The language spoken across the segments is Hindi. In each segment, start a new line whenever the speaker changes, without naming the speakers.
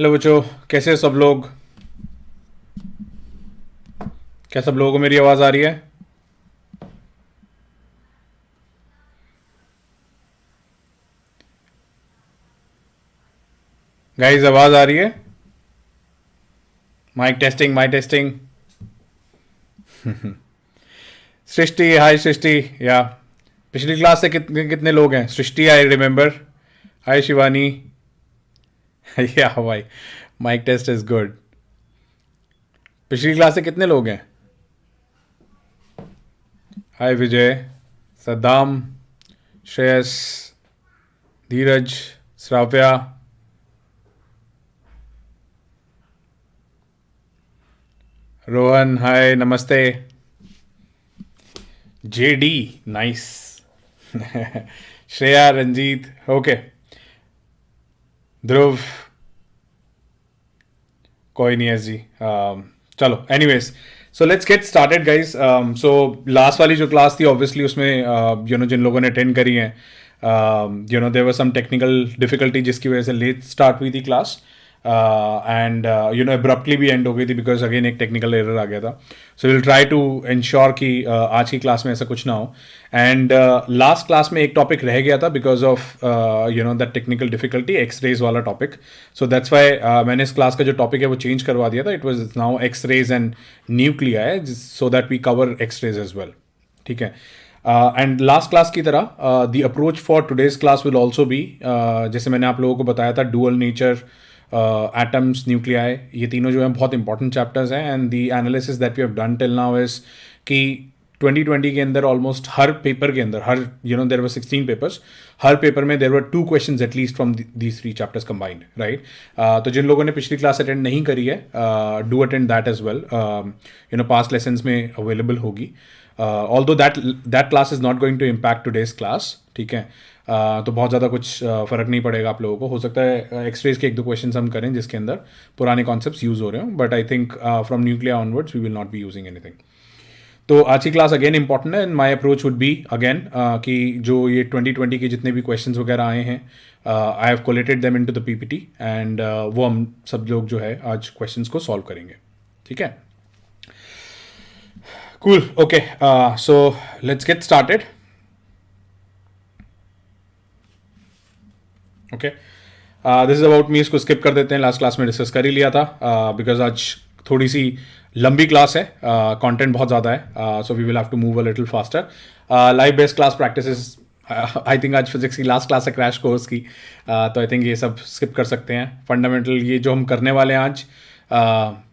हेलो बच्चों, कैसे हैं सब लोग? क्या सब लोगों को मेरी आवाज़ आ रही है? गाइस, आवाज़ आ रही है? Mic testing, mic testing. Srishti, hi Srishti. या पिछली क्लास से कितने कितने लोग हैं? Srishti, I remember. Hi Shivani. या भाई, माइक टेस्ट इज गुड। पिछली क्लास से कितने लोग हैं? हाय विजय, सद्दाम, श्रेयस, धीरज, श्राव्या, रोहन, हाय, नमस्ते। JD, nice. Shreya, Ranjeet, okay. Dhruv, कोई नहीं एस जी। चलो, anyways, so let's get started guys. So last वाली जो क्लास थी, ऑब्वियसली उसमें जिन लोगों ने अटेंड करी है, there was some technical difficulty जिसकी वजह से लेट स्टार्ट हुई थी क्लास, एंड अब्रप्टली भी एंड हो गई थी बिकॉज अगेन एक टेक्निकल एरर आ गया था। So will try to ensure कि आज की क्लास में ऐसा कुछ ना हो। एंड लास्ट क्लास में एक टॉपिक रह गया था because of that technical difficulty, X rays वाला टॉपिक। सो दैट्स वाई मैंने इस क्लास का जो टॉपिक है वो चेंज करवा दिया था। It was now X rays and nuclei, so that we cover X rays as well. ठीक है। एंड लास्ट क्लास की तरह the approach for today's class will also be, जैसे मैंने आप लोगों को बताया था, डुअल नेचर, एटम्स, न्यूक्लियाई, ये तीनों जो हैं बहुत इंपॉर्टेंट चैप्टर्स हैं। And the analysis that we have done till now is कि 2020 के अंदर ऑलमोस्ट हर पेपर के अंदर, हर देयर वर 16 पेपर्स, हर पेपर में there were 2 questions atleast from these 3 chapters combined, right? तो जिन लोगों ने पिछली क्लास अटेंड नहीं करी है, do attend that as well. Past lessons में अवेलेबल होगी, although that class is not going to impact today's class. ठीक है। तो बहुत ज़्यादा कुछ फ़र्क नहीं पड़ेगा आप लोगों को। हो सकता है एक्सरेज के 1-2 क्वेश्चन हम करें जिसके अंदर पुराने कॉन्सेप्ट्स यूज़ हो रहे हो, but I think from nuclear onwards we will not be using anything. तो आज की क्लास अगेन इंपॉर्टेंट है, and my approach would be again कि जो ये 2020 के जितने भी क्वेश्चंस वगैरह आए हैं, I have collated them into the PPT, and वो हम सब लोग जो है आज क्वेश्चंस को सॉल्व करेंगे। ठीक है, cool, okay. So let's get started. Okay, this is about me. इसको स्किप कर देते हैं, लास्ट क्लास में डिस्कस कर ही लिया था, बिकॉज आज थोड़ी सी लंबी क्लास है, कंटेंट बहुत ज़्यादा है, so we will have to move a little faster. Live based class practices, I think आज फिजिक्स की लास्ट क्लास है क्रैश कोर्स की, तो आई थिंक ये सब स्किप कर सकते हैं। फंडामेंटल ये जो हम करने वाले हैं आज,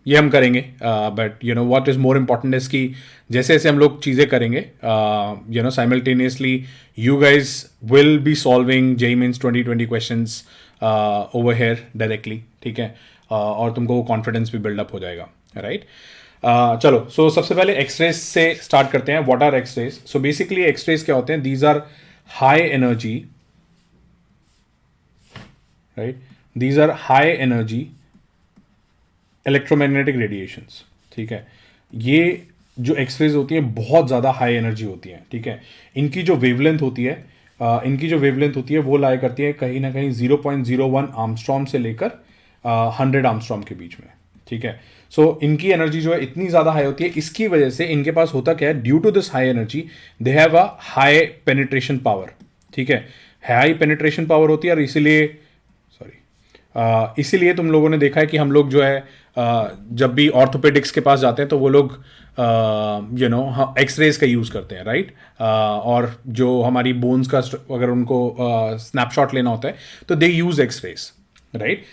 ये हम करेंगे, but what is more important is कि जैसे जैसे हम लोग चीज़ें करेंगे, simultaneously you guys will be solving JEE Mains 2020 questions over here directly. ठीक है, और तुमको वो कॉन्फिडेंस भी बिल्डअप हो जाएगा, राइट? चलो, सो सबसे पहले एक्सरेज से स्टार्ट करते हैं। What are X rays? So basically X rays क्या होते हैं? These are high energy, right? These are high energy electromagnetic radiations. ठीक है, ये जो एक्सरेज होती हैं बहुत ज़्यादा हाई एनर्जी होती हैं। ठीक है, इनकी जो वेवलेंथ होती है, वो लाया करती है कहीं ना कहीं 0.01 आर्मस्ट्रॉम से लेकर 100 आर्मस्ट्रॉम के बीच में। ठीक है, सो इनकी एनर्जी जो है इतनी ज़्यादा हाई होती है, इसकी वजह से इनके पास होता क्या है, due to this high energy they have a high penetration power. ठीक है, हाई पेनिट्रेशन पावर होती है, और इसीलिए इसीलिए तुम लोगों ने देखा है कि हम लोग जो है, जब भी ऑर्थोपेडिक्स के पास जाते हैं तो वो लोग एक्सरेज का यूज़ करते हैं, राइट? और जो हमारी बोन्स का अगर उनको स्नैपशॉट लेना होता है तो दे यूज़ एक्सरेज, राइट?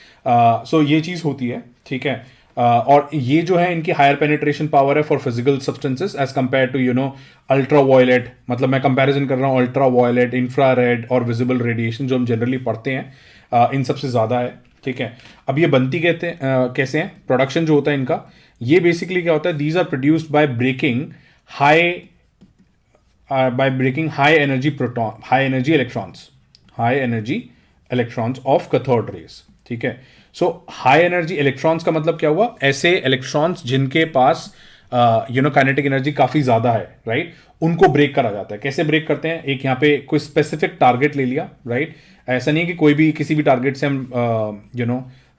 सो ये चीज़ होती है। ठीक है, और ये जो है इनकी हायर पेनिट्रेशन पावर है for physical substances as compare to ultraviolet. मतलब मैं कंपैरिजन कर रहा हूँ अल्ट्रा वायलेट, इंफ्रारेड और विजिबल रेडिएशन जो हम जनरली पढ़ते हैं, इन सबसे ज़्यादा है। ठीक है, अब ये बनती कैसे हैं? प्रोडक्शन जो होता है इनका, ये बेसिकली क्या होता है, these are produced by breaking high energy proton, high energy electrons of cathode rays. ठीक है, सो हाई एनर्जी इलेक्ट्रॉन्स का मतलब क्या हुआ? ऐसे इलेक्ट्रॉन्स जिनके पास काइनेटिक एनर्जी काफी ज्यादा है, राइट? उनको ब्रेक करा जाता है। कैसे ब्रेक करते हैं? एक यहाँ पे कोई स्पेसिफिक टारगेट ले लिया, राइट? ऐसा नहीं है कि कोई भी किसी भी टारगेट से हम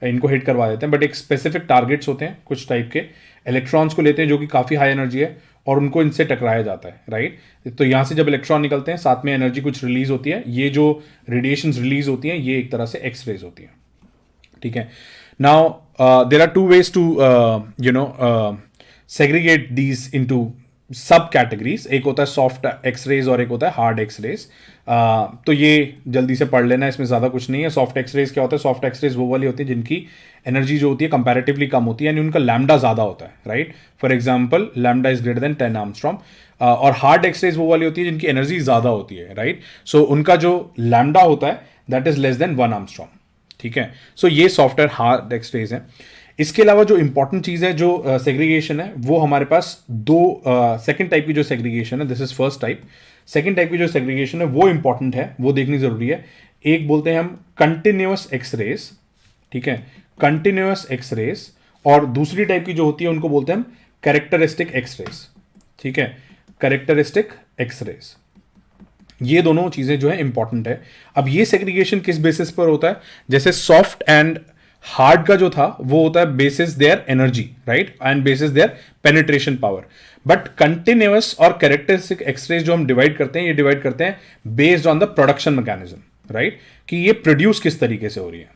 इनको हिट करवा देते हैं, बट एक स्पेसिफिक टारगेट्स होते हैं कुछ टाइप के, इलेक्ट्रॉन्स को लेते हैं जो कि काफ़ी हाई एनर्जी है और उनको इनसे टकराया जाता है, राइट। तो यहाँ से जब इलेक्ट्रॉन निकलते हैं साथ में एनर्जी कुछ रिलीज होती है, ये जो रेडिएशन रिलीज होती हैं ये एक तरह से एक्स रेज होती हैं, ठीक है। Now there are two ways to segregate these into subcategories, एक होता है सॉफ्ट एक्स रेज और एक होता है हार्ड एक्स रेज। तो ये जल्दी से पढ़ लेना, इसमें ज़्यादा कुछ नहीं है। सॉफ्ट एक्स रेज क्या होता है? सॉफ्ट एक्स रेज वो वाली होती है जिनकी एनर्जी जो होती है कंपैरेटिवली कम होती है, यानी उनका लैम्डा ज़्यादा होता है, right. For example lambda is greater than 10 angstrom. और हार्ड एक्स रेज वो वाली होती है जिनकी एनर्जी ज़्यादा होती है, राइट। सो उनका जो लैम्डा होता है that is less then 1 angstrom, ठीक है। सो ये सॉफ्ट हार्ड एक्स रेज है। इसके अलावा जो इंपॉर्टेंट चीज है, जो सेग्रीगेशन है, वो हमारे पास दो सेकंड टाइप की जो सेग्रीगेशन है, this is first type. Second type की जो सेग्रीगेशन है वो इंपॉर्टेंट है, वो देखनी जरूरी है। एक बोलते हैं हम कंटिन्यूअस एक्स रेज, ठीक है, कंटिन्यूअस एक्स रेज, और दूसरी टाइप की जो होती है उनको बोलते हैं हम कैरेक्टरिस्टिक एक्स रेज, ठीक है, कैरेक्टरिस्टिक एक्स रेज। ये दोनों चीजें जो है इंपॉर्टेंट है। अब ये सेग्रीगेशन किस बेसिस पर होता है? जैसे सॉफ्ट एंड हार्ड का जो था वो होता है basis their energy, right, and basis their penetration power. But continuous और कैरेक्टरिस्टिक एक्सरेज जो हम डिवाइड करते हैं, ये डिवाइड करते हैं based on the production mechanism, right, कि ये प्रोड्यूस किस तरीके से हो रही है,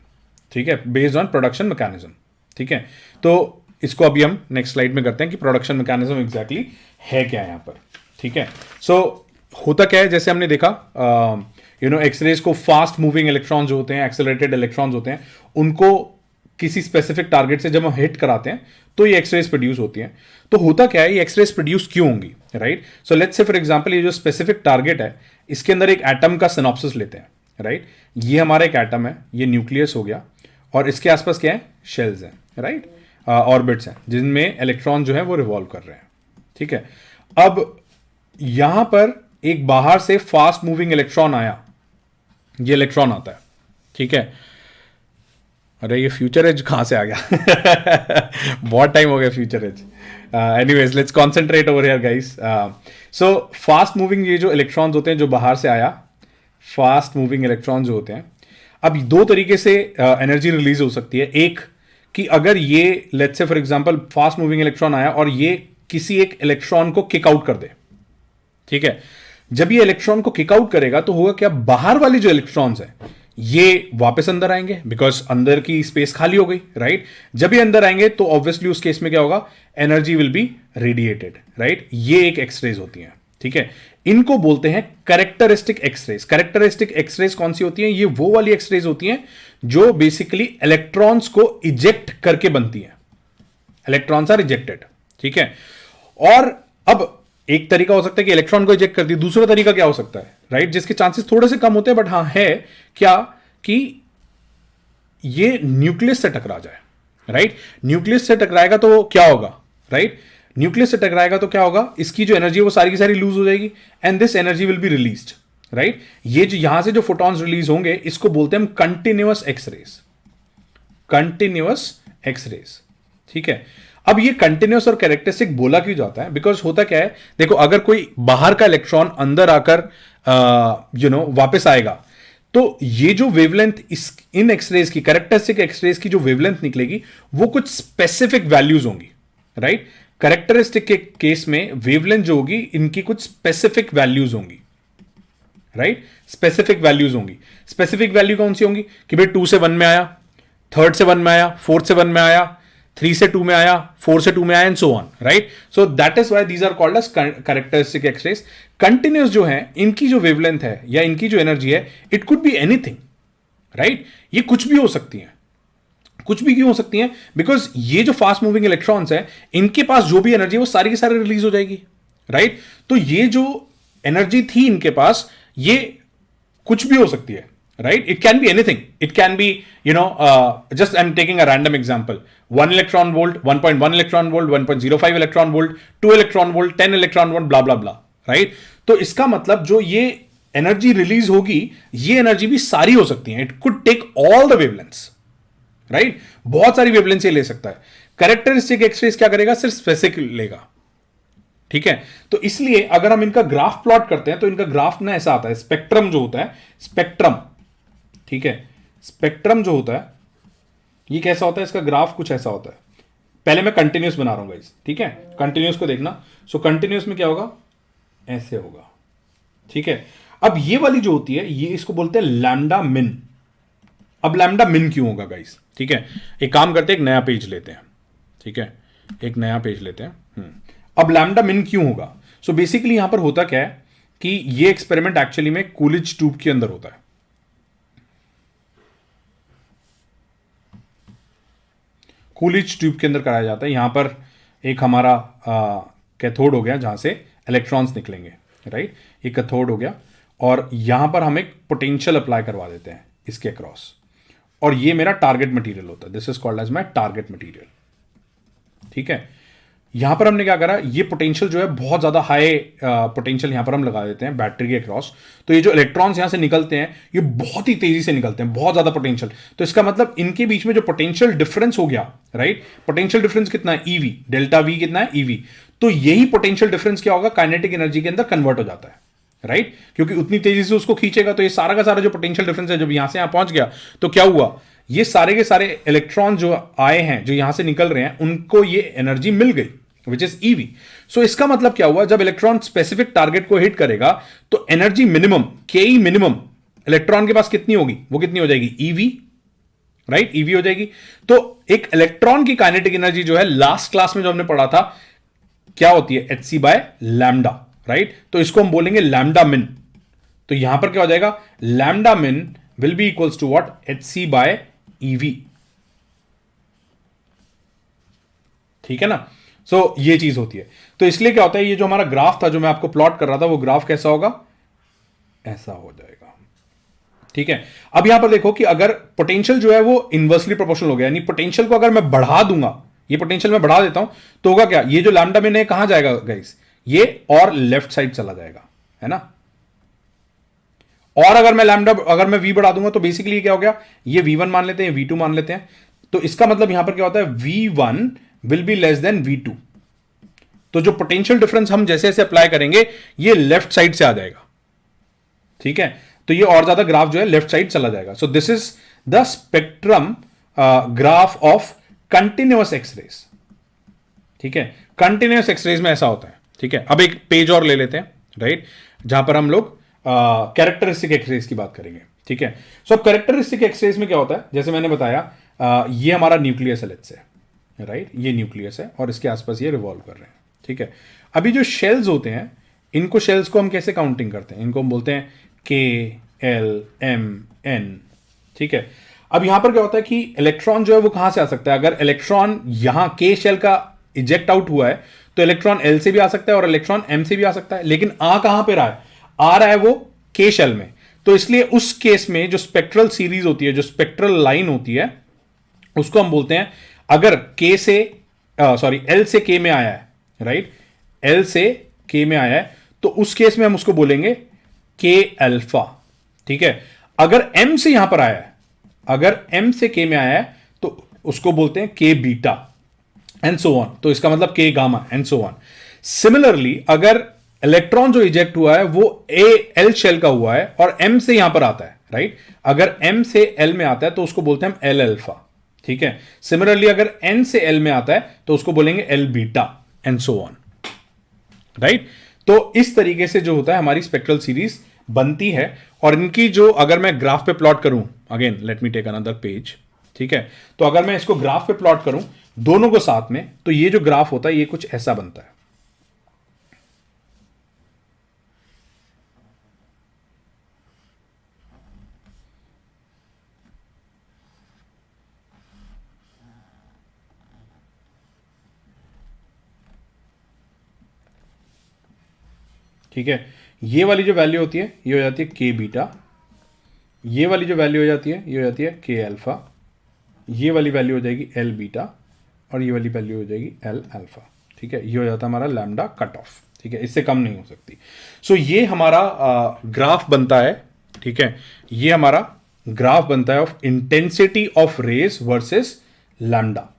ठीक है, बेस्ड ऑन प्रोडक्शन मैकेनिज्म, ठीक है। तो इसको अभी हम नेक्स्ट स्लाइड में करते हैं कि प्रोडक्शन मैकेनिज्म एग्जैक्टली है क्या यहां पर, ठीक है। सो होता क्या है, जैसे हमने देखा एक्सरेज को फास्ट मूविंग इलेक्ट्रॉन जो होते हैं, एक्सेलरेटेड इलेक्ट्रॉन्स होते हैं, उनको किसी स्पेसिफिक टारगेट से जब हम हिट कराते हैं तो ये एक्सरेज प्रोड्यूस होती हैं। तो होता क्या है, ये एक्सरेज प्रोड्यूस क्यों होंगी, right. So let's say for example ये जो स्पेसिफिक टारगेट है, इसके अंदर एक एटम का सिनॉप्सिस लेते हैं, राइट। ये हमारा एक एटम है, ये न्यूक्लियस हो गया, और इसके आसपास क्या है? शेल्स हैं, राइट, ऑर्बिट्स हैं जिनमें इलेक्ट्रॉन जो है वो रिवॉल्व कर रहे हैं, ठीक है। अब यहां पर एक बाहर से फास्ट मूविंग इलेक्ट्रॉन आया, ये इलेक्ट्रॉन आता है, ठीक है। अरे ये फ्यूचर एज कहां से आ गया? बहुत टाइम हो गया future edge. Anyways let's concentrate over here guys. So fast moving ये जो इलेक्ट्रॉन्स होते हैं जो बाहर से आया, फास्ट मूविंग इलेक्ट्रॉन जो होते हैं, अब दो तरीके से एनर्जी रिलीज हो सकती है। एक कि अगर ये let's say for example fast moving electron आया और ये किसी एक इलेक्ट्रॉन को किक आउट कर दे, ठीक है। जब ये इलेक्ट्रॉन को किक आउट करेगा तो होगा क्या, बाहर वाले जो इलेक्ट्रॉन्स हैं ये वापस अंदर आएंगे, बिकॉज अंदर की स्पेस खाली हो गई, राइट। जब ये अंदर आएंगे तो ऑब्वियसली उस केस में क्या होगा, energy will B radiated, right. ये एक एक्सरेज होती है, ठीक है। इनको बोलते हैं कैरेक्टरिस्टिक एक्सरेज। कैरेक्टरिस्टिक एक्सरेज कौन सी होती है? ये वो वाली एक्सरेज होती हैं जो बेसिकली इलेक्ट्रॉन्स को इजेक्ट करके बनती है। इलेक्ट्रॉन्स आर इजेक्टेड, ठीक है। और अब एक तरीका हो सकता है कि इलेक्ट्रॉन को इजेक्ट कर दी, दूसरा तरीका क्या हो सकता है, राइट, जिसके चांसेस थोड़े से कम होते हैं, बट हाँ है क्या कि ये न्यूक्लियस से टकरा जाए, राइट। न्यूक्लियस से टकराएगा तो क्या होगा, राइट, न्यूक्लियस से टकराएगा तो क्या होगा, इसकी जो एनर्जी है वो सारी की सारी लूज हो जाएगी and this energy will be released, right. ये जो यहां से जो फोटॉन्स रिलीज होंगे इसको बोलते हैं हम कंटिन्यूअस एक्सरेज, कंटिन्यूअस एक्सरेज, ठीक है। अब ये कंटिन्यूअस और कैरेक्टरिस्टिक बोला क्यों जाता है? बिकॉज होता क्या है, देखो अगर कोई बाहर का इलेक्ट्रॉन अंदर आकर वापस आएगा तो ये जो वेवलेंथ इन एक्सरेज की, कैरेक्टरिस्टिक एक्सरेज की जो वेवलेंथ निकलेगी वो कुछ स्पेसिफिक वैल्यूज होंगी, राइट। कैरेक्टरिस्टिक के केस में वेवलेंथ जो होगी इनकी कुछ स्पेसिफिक वैल्यूज होंगी, राइट, स्पेसिफिक वैल्यूज होंगी। स्पेसिफिक वैल्यू कौन सी होंगी कि भाई 2 से 1 में आया, 3 से 1 में आया, 4 से 1 में आया, 3 से 2 में आया, 4 से 2 में आया, and so on, right. So that is why these are called as characteristic X rays. Continuous जो है इनकी जो वेवलेंथ है या इनकी जो एनर्जी है, it could be anything, right. ये कुछ भी हो सकती है, कुछ भी क्यों हो सकती हैं? बिकॉज ये जो फास्ट मूविंग इलेक्ट्रॉन्स हैं इनके पास जो भी एनर्जी है वो सारी की सारी रिलीज हो जाएगी, राइट। तो ये जो एनर्जी थी इनके पास ये कुछ भी हो सकती है, right? It can be anything. It can be, just I'm taking a random example. 1 electron volt, 1.1 electron volt, 1.05 electron volt, 2 electron volt, 10 electron volt, blah blah blah, right? तो इसका मतलब जो ये एनर्जी रिलीज होगी ये एनर्जी भी सारी हो सकती है। It could take all the wavelengths, right? बहुत सारी वेवलेंथ ये ले सकता है। कैरेक्टरिस्टिक एक्सरेज क्या करेगा? सिर्फ स्पेसिफिक लेगा, ठीक है। तो इसलिए अगर हम इनका ग्राफ प्लॉट करते हैं तो इनका ग्राफ ना ऐसा आता है, स्पेक्ट्रम जो होता है, स्पेक्ट्रम, ठीक है, स्पेक्ट्रम जो होता है ये कैसा होता है, इसका ग्राफ कुछ ऐसा होता है। पहले मैं कंटिन्यूस बना रहा हूं गाइस, ठीक है, कंटिन्यूस को देखना। सो कंटिन्यूस में क्या होगा, ऐसे होगा, ठीक है। अब ये वाली जो होती है, ये इसको बोलते हैं लैम्डा मिन। अब लैम्डा मिन क्यों होगा गाइस, ठीक है, एक काम करते हैं, एक नया पेज लेते हैं, ठीक है, एक नया पेज लेते हैं। अब लैम्डा मिन क्यों होगा, सो बेसिकली यहां पर होता क्या है कि ये एक्सपेरिमेंट एक्चुअली में कूलिज ट्यूब के अंदर होता है। कूलिज ट्यूब के अंदर कराया जाता है। यहां पर एक हमारा कैथोड हो गया जहां से इलेक्ट्रॉन्स निकलेंगे, राइट, ये कैथोड हो गया, और यहां पर हम एक पोटेंशियल अप्लाई करवा देते हैं इसके अक्रॉस, और ये मेरा टारगेट मटेरियल होता है। This is called as my target material, ठीक है। यहां पर हमने क्या करा, ये पोटेंशियल जो है बहुत ज्यादा हाई पोटेंशियल यहां पर हम लगा देते हैं बैटरी के क्रॉस। तो ये जो इलेक्ट्रॉन्स यहां से निकलते हैं, ये बहुत ही तेजी से निकलते हैं, बहुत ज्यादा पोटेंशियल। तो इसका मतलब इनके बीच में जो पोटेंशियल डिफरेंस हो गया, राइट, पोटेंशियल डिफरेंस कितना है, ईवी, डेल्टा वी कितना है, ईवी। तो यही पोटेंशियल डिफरेंस क्या होगा, काइनेटिक एनर्जी के अंदर कन्वर्ट हो जाता है, राइट, क्योंकि उतनी तेजी से उसको खींचेगा। तो ये सारा का सारा जो पोटेंशियल डिफरेंस है, जब यहां से यहां पहुंच गया, तो क्या हुआ, ये सारे के सारे इलेक्ट्रॉन जो आए हैं, जो यहां से निकल रहे हैं, उनको ये एनर्जी मिल गई, विच इज ईवी। सो इसका मतलब क्या हुआ, जब इलेक्ट्रॉन स्पेसिफिक टारगेट को हिट करेगा, तो एनर्जी मिनिमम, के ई मिनिमम इलेक्ट्रॉन के पास कितनी होगी, वो कितनी हो जाएगी, ईवी, राइट, ईवी हो जाएगी। तो एक इलेक्ट्रॉन की काइनेटिक एनर्जी जो है, लास्ट क्लास में जो हमने पढ़ा था, क्या होती है, H C by lambda, right. तो इसको हम बोलेंगे लैम्डा मिन। तो यहां पर क्या हो जाएगा, lambda min will be equals to what, H C by E, ठीक है ना। सो ये चीज होती है। तो इसलिए क्या होता है, ये जो हमारा ग्राफ था, जो मैं आपको प्लॉट कर रहा था, वो ग्राफ कैसा होगा, ऐसा हो जाएगा, ठीक है। अब यहां पर देखो कि अगर पोटेंशियल जो है वो इनवर्सली प्रोपोर्शनल हो गया, यानी पोटेंशियल को अगर मैं बढ़ा दूंगा, ये पोटेंशियल मैं बढ़ा देता हूं, तो होगा क्या, ये जो लैम्डा मिन है कहां जाएगा गाइस, ये और लेफ्ट साइड चला जाएगा, है ना। और अगर मैं वी बढ़ा दूंगा, तो बेसिकली क्या हो गया, ये V1 मान लेते हैं, V2 मान लेते हैं। तो इसका मतलब यहां पर क्या होता है, V1 will be less than V2। तो जो पोटेंशियल डिफरेंस हम जैसे जैसे अप्लाई करेंगे, ये लेफ्ट साइड से आ जाएगा, ठीक है। तो ये और ज्यादा ग्राफ जो है लेफ्ट साइड चला जाएगा। So this is the spectrum graph of continuous X rays, ठीक है। कंटिन्यूअस एक्सरेज में ऐसा होता है, ठीक है। अब एक पेज और ले लेते हैं, राइट, जहां पर हम लोग कैरेक्टरिस्टिक एक्सरेज की बात करेंगे, ठीक है। सो अब कैरेक्टरिस्टिक एक्सरेज में क्या होता है, जैसे मैंने बताया, ये हमारा न्यूक्लियस है, लेट्स से, राइट, ये न्यूक्लियस है और इसके आसपास ये रिवॉल्व कर रहे हैं, ठीक है। अभी जो शेल्स होते हैं, इनको शेल्स को हम कैसे काउंटिंग करते हैं, इनको हम बोलते हैं के, एल, एम, एन, ठीक है। अब यहां पर क्या होता है कि इलेक्ट्रॉन जो है वो कहां से आ सकता है, अगर इलेक्ट्रॉन यहां के शेल का इजेक्ट आउट हुआ है, तो इलेक्ट्रॉन एल से भी आ सकता है और इलेक्ट्रॉन एम से भी आ सकता है, लेकिन आ कहां पर रहा है, आ रहा है वो के शेल में। तो इसलिए उस केस में जो स्पेक्ट्रल सीरीज होती है, जो स्पेक्ट्रल लाइन होती है, उसको हम बोलते हैं, अगर के से एल से के में आया है, राइट, एल से के में आया है, तो उस केस में हम उसको बोलेंगे के अल्फा, ठीक है। अगर एम से यहां पर आया है, अगर एम से के में आया है, तो उसको बोलते हैं के बीटा, एंड सो ऑन। तो इसका मतलब के gamma, and so on. Similarly अगर इलेक्ट्रॉन जो इजेक्ट हुआ है वो एल शेल का हुआ है और एम से यहां पर आता है, राइट, अगर एम से एल में आता है तो उसको बोलते हैं हम एल अल्फा, ठीक है। सिमिलरली अगर एन से एल में आता है तो उसको बोलेंगे L beta, and so on, right. तो इस तरीके से जो होता है हमारी स्पेक्ट्रल सीरीज बनती है, और इनकी जो अगर मैं ग्राफ पे प्लॉट करूं, again let me take another page, ठीक है। तो अगर मैं इसको ग्राफ पे प्लॉट करूं दोनों को साथ में, तो ये जो ग्राफ होता है ये कुछ ऐसा बनता है, ठीक है। ये वाली जो वैल्यू होती है ये हो जाती है के बीटा, ये वाली जो वैल्यू हो जाती है ये हो जाती है के अल्फा, ये वाली वैल्यू हो जाएगी एल बीटा, और ये वाली वैल्यू हो जाएगी एल अल्फा, ठीक है। ये हो जाता है हमारा लैम्डा कट ऑफ, ठीक है, इससे कम नहीं हो सकती। सो ये हमारा ग्राफ बनता है, ठीक है, ये हमारा ग्राफ बनता है of intensity of rays versus lambda,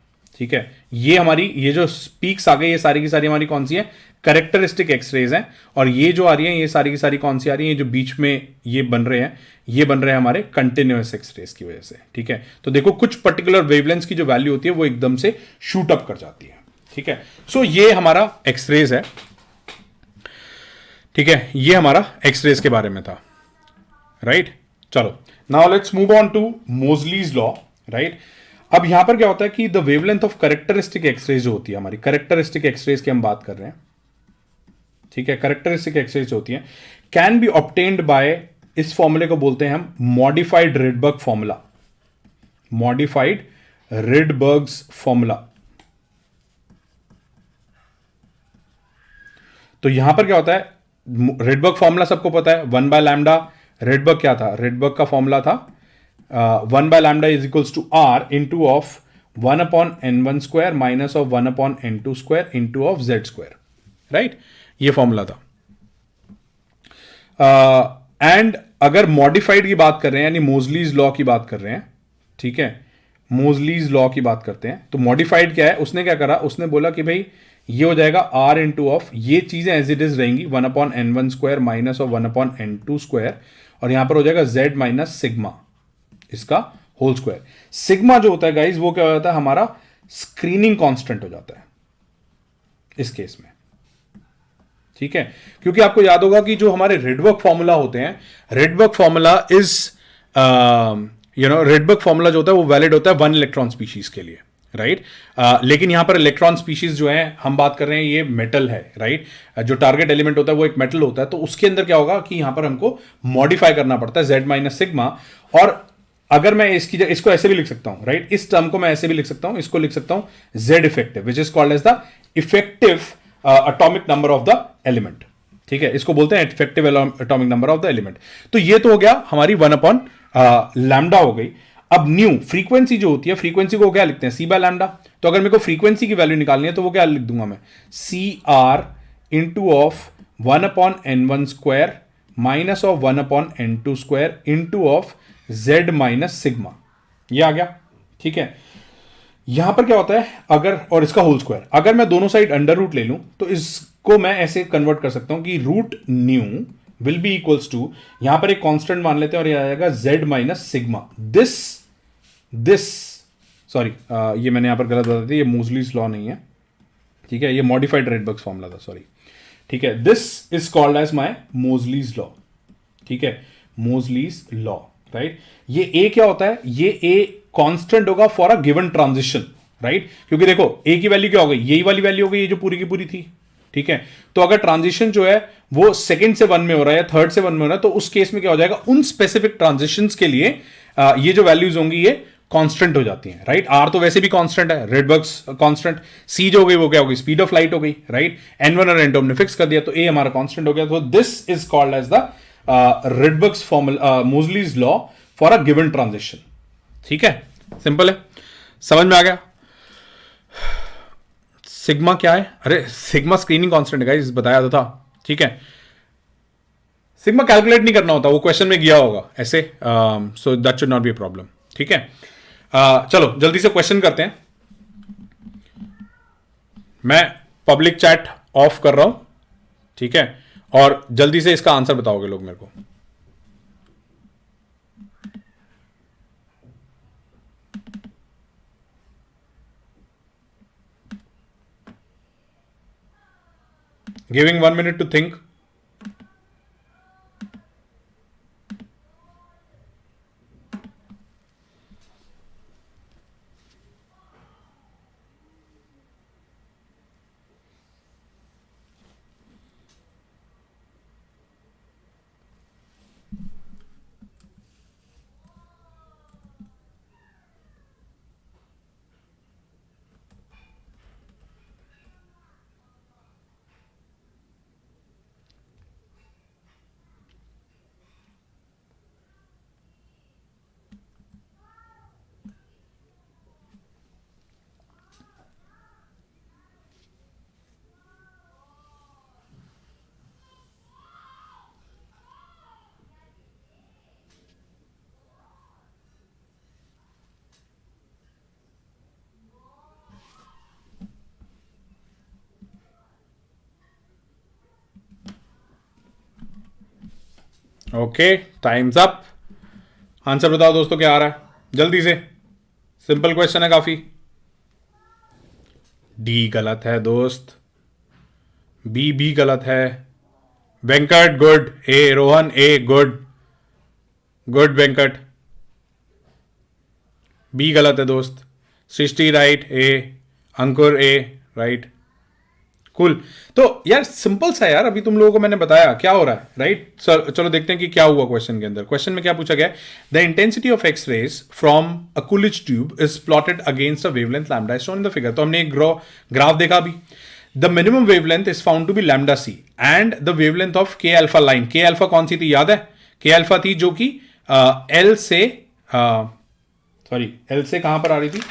ठीक है, ये हमारी ये जो पीक्स आ गई ये सारी की सारी हमारी कौन सी है, करेक्टरिस्टिक एक्सरेज हैं। और ये जो आ रही हैं ये सारी की सारी कौन सी आ रही हैं, जो बीच में ये बन रहे हैं, ये बन रहे हैं हमारे कंटिन्यूअस एक्सरेज की वजह से। ठीक है, तो देखो कुछ पर्टिकुलर वेवलेंथ की जो वैल्यू होती है वो एकदम से शूट अप कर जाती है। ठीक है, सो ये हमारा एक्सरेज है। ठीक है, ये हमारा एक्सरेज के बारे में था, राइट। चलो now let's move on to Moseley's law, right. अब यहां पर क्या होता है कि the wavelength of characteristic X-rays जो होती है हमारी, करेक्टरिस्टिक एक्सरेज की हम बात कर रहे हैं। ठीक है, करेक्टरिस्टिक एक्सरेज जो होती है कैन बी ऑब्टेन्ड बाय, इस फॉर्मूले को बोलते हैं हम modified Rydberg formula, modified Rydberg's formula. तो यहां पर क्या होता है, रिडबर्ग फॉर्मूला सबको पता है, 1/लैम्डा। रिडबर्ग क्या था, रिडबर्ग का फॉर्मूला था 1/लैम्डा is equals to R into of 1/n1 square minus of 1/n2 square into of z square, right. ये फॉर्मूला था। एंड अगर मॉडिफाइड की बात कर रहे हैं यानी मोजलीज लॉ की बात कर रहे हैं, ठीक है, मोजलीज लॉ की बात करते हैं, तो मॉडिफाइड क्या है, उसने क्या करा, उसने बोला कि भाई ये हो जाएगा r इंटू ऑफ, ये चीजें एज इट इज रहेंगी 1/n1 square minus of 1/n2 square, और यहां पर हो जाएगा z माइनस सिग्मा, इसका होल स्क्वायर। सिग्मा जो होता है गाइज वो क्या हो जाता है, हमारा स्क्रीनिंग कांस्टेंट हो जाता है इस केस में। ठीक है, क्योंकि आपको याद होगा कि जो हमारे रिडबर्ग फॉर्मूला होते हैं, Rydberg formula is Rydberg formula जो होता है वो वैलिड होता है 1 इलेक्ट्रॉन स्पीशीज के लिए, राइट। लेकिन यहां पर इलेक्ट्रॉन स्पीशीज जो है हम बात कर रहे हैं ये मेटल है, राइट। जो टारगेट एलिमेंट होता है वो एक मेटल होता है, तो उसके अंदर क्या होगा कि यहां पर हमको मॉडिफाई करना पड़ता है z माइनस सिग्मा। और अगर मैं इसको ऐसे भी लिख सकता हूं, राइट, इस टर्म को मैं ऐसे भी लिख सकता हूं, इसको लिख सकता हूं z effective, which is called as the effective atomic number of the element. ठीक है, इसको बोलते हैं effective atomic number of the element. तो ये तो हो गया हमारी 1/लैम्डा हो गई। अब न्यू फ्रीक्वेंसी जो होती है, फ्रीक्वेंसी को क्या लिखते हैं, c/लैम्डा। तो अगर मेरे को फ्रीक्वेंसी की वैल्यू निकालनी है तो वो क्या लिख दूंगा मैं, CR into of 1/n1 square minus of 1/n2 square into of z minus sigma, ये आ गया। ठीक है, यहां पर क्या होता है, अगर और इसका होल स्क्वायर, अगर मैं दोनों साइड अंडर रूट ले लूं तो इसको मैं ऐसे कन्वर्ट कर सकता हूं कि root nu will be equals to, यहां पर एक कांस्टेंट मान लेते हैं और ये आ जाएगा z minus sigma. This sorry, ये मैंने यहां पर गलत बता दी, ये मोजलीज लॉ नहीं है, ठीक है, ये मॉडिफाइड रेडबर्ग फॉर्मूला था, सॉरी। ठीक है, this is called as my Moseley's law. ठीक है, मोजलीज लॉ, राइट। ये ए क्या होता है, ये ए कांस्टेंट होगा for a given transition, right. क्योंकि देखो ए की वैल्यू क्या हो गई, यही वाली वैल्यू हो गई, ये जो पूरी की पूरी थी। ठीक है, तो अगर ट्रांजिशन जो है वो सेकंड से वन में हो रहा है या थर्ड से वन में हो रहा है, तो उस केस में क्या हो जाएगा, उन स्पेसिफिक ट्रांजिशंस के लिए ये जो वैल्यूज होंगी ये कांस्टेंट हो जाती हैं, राइट। आर तो वैसे भी कांस्टेंट है, रेडबर्ग्स कांस्टेंट। सी जो हो गई वो क्या हो गई, स्पीड ऑफ लाइट हो गई, राइट। n1 और n2 हमने फिक्स कर दिया, तो ए हमारा कांस्टेंट हो गया। तो this is called as the Rydberg's formula, Moseley's law for a given transition. ठीक है, सिंपल है, समझ में आ गया। सिग्मा क्या है, अरे सिग्मा स्क्रीनिंग कांस्टेंट है गाइस, बताया तो था। ठीक है, सिग्मा कैलकुलेट नहीं करना होता, वो क्वेश्चन में गया होगा ऐसे, सो that should not be a problem. ठीक है, चलो जल्दी से क्वेश्चन करते हैं। मैं पब्लिक चैट ऑफ कर रहा हूं, ठीक है, और जल्दी से इसका आंसर बताओगे लोग मेरे को। Giving 1 minute to think. Okay, time's up. Answer बताओ दोस्तों, क्या आ रहा है जल्दी से। सिंपल क्वेश्चन है काफी। डी गलत है दोस्त, बी भी गलत है। Venkat good, A Rohan A good, good Venkat. B गलत है दोस्त। Srishti right, A Ankur A right. Cool. तो यार सिंपल सा यार, अभी तुम लोगों को मैंने बताया क्या हो रहा है, राइट। चलो देखते हैं कि क्या हुआ क्वेश्चन के अंदर। क्वेश्चन में क्या पूछा गया, the intensity of X rays from a Coolidge tube is plotted against a wavelength lambda shown in the figure. तो हमने एक ग्राफ देखा अभी। The minimum wavelength is found to be lambda C and the wavelength of K alpha line. K alpha कौन सी थी याद है? के अल्फा थी जो कि एल से सॉरी एल से कहां पर आ रही थी?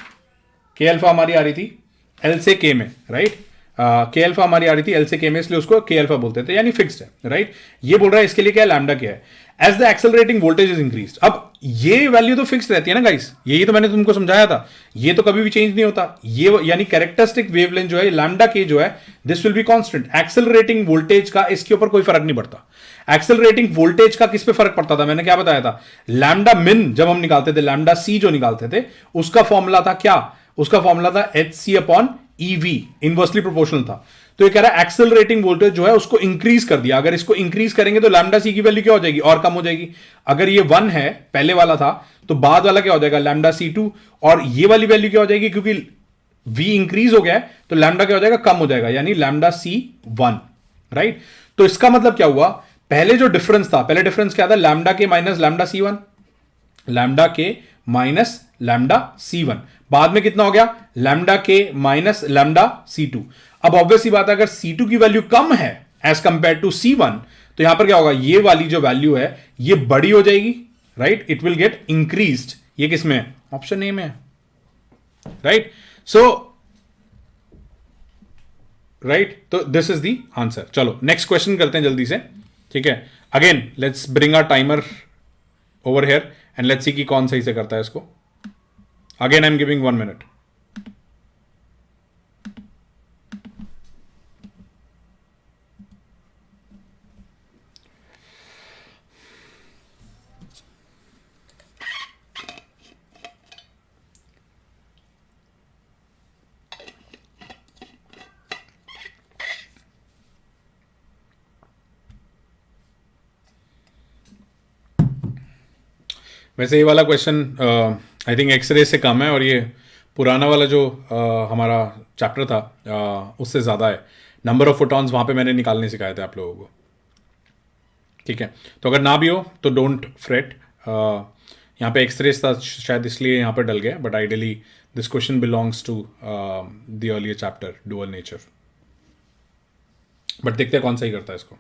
के अल्फा हमारी आ रही थी एल से के में, राइट। के अल्फा हमारी आ रही थी एल से के में, इसलिए उसको के अल्फा बोलते थे, यानी फिक्स्ड है, राइट। ये बोल रहा है इसके लिए क्या है, लैम्डा क्या है। As the accelerating voltage is increase. अब ये वैल्यू तो फिक्स रहती है ना गाइस, यही तो मैंने तुमको समझाया था, ये तो कभी भी चेंज नहीं होता। ये यानी कैरेक्टरिस्टिक वेवलेंथ जो है लैम्डा के जो है, this will be constant. Accelerating voltage का इसके ऊपर कोई फर्क नहीं पड़ता। एक्सेलरेटिंग वोल्टेज का किस पे फर्क पड़ता था, मैंने क्या बताया था? लैम्डा मिन जब हम निकालते थे, लैम्डा सी जो निकालते थे, उसका फॉर्मूला था क्या? उसका फॉर्मूला था H C upon EV, inversely proportional था। तो ये कह रहा है एक्सेलरेटिंग वोल्टेज जो है उसको इंक्रीज कर दिया। अगर इसको इंक्रीज करेंगे तो लैम्डा सी की वैल्यू क्या हो जाएगी, और कम हो जाएगी। अगर ये 1 है, पहले वाला था, तो बाद वाला क्या हो जाएगा, लैम्डा सी 2, और ये वाली वैल्यू क्या हो जाएगी, क्योंकि v इंक्रीज हो गया है तो लैम्डा क्या हो जाएगा, कम हो जाएगा, यानी लैम्डा सी 1, राइट। तो इसका मतलब क्या हुआ, पहले जो डिफरेंस था, पहले डिफरेंस क्या था, लैम्डा के माइनस लैम्डा सी 1, लैम्डा के माइनस लैम्डा सी 1, बाद में कितना हो गया, लैम्डा के माइनस लैम्डा सी 2। अब ऑब्वियस ही बात है, अगर सी 2 की वैल्यू कम है एज कंपेयर टू सी 1, तो यहां पर क्या होगा, ये वाली जो वैल्यू है ये बड़ी हो जाएगी, right. It will get increased. ये किसमें है, ऑप्शन ए में है, राइट। सो राइट, तो दिस इज द आंसर। चलो नेक्स्ट क्वेश्चन करते हैं जल्दी से, ठीक है। Again let's bring a timer over here and let's see कि कौन सही से करता है इसको। Again I am giving 1 minute. वैसे ये वाला क्वेश्चन आई थिंक एक्सरे से कम है, और ये पुराना वाला जो हमारा चैप्टर था उससे ज़्यादा है। नंबर ऑफ फोटॉन्स वहाँ पे मैंने निकालने सिखाए थे आप लोगों को, ठीक है। तो अगर ना भी हो तो डोंट फ्रेट। यहाँ पे एक्सरे था शायद, इसलिए यहाँ पर डल गया, but ideally this question belongs to the earlier chapter dual nature. But देखते हैं कौन सही करता है इसको।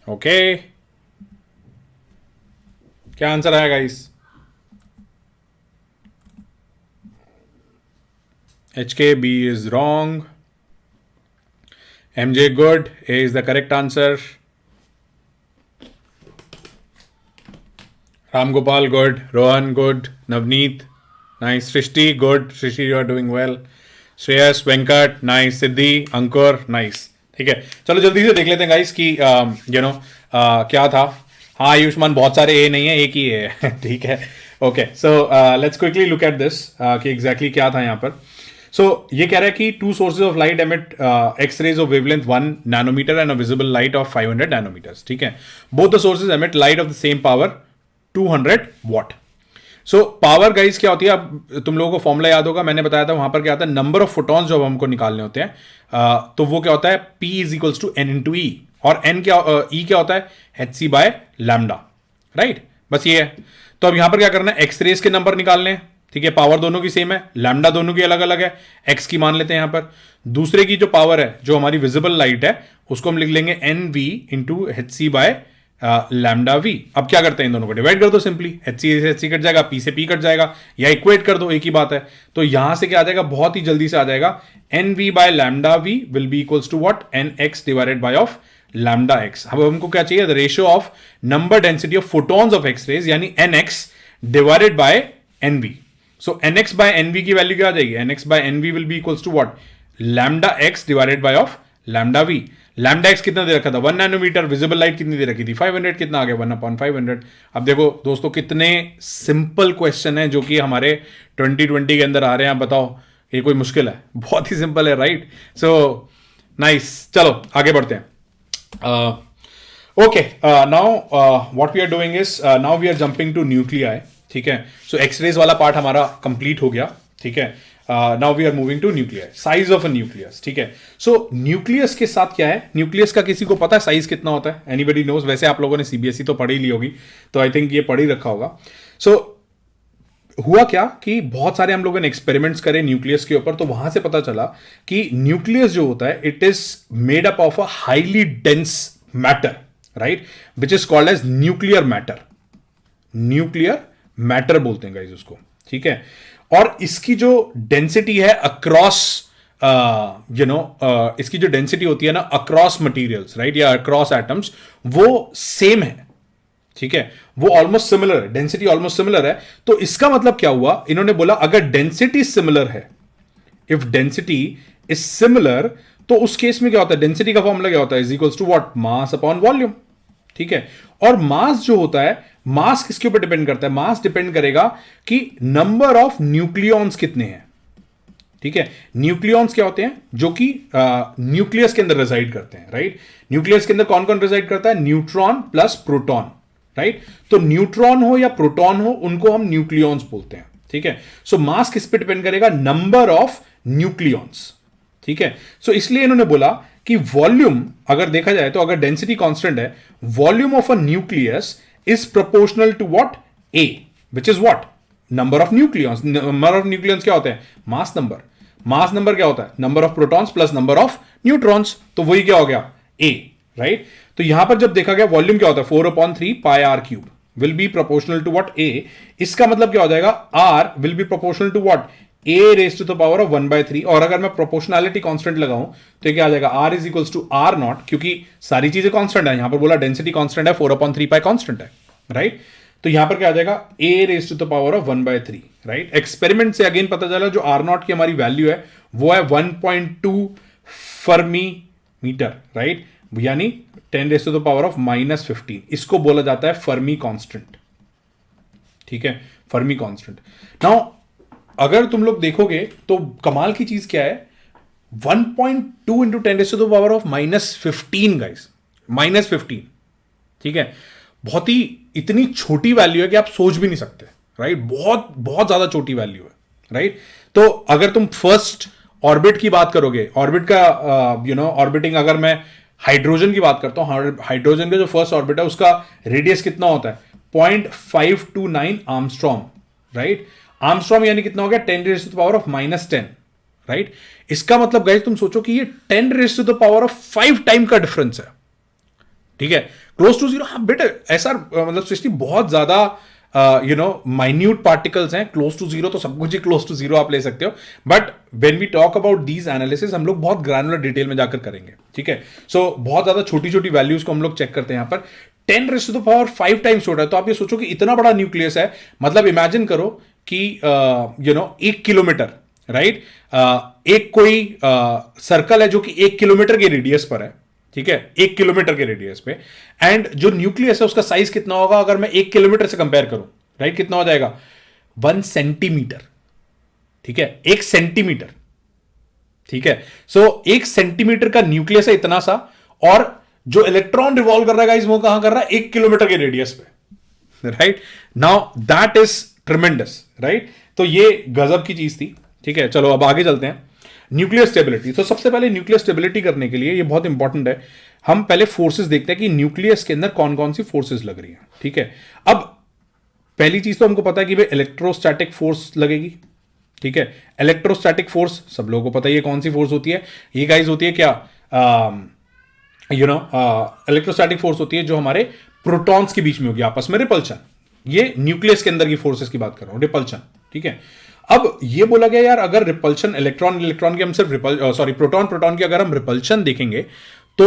ओके, क्या आंसर आया guys? HK, B is wrong. MJ good, A is the correct answer. Ram Gopal good, Rohan good, Navneet nice, Srishti good, Srishti you are doing well, Shreyas, Venkat nice, Siddhi, Ankur nice। ठीक है, चलो जल्दी से देख लेते हैं गाइस कि क्या था। हाँ आयुष्मान, बहुत सारे ए नहीं है, एक ही है ठीक है। Okay, so let's quickly look at this कि एग्जैक्टली क्या था यहाँ पर। सो ये कह रहा है कि 2 sources of light emit X rays of wavelength 1 nanometer and a visible light of 500 nanometers, ठीक है। Both the sources emit light of the same power 200 watt. So power guys क्या होती है, अब तुम लोगों को फॉर्मूला याद होगा, मैंने बताया था वहां पर क्या आता है, नंबर ऑफ फोटॉन्स जो हमको निकालने होते हैं, तो वो क्या होता है, P is equals to N into e, और N क्या E क्या होता है, HC बाय लैम्डा, राइट। बस ये है। तो अब यहां पर क्या करना है, एक्स रेज के नंबर निकालने हैं, ठीक है। पावर दोनों की सेम है, लैम्डा दोनों की अलग अलग है, एक्स की मान लेते हैं यहां पर। दूसरे की जो पावर है, जो हमारी विजिबल लाइट है, उसको हम लिख लेंगे NV into HC by lambda V. अब क्या करते हैं, इन दोनों को डिवाइड कर दो सिंपली, HC से HC कट जाएगा, P से P कट जाएगा, या इक्वेट कर दो, एक ही बात है। तो यहां से क्या आ जाएगा, बहुत ही जल्दी से आ जाएगा, NV by lambda V will be equals to what, NX divided by of lambda X. अब हमको क्या चाहिए, the ratio of number density of photons of X rays, यानी NX divided by NV. So nx by NV की वैल्यू क्या आ जाएगी? nx by NV will be equals to what? Lambda x divided by of lambda v। Lambda x कितना दे रखा था? 1 नैनोमीटर। विजिबल लाइट कितनी दे रखी थी? 500। कितना आ गया? 1/500। अब देखो दोस्तों कितने सिंपल क्वेश्चन है जो कि हमारे 2020 के अंदर आ रहे हैं। आप बताओ ये कोई मुश्किल है? बहुत ही सिंपल है, राइट? So nice. चलो आगे बढ़ते हैं। Okay, now what we are doing is now we are jumping to nuclei. ठीक है, सो एक्सरेज वाला पार्ट हमारा कंप्लीट हो गया। ठीक है, now we are moving to nuclear, size of a nucleus. ठीक है, सो न्यूक्लियस के साथ क्या है? न्यूक्लियस का किसी को पता है साइज कितना होता है? Anybody knows? वैसे आप लोगों ने सीबीएसई तो पढ़ी ली होगी, तो आई थिंक ये पढ़ ही रखा होगा। सो हुआ क्या कि बहुत सारे हम लोगों ने एक्सपेरिमेंट्स करे न्यूक्लियस के ऊपर, तो वहां से पता चला कि न्यूक्लियस जो होता है it is made up of a highly dense matter, right, which is called as nuclear matter. Nuclear matter बोलते हैं गाइस उसको। ठीक है, और इसकी जो डेंसिटी है अक्रॉस इसकी जो डेंसिटी होती है ना अक्रॉस मटेरियल्स, राइट, या अक्रॉस एटम्स, वो सेम है। ठीक है, वो ऑलमोस्ट सिमिलर है, डेंसिटी ऑलमोस्ट सिमिलर है। तो इसका मतलब क्या हुआ? इन्होंने बोला अगर डेंसिटी सिमिलर है, इफ डेंसिटी इज सिमिलर, तो उस केस में क्या होता है? डेंसिटी का फॉर्मूला क्या होता है? Is equals to what? Mass upon volume. ठीक है, और मास जो होता है, मास किसके ऊपर डिपेंड करता है? मास डिपेंड करेगा कि नंबर ऑफ न्यूक्लियॉन्स कितने हैं। ठीक है, न्यूक्लियॉन्स क्या होते हैं? जो कि न्यूक्लियस के अंदर रिजाइड करते हैं, राइट। न्यूक्लियस के अंदर कौन कौन रिजाइड करता है? Neutron plus proton, right. तो न्यूट्रॉन हो या प्रोटॉन हो, उनको हम न्यूक्लियॉन्स बोलते हैं। ठीक है, सो मास किस पे डिपेंड करेगा? Number of nucleons. ठीक है, सो इसलिए इन्होंने बोला कि वॉल्यूम अगर देखा जाए तो अगर डेंसिटी कांस्टेंट है, volume of a nucleus is proportional to what? A, which is what? Number of nucleons. Number of nucleons क्या होते हैं? Mass number. मास नंबर क्या होता है? Number of protons plus number of neutrons. तो वही क्या हो गया? ए, राइट। तो यहां पर जब देखा गया वॉल्यूम क्या होता है? 4/3 pi R cube will be proportional to what? A. इसका मतलब क्या हो जाएगा? R will be proportional to what? A raise to the power of 1/3। और अगर मैं प्रोपोर्शनैलिटी कांस्टेंट लगाऊं तो क्या आ जाएगा? R is equals to R naught, क्योंकि सारी चीजें कांस्टेंट है। यहां पर बोला डेंसिटी कांस्टेंट है, 4/3 पाई कांस्टेंट है, राइट। तो यहां पर क्या आ जाएगा? A raise to the power of 1/3, right. Experiment से अगेन पता चला जो आर नॉट की हमारी वैल्यू है वो है 1.2 फर्मी मीटर, राइट, यानी 10 raise to the power of -15। इसको बोला जाता है फर्मी कांस्टेंट। ठीक है, फर्मी कांस्टेंट। नाउ अगर तुम लोग देखोगे तो कमाल की चीज क्या है? 1.2 into 10 raise to the power of -15 guys, -15। ठीक है, बहुत ही इतनी छोटी वैल्यू है कि आप सोच भी नहीं सकते, राइट। बहुत बहुत ज्यादा छोटी वैल्यू है, राइट। तो अगर तुम फर्स्ट ऑर्बिट की बात करोगे, ऑर्बिट का ऑर्बिटिंग, अगर मैं हाइड्रोजन की बात करता हूं, हाइड्रोजन का जो फर्स्ट ऑर्बिट है उसका रेडियस कितना होता है? 0.529 आर्मस्ट्रॉन्ग, राइट। आर्मस्ट्रॉन्ग यानी कितना हो गया? 10 raise to the power of -10, right. इसका मतलब गाइस तुम सोचो कि ये 10 raise to the power of 5 time का डिफरेंस है। ठीक है, क्लोज टू जीरो। हाँ बेटे, ऐसा मतलब सृष्टि बहुत ज्यादा माइन्यूट पार्टिकल्स हैं। क्लोज टू जीरो तो सब कुछ ही क्लोज टू जीरो आप ले सकते हो, but when we talk about these analysis हम लोग बहुत ग्रैनुलर डिटेल में जाकर करेंगे। ठीक है, सो बहुत ज्यादा छोटी छोटी वैल्यूज को हम लोग चेक करते हैं। यहां पर 10 raise to the power 5 times छोटा है, तो आप ये सोचो कि इतना बड़ा न्यूक्लियस है। मतलब इमेजिन करो कि 1 किलोमीटर, राइट, एक कोई सर्कल है जो कि 1 किलोमीटर के रेडियस पर है। ठीक है, 1 किलोमीटर के रेडियस पे, एंड जो न्यूक्लियस है उसका साइज कितना होगा अगर मैं 1 किलोमीटर से कंपेयर करूं, राइट? कितना हो जाएगा? 1 सेंटीमीटर। ठीक है, 1 सेंटीमीटर। ठीक है, सो 1 सेंटीमीटर का न्यूक्लियस है इतना सा, और जो इलेक्ट्रॉन रिवॉल्व कर रहा है वो कहां कर रहा है? 1 किलोमीटर के रेडियस पे, right. Now that is tremendous, right. तो ये गजब की चीज थी। ठीक है, चलो अब आगे चलते हैं। Nuclear stability. तो सबसे पहले न्यूक्लियर स्टेबिलिटी करने के लिए ये बहुत इंपॉर्टेंट है, हम पहले फोर्सेस देखते हैं कि न्यूक्लियस के अंदर कौन कौन सी फोर्सेस लग रही हैं। ठीक है, अब पहली चीज तो हमको पता है कि भाई इलेक्ट्रोस्टैटिक फोर्स लगेगी। ठीक है, इलेक्ट्रोस्टैटिक फोर्स सब लोगों को पता है ये कौन सी फोर्स होती है। ये गाइस होती है क्या? इलेक्ट्रोस्टैटिक फोर्स होती है जो हमारे प्रोटॉन्स के बीच में होगी आपस में, रिपल्शन। ये न्यूक्लियस के अंदर की फोर्सेस की बात कर रहा हूं, रिपल्शन। ठीक है, अब ये बोला गया यार अगर रिपल्शन इलेक्ट्रॉन की हम सिर्फ प्रोटॉन की अगर हम रिपल्शन देखेंगे तो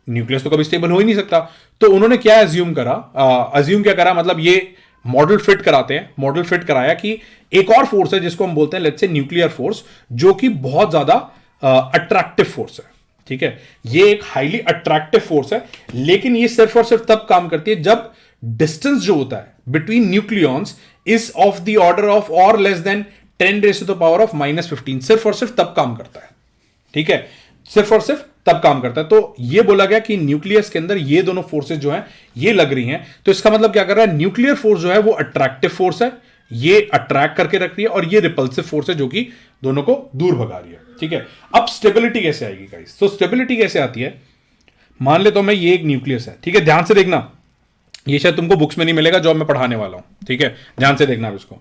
न्यूक्लियस तो कभी स्टेबल हो ही नहीं सकता। तो उन्होंने क्या अज्यूम करा, मतलब ये मॉडल फिट कराते हैं, मॉडल फिट कराया कि एक और फोर्स है जिसको हम बोलते हैं लेट्स से न्यूक्लियर फोर्स, जो कि बहुत ज्यादा अट्रैक्टिव फोर्स है। ठीक है, ये एक हाईली अट्रैक्टिव फोर्स है, लेकिन ये सिर्फ और सिर्फ तब काम करती है जब डिस्टेंस जो होता है between nucleons is of the order of और less than 10 raise to the power of -15। सिर्फ और सिर्फ तब काम करता है। ठीक है, सिर्फ और सिर्फ तब काम करता है। तो ये बोला गया कि न्यूक्लियस के अंदर ये दोनों फोर्सेस जो हैं ये लग रही हैं, तो इसका मतलब क्या कर रहा है, न्यूक्लियर फोर्स जो है वो अट्रैक्टिव फोर्स है, ये अट्रैक्ट करके रख रही है, और ये रिपल्सिव फोर्स है जो कि दोनों को दूर भगा रही है। ठीक है, अब स्टेबिलिटी कैसे आएगी गाइस? तो स्टेबिलिटी कैसे आती है, मान ले तो मैं ये एक न्यूक्लियस है। ठीक है, ध्यान से देखना, ये शायद तुमको बुक्स में नहीं मिलेगा जो मैं पढ़ाने वाला हूं। ठीक है, ध्यान से देखना अब इसको।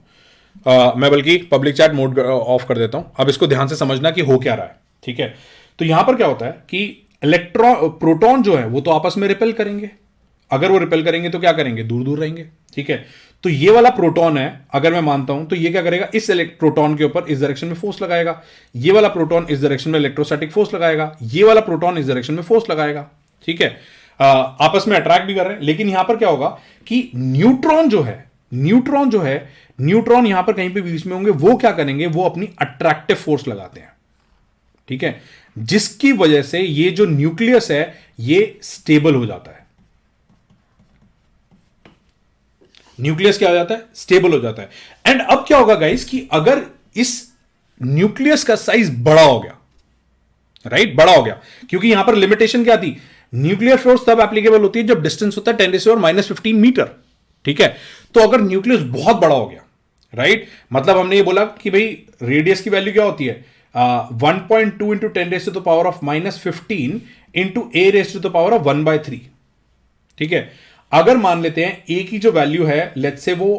मैं बल्कि पब्लिक चैट मोड ऑफ कर देता हूं, अब इसको ध्यान से समझना कि हो क्या रहा है। ठीक है, तो यहां पर क्या होता है कि इलेक्ट्रॉन प्रोटॉन जो है वो तो आपस में रिपेल करेंगे, अगर वो रिपेल करेंगे तो क्या करेंगे, दूर दूर रहेंगे। ठीक है, तो ये वाला प्रोटॉन है, अगर मैं मानता हूं तो ये क्या करेगा, इस प्रोटॉन के ऊपर इस डायरेक्शन में फोर्स लगाएगा, ये वाला प्रोटॉन इस डायरेक्शन में इलेक्ट्रोस्टैटिक फोर्स लगाएगा, ये वाला प्रोटॉन इस डायरेक्शन में फोर्स लगाएगा। ठीक है, आपस में अट्रैक्ट भी कर रहे हैं, लेकिन यहां पर क्या होगा कि न्यूट्रॉन जो है न्यूट्रॉन यहां पर कहीं पे बीच में होंगे, वो क्या करेंगे, वो अपनी अट्रैक्टिव फोर्स लगाते हैं। ठीक है, जिसकी वजह से ये जो न्यूक्लियस है ये स्टेबल हो जाता है। न्यूक्लियस क्या हो जाता है, स्टेबल हो जाता है। एंड अब क्या होगा गाइस कि अगर इस न्यूक्लियस का साइज बड़ा हो गया, राइट, बड़ा हो गया, क्योंकि यहां पर लिमिटेशन क्या थी, न्यूक्लियर फोर्स तब एप्लीकेबल होती है जब डिस्टेंस होता है 10⁻⁻15 मीटर। ठीक है, तो अगर न्यूक्लियस बहुत बड़ा हो गया, राइट, मतलब हमने ये बोला कि भाई रेडियस की वैल्यू क्या होती है, 1.2 इंटू 10⁻⁻15 इंटू A⁻⁻1/3। ठीक है, अगर मान लेते हैं ए की जो वैल्यू है लेट्स से वो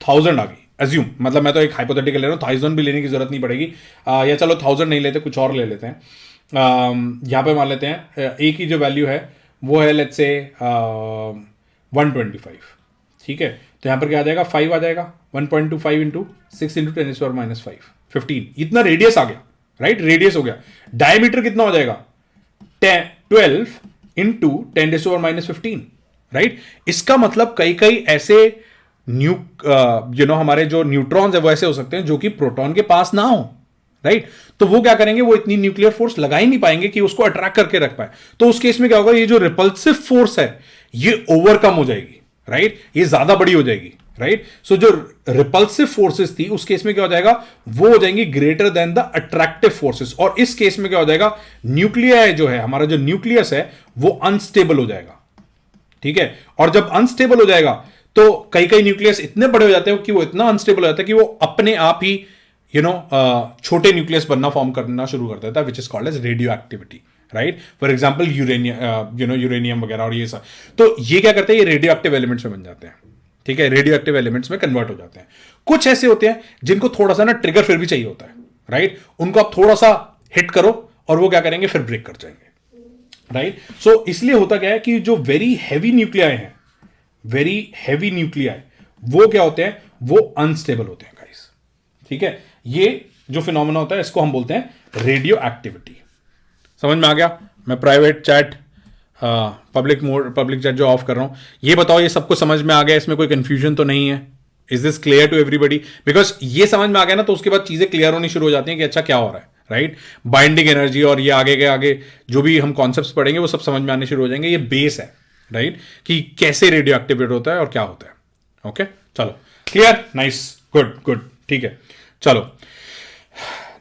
1000 आ गई, एज्यूम, मतलब मैं तो एक हाइपोथेटिकल ले रहा हूं, 1000 भी लेने की जरूरत नहीं पड़ेगी, या चलो 1000 नहीं लेते, कुछ और ले लेते हैं। यहां पे मान लेते हैं ए की जो वैल्यू है वो है लेट्स से 125। ठीक है, तो यहां पर क्या आ जाएगा, 5 आ जाएगा, 1.25 इंटू 6 इंटू 10⁻⁻5 15, इतना रेडियस आ गया, राइट, रेडियस हो गया। डायमीटर कितना हो जाएगा, 12 इंटू 10⁻⁻15, राइट। इसका मतलब कई कई ऐसे हमारे जो न्यूट्रॉन्स है वो ऐसे हो सकते हैं जो कि प्रोटॉन के पास ना हो, राइट। तो वो क्या करेंगे, वो इतनी न्यूक्लियर फोर्स लगा ही नहीं पाएंगे कि उसको अट्रैक्ट करके रख पाए। तो उस केस में क्या होगा, ये जो रिपल्सिव फोर्स है ये ओवरकम हो जाएगी, राइट, ये ज्यादा बड़ी हो जाएगी, राइट। सो जो रिपल्सिव फोर्सेस थी उस केस में क्या हो जाएगा, वो हो जाएंगी greater than the attractive forces. और इस केस में क्या हो जाएगा, न्यूक्लियर जो है, हमारा जो न्यूक्लियस है वो अनस्टेबल हो जाएगा, ठीक है। और जब अनस्टेबल हो जाएगा तो कई कई न्यूक्लियस इतने बड़े हो जाते हैं कि वो इतना अनस्टेबल हो जाता है कि वो अपने आप ही छोटे न्यूक्लियस बनना, फॉर्म करना शुरू कर देता है, which is called as radioactivity, right. For example uranium वगैरह और ये सब, तो ये क्या करते हैं, ये रेडियो एक्टिव एलिमेंट्स में बन जाते हैं, ठीक है, रेडियो एक्टिव एलिमेंट्स में कन्वर्ट हो जाते हैं। कुछ ऐसे होते हैं जिनको थोड़ा सा ना ट्रिगर फिर भी चाहिए होता है, राइट, उनको आप थोड़ा सा हिट करो और वो क्या करेंगे, फिर ब्रेक कर जाएंगे, राइट। सो इसलिए होता क्या है कि जो वेरी हैवी न्यूक्लियाई हैं, वेरी हैवी न्यूक्लियाई, वो क्या होते हैं, वो अनस्टेबल होते हैं गाइस, ठीक है। ये जो फिनोमेना होता है इसको हम बोलते हैं रेडियो एक्टिविटी। समझ में आ गया। मैं प्राइवेट चैट पब्लिक चैट जो ऑफ कर रहा हूं, ये बताओ ये सबको समझ में आ गया, इसमें कोई कंफ्यूजन तो नहीं है? Is this clear to everybody? Because ये समझ में आ गया ना, तो उसके बाद चीजें क्लियर होनी शुरू हो जाती हैं कि अच्छा क्या हो रहा है, राइट। बाइंडिंग एनर्जी और ये आगे के आगे जो भी हम कॉन्सेप्ट्स पढ़ेंगे वो सब समझ में आने शुरू हो जाएंगे। ये बेस है, राइट, कि कैसे रेडियो एक्टिवेट होता है और क्या होता है। ओके, चलो, क्लियर, नाइस, गुड गुड, ठीक है। चलो,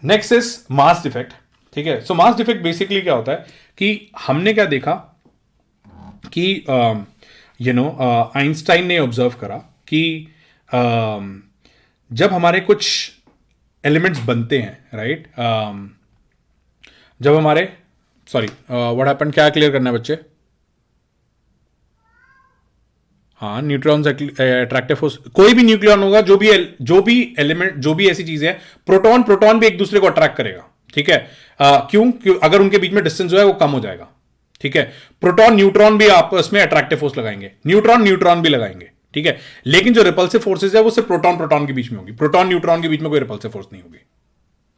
नेक्स्ट इज मास डिफेक्ट, ठीक है। सो मास डिफेक्ट बेसिकली क्या होता है कि हमने क्या देखा कि आइंस्टाइन ने ऑब्जर्व करा कि जब हमारे कुछ एलिमेंट्स बनते हैं, राइट, जब हमारे व्हाट हैपेंड, क्या क्लियर करना है बच्चे? हाँ, न्यूट्रॉन्स अट्रैक्टिव फोर्स, कोई भी न्यूक्लियन होगा, जो भी एलिमेंट, जो भी ऐसी चीजें हैं, प्रोटॉन भी एक दूसरे को अट्रैक्ट करेगा, ठीक है। क्यों? अगर उनके बीच में डिस्टेंस जो है वो कम हो जाएगा, ठीक है। प्रोटॉन न्यूट्रॉन भी आपस में अट्रैक्टिव फोर्स लगाएंगे, न्यूट्रॉन भी लगाएंगे, ठीक है। लेकिन जो रिपल्सिव फोर्सेज है वो सिर्फ प्रोटॉन के बीच में होगी, प्रोटॉन न्यूट्रॉन के बीच में कोई रिपल्सिव फोर्स नहीं होगी,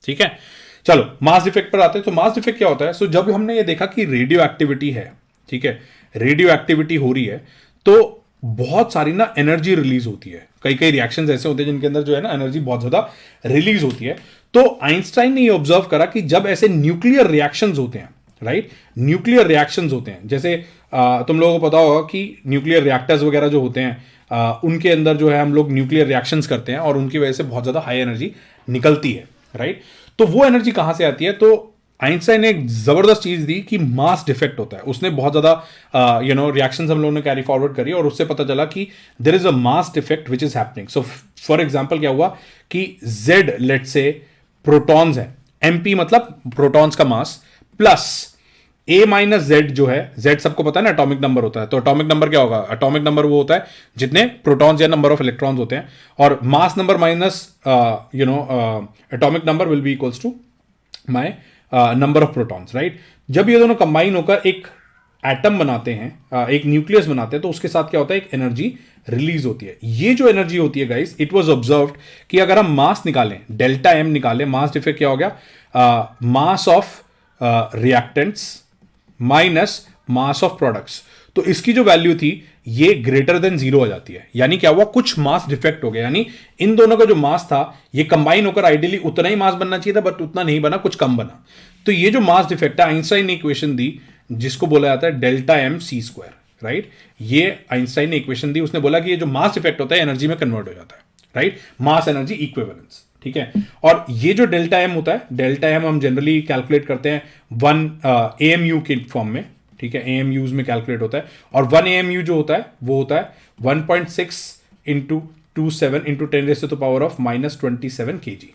ठीक है। चलो, मास डिफेक्ट पर आते हैं। तो मास डिफेक्ट क्या होता है? सो जब हमने ये देखा कि रेडियो एक्टिविटी है, ठीक है, रेडियो एक्टिविटी हो रही है, तो बहुत सारी ना एनर्जी रिलीज होती है। कई कई रिएक्शंस ऐसे होते हैं जिनके अंदर जो है ना एनर्जी बहुत ज्यादा रिलीज होती है। तो आइंस्टाइन ने ये ऑब्जर्व करा कि जब ऐसे न्यूक्लियर रिएक्शंस होते हैं, राइट, न्यूक्लियर रिएक्शंस होते हैं, जैसे तुम लोगों को पता होगा कि न्यूक्लियर रिएक्टर्स वगैरह जो होते हैं उनके अंदर जो है हम लोग न्यूक्लियर रिएक्शंस करते हैं और उनकी वजह से बहुत ज्यादा हाई एनर्जी निकलती है, राइट। तो वो एनर्जी कहां से आती है? तो आइंस्टाइन ने एक जबरदस्त चीज दी कि मास डिफेक्ट होता है। उसने बहुत ज्यादा रिएक्शंस हम लोगों ने कैरी फॉरवर्ड करी और उससे पता चला कि there is a mass defect which is happening. So for example क्या हुआ कि जेड लेट से प्रोटॉन्स है, एमपी मतलब प्रोटॉन्स का mass, plus A minus Z जो है, जेड सबको पता है ना एटॉमिक नंबर होता है। तो एटॉमिक नंबर क्या होगा? एटॉमिक नंबर वो होता है जितने प्रोटॉन्स या नंबर ऑफ इलेक्ट्रॉन्स होते हैं, और mass number minus atomic number will be equals to my number of protons, right. जब ये दोनों कंबाइन होकर एक एटम बनाते हैं, एक न्यूक्लियस बनाते हैं, तो उसके साथ क्या होता है? एक एनर्जी रिलीज होती है। ये जो एनर्जी होती है गाइस, इट वाज ऑब्जर्व्ड कि अगर हम मास निकालें, डेल्टा एम निकालें, मास डिफेक्ट क्या हो गया? Mass of reactants minus mass of products. तो इसकी जो वैल्यू थी ये ग्रेटर देन जीरो हो जाती है। यानी क्या हुआ? कुछ मास डिफेक्ट हो गया, यानी इन दोनों का जो मास था ये कंबाइन होकर आइडियली उतना ही मास बनना चाहिए था, बट उतना नहीं बना, कुछ कम बना। तो ये जो मास डिफेक्ट है, आइंस्टाइन ने इक्वेशन दी जिसको बोला जाता है delta M C square, right. ये आइंस्टाइन ने इक्वेशन दी, उसने बोला कि ये जो मास डिफेक्ट होता है एनर्जी में कन्वर्ट हो जाता है, राइट, मास एनर्जी इक्विवेलेंस, ठीक है। और ये जो डेल्टा एम होता है, डेल्टा एम हम जनरली कैलकुलेट करते हैं 1 AMU के फॉर्म में, ठीक है, AMUs में कैलकुलेट होता है। और 1 AMU जो होता है वो होता है 1.6 इंटू 27 इंटू 10⁻⁻27 kg,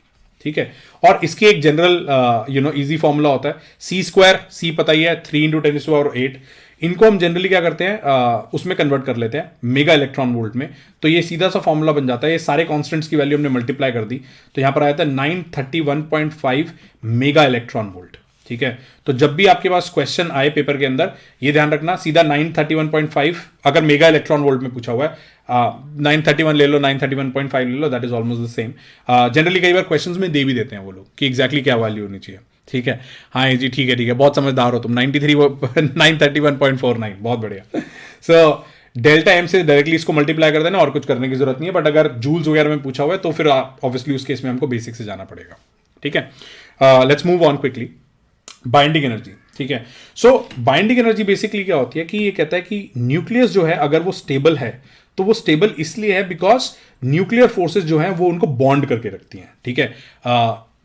ठीक है। और इसकी एक जनरल इजी फॉर्मूला होता है सी स्क्वायर, सी पता ही है 3 इंटू 10⁸। इनको हम जनरली क्या करते हैं, उसमें कन्वर्ट कर लेते हैं मेगा इलेक्ट्रॉन वोल्ट में। तो ये सीधा सा फॉर्मूला बन जाता है, ये सारे कॉन्स्टेंट्स की वैल्यू हमने मल्टीप्लाई कर दी, तो यहां पर आया था 931.5 मेगा इलेक्ट्रॉन वोल्ट, ठीक है। तो जब भी आपके पास क्वेश्चन आए पेपर के अंदर, ये ध्यान रखना, सीधा 931.5 अगर मेगा इलेक्ट्रॉन वोल्ट में पूछा हुआ है, 931 ले लो, 931.5 ले लो, that is almost the same. Generally कई बार क्वेश्चंस में दे भी देते हैं वो लोग कि एग्जैक्टली क्या वैल्यू होनी चाहिए, ठीक है। हाँ जी, ठीक है, बहुत समझदार हो तुम। 931.49, बहुत बढ़िया। सो डेल्टा एम से डायरेक्टली इसको मल्टीप्लाई कर देना और कुछ करने की जरूरत नहीं है, बट अगर जूल्स वगैरह में पूछा हुआ है तो फिर ऑब्वियसली उस केस में हमको बेसिक से जाना पड़ेगा, ठीक है। Let's move on quickly. Binding energy, ठीक है। सो बाइंडिंग एनर्जी बेसिकली क्या होती है कि ये कहता है कि न्यूक्लियस जो है अगर वो स्टेबल है तो वो स्टेबल इसलिए है बिकॉज न्यूक्लियर फोर्सेस जो हैं वो उनको बॉन्ड करके रखती हैं, ठीक है।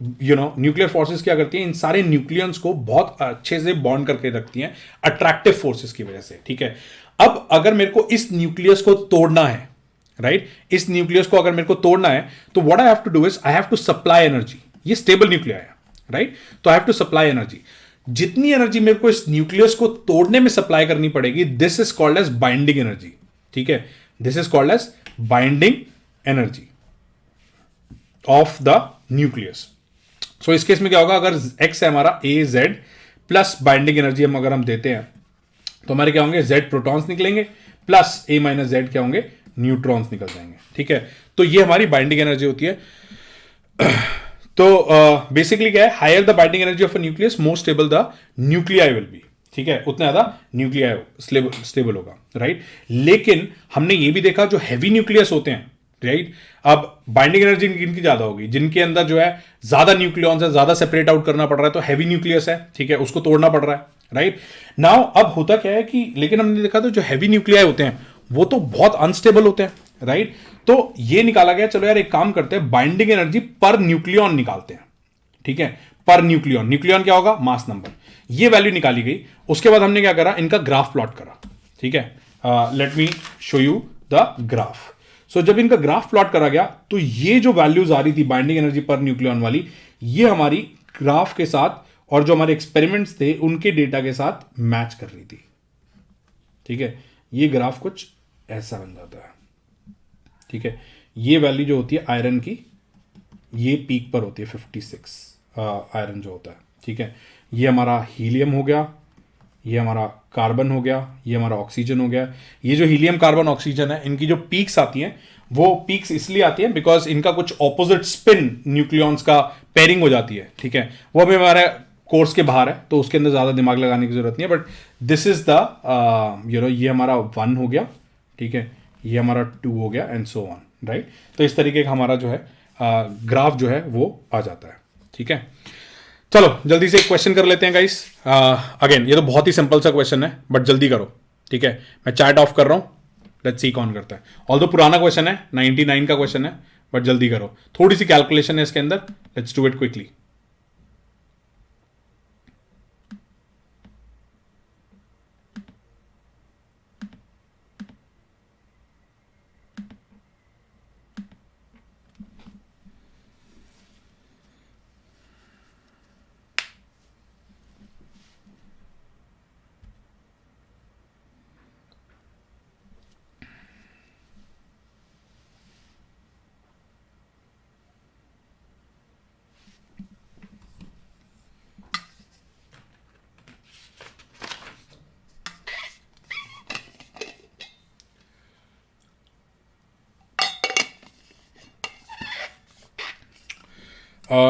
न्यूक्लियर फोर्सेस क्या करती हैं? इन सारे न्यूक्लियंस को बहुत अच्छे से बॉन्ड करके रखती हैं अट्रैक्टिव फोर्सेस की वजह से, ठीक है। अब अगर मेरे को इस न्यूक्लियस को तोड़ना है, राइट, इस न्यूक्लियस को अगर मेरे को तोड़ना है तो what I have to do is I have to supply energy. ये स्टेबल न्यूक्लियर है, राइट, तो I have to supply energy. जितनी एनर्जी मेरे को इस न्यूक्लियस को तोड़ने में सप्लाई करनी पड़ेगी, this is called as binding energy, ठीक है। This is called as binding energy of the nucleus. So इस केस में क्या होगा? अगर एक्स है हमारा A Z plus binding energy हम अगर हम देते हैं तो हमारे क्या होंगे? जेड प्रोटॉन्स निकलेंगे प्लस ए माइनस जेड क्या होंगे? न्यूट्रॉन्स निकल जाएंगे, ठीक है। तो ये हमारी बाइंडिंग एनर्जी होती है। तो बेसिकली क्या है? Higher the binding energy of a nucleus more stable the nuclei will be, ठीक है, उतना ज्यादा न्यूक्लियाई स्टेबल होगा, राइट। लेकिन हमने ये भी देखा जो हैवी न्यूक्लियस होते हैं, राइट, अब बाइंडिंग एनर्जी इनकी ज्यादा होगी, जिनके अंदर जो है ज्यादा न्यूक्लियॉन्स है, ज्यादा सेपरेट आउट करना पड़ रहा है, तो हैवी न्यूक्लियस है, ठीक है, उसको तोड़ना पड़ रहा है, राइट। नाउ अब होता क्या है कि लेकिन हमने देखा तो जो हैवी न्यूक्लियाई होते हैं वो तो बहुत अनस्टेबल होते हैं, राइट। तो ये निकाला गया, चलो यार एक काम करते हैं, बाइंडिंग एनर्जी पर न्यूक्लियॉन निकालते हैं, ठीक है, पर न्यूक्लियॉन। न्यूक्लियॉन क्या होगा? Mass number. ये वैल्यू निकाली गई। उसके बाद हमने क्या करा? इनका ग्राफ प्लॉट करा, ठीक है। Let me show you the graph. So जब इनका ग्राफ प्लॉट करा गया तो ये जो वैल्यूज आ रही थी बाइंडिंग एनर्जी पर न्यूक्लियॉन वाली, ये हमारी ग्राफ के साथ और जो हमारे एक्सपेरिमेंट्स थे उनके डेटा के साथ मैच कर रही थी, ठीक है। ये ग्राफ कुछ ऐसा बन जाता है, ठीक है। ये वैल्यू जो होती है आयरन की, ये पीक पर होती है 56 आयरन जो होता है, ठीक है। ये हमारा हीलियम हो गया, ये हमारा कार्बन हो गया, ये हमारा ऑक्सीजन हो गया। ये जो हीलियम कार्बन ऑक्सीजन है, इनकी जो पीक्स आती हैं वो पीक्स इसलिए आती हैं बिकॉज इनका कुछ ऑपोजिट स्पिन न्यूक्लियॉन्स का पेयरिंग हो जाती है, ठीक है। वो अभी हमारे कोर्स के बाहर है तो उसके अंदर ज्यादा दिमाग लगाने की जरूरत नहीं है, बट दिस इज द ये हमारा 1 हो गया, ठीक है। ये हमारा 2 हो गया एंड सो ऑन, राइट। तो इस तरीके का हमारा जो है ग्राफ जो है वो आ जाता है, ठीक है। चलो जल्दी से एक क्वेश्चन कर लेते हैं गाइस। अगेन ये तो बहुत ही सिंपल सा क्वेश्चन है, बट जल्दी करो, ठीक है। मैं चैट ऑफ कर रहा हूं, लेट्स सी कौन करता है। ऑल्दो पुराना क्वेश्चन है, 99 का क्वेश्चन है, बट जल्दी करो, थोड़ी सी कैलकुलेशन है इसके अंदर, let's do it quickly.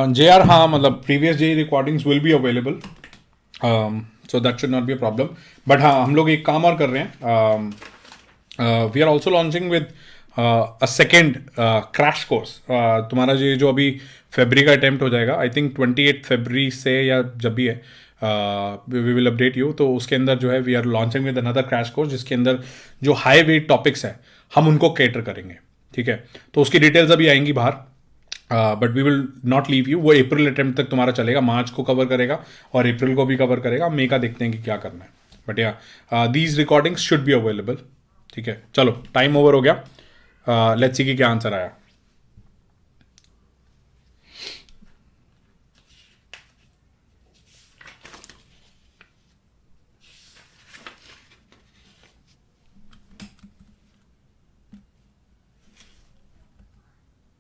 JR, हाँ मतलब previous J recordings will be available, so that should not be a problem. But हाँ हम लोग एक काम और कर रहे हैं, we are also launching with a second crash course. तुम्हारा जो अभी फरवरी का अटेम्प्ट हो जाएगा, आई थिंक 28 फरवरी से या जब भी है, वी विल अपडेट यू। तो उसके अंदर जो है we are launching with another crash course, जिसके अंदर जो हाई वेट टॉपिक्स है हम उनको कैटर करेंगे, ठीक है। तो उसकी डिटेल्स अभी आएंगी बाहर, but we will not leave you. वो अप्रैल अटेम्प्ट तक तुम्हारा चलेगा, मार्च को कवर करेगा और अप्रैल को भी कवर करेगा, मई का देखते हैं कि क्या करना है। बट या these recordings should be available, ठीक है। चलो टाइम ओवर हो गया, लेट्स सी कि क्या आंसर आया।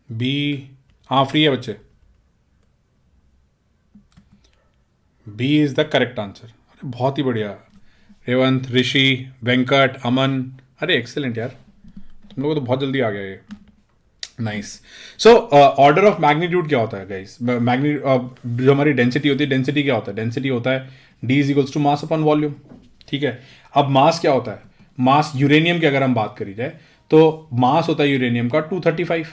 बी, हाँ फ्री है बच्चे, B is the correct answer. अरे बहुत ही बढ़िया, रेवंत, ऋषि, वेंकट, अमन, अरे एक्सेलेंट यार, तुम लोगों को तो बहुत जल्दी आ गया ये, nice. So order of magnitude क्या होता है गाइस? जो हमारी डेंसिटी होती है, डेंसिटी क्या होता है? डेंसिटी होता है D is equals to mass upon volume, ठीक है। अब मास क्या होता है? मास यूरेनियम की अगर हम बात करी जाए तो मास होता है यूरेनियम का 235,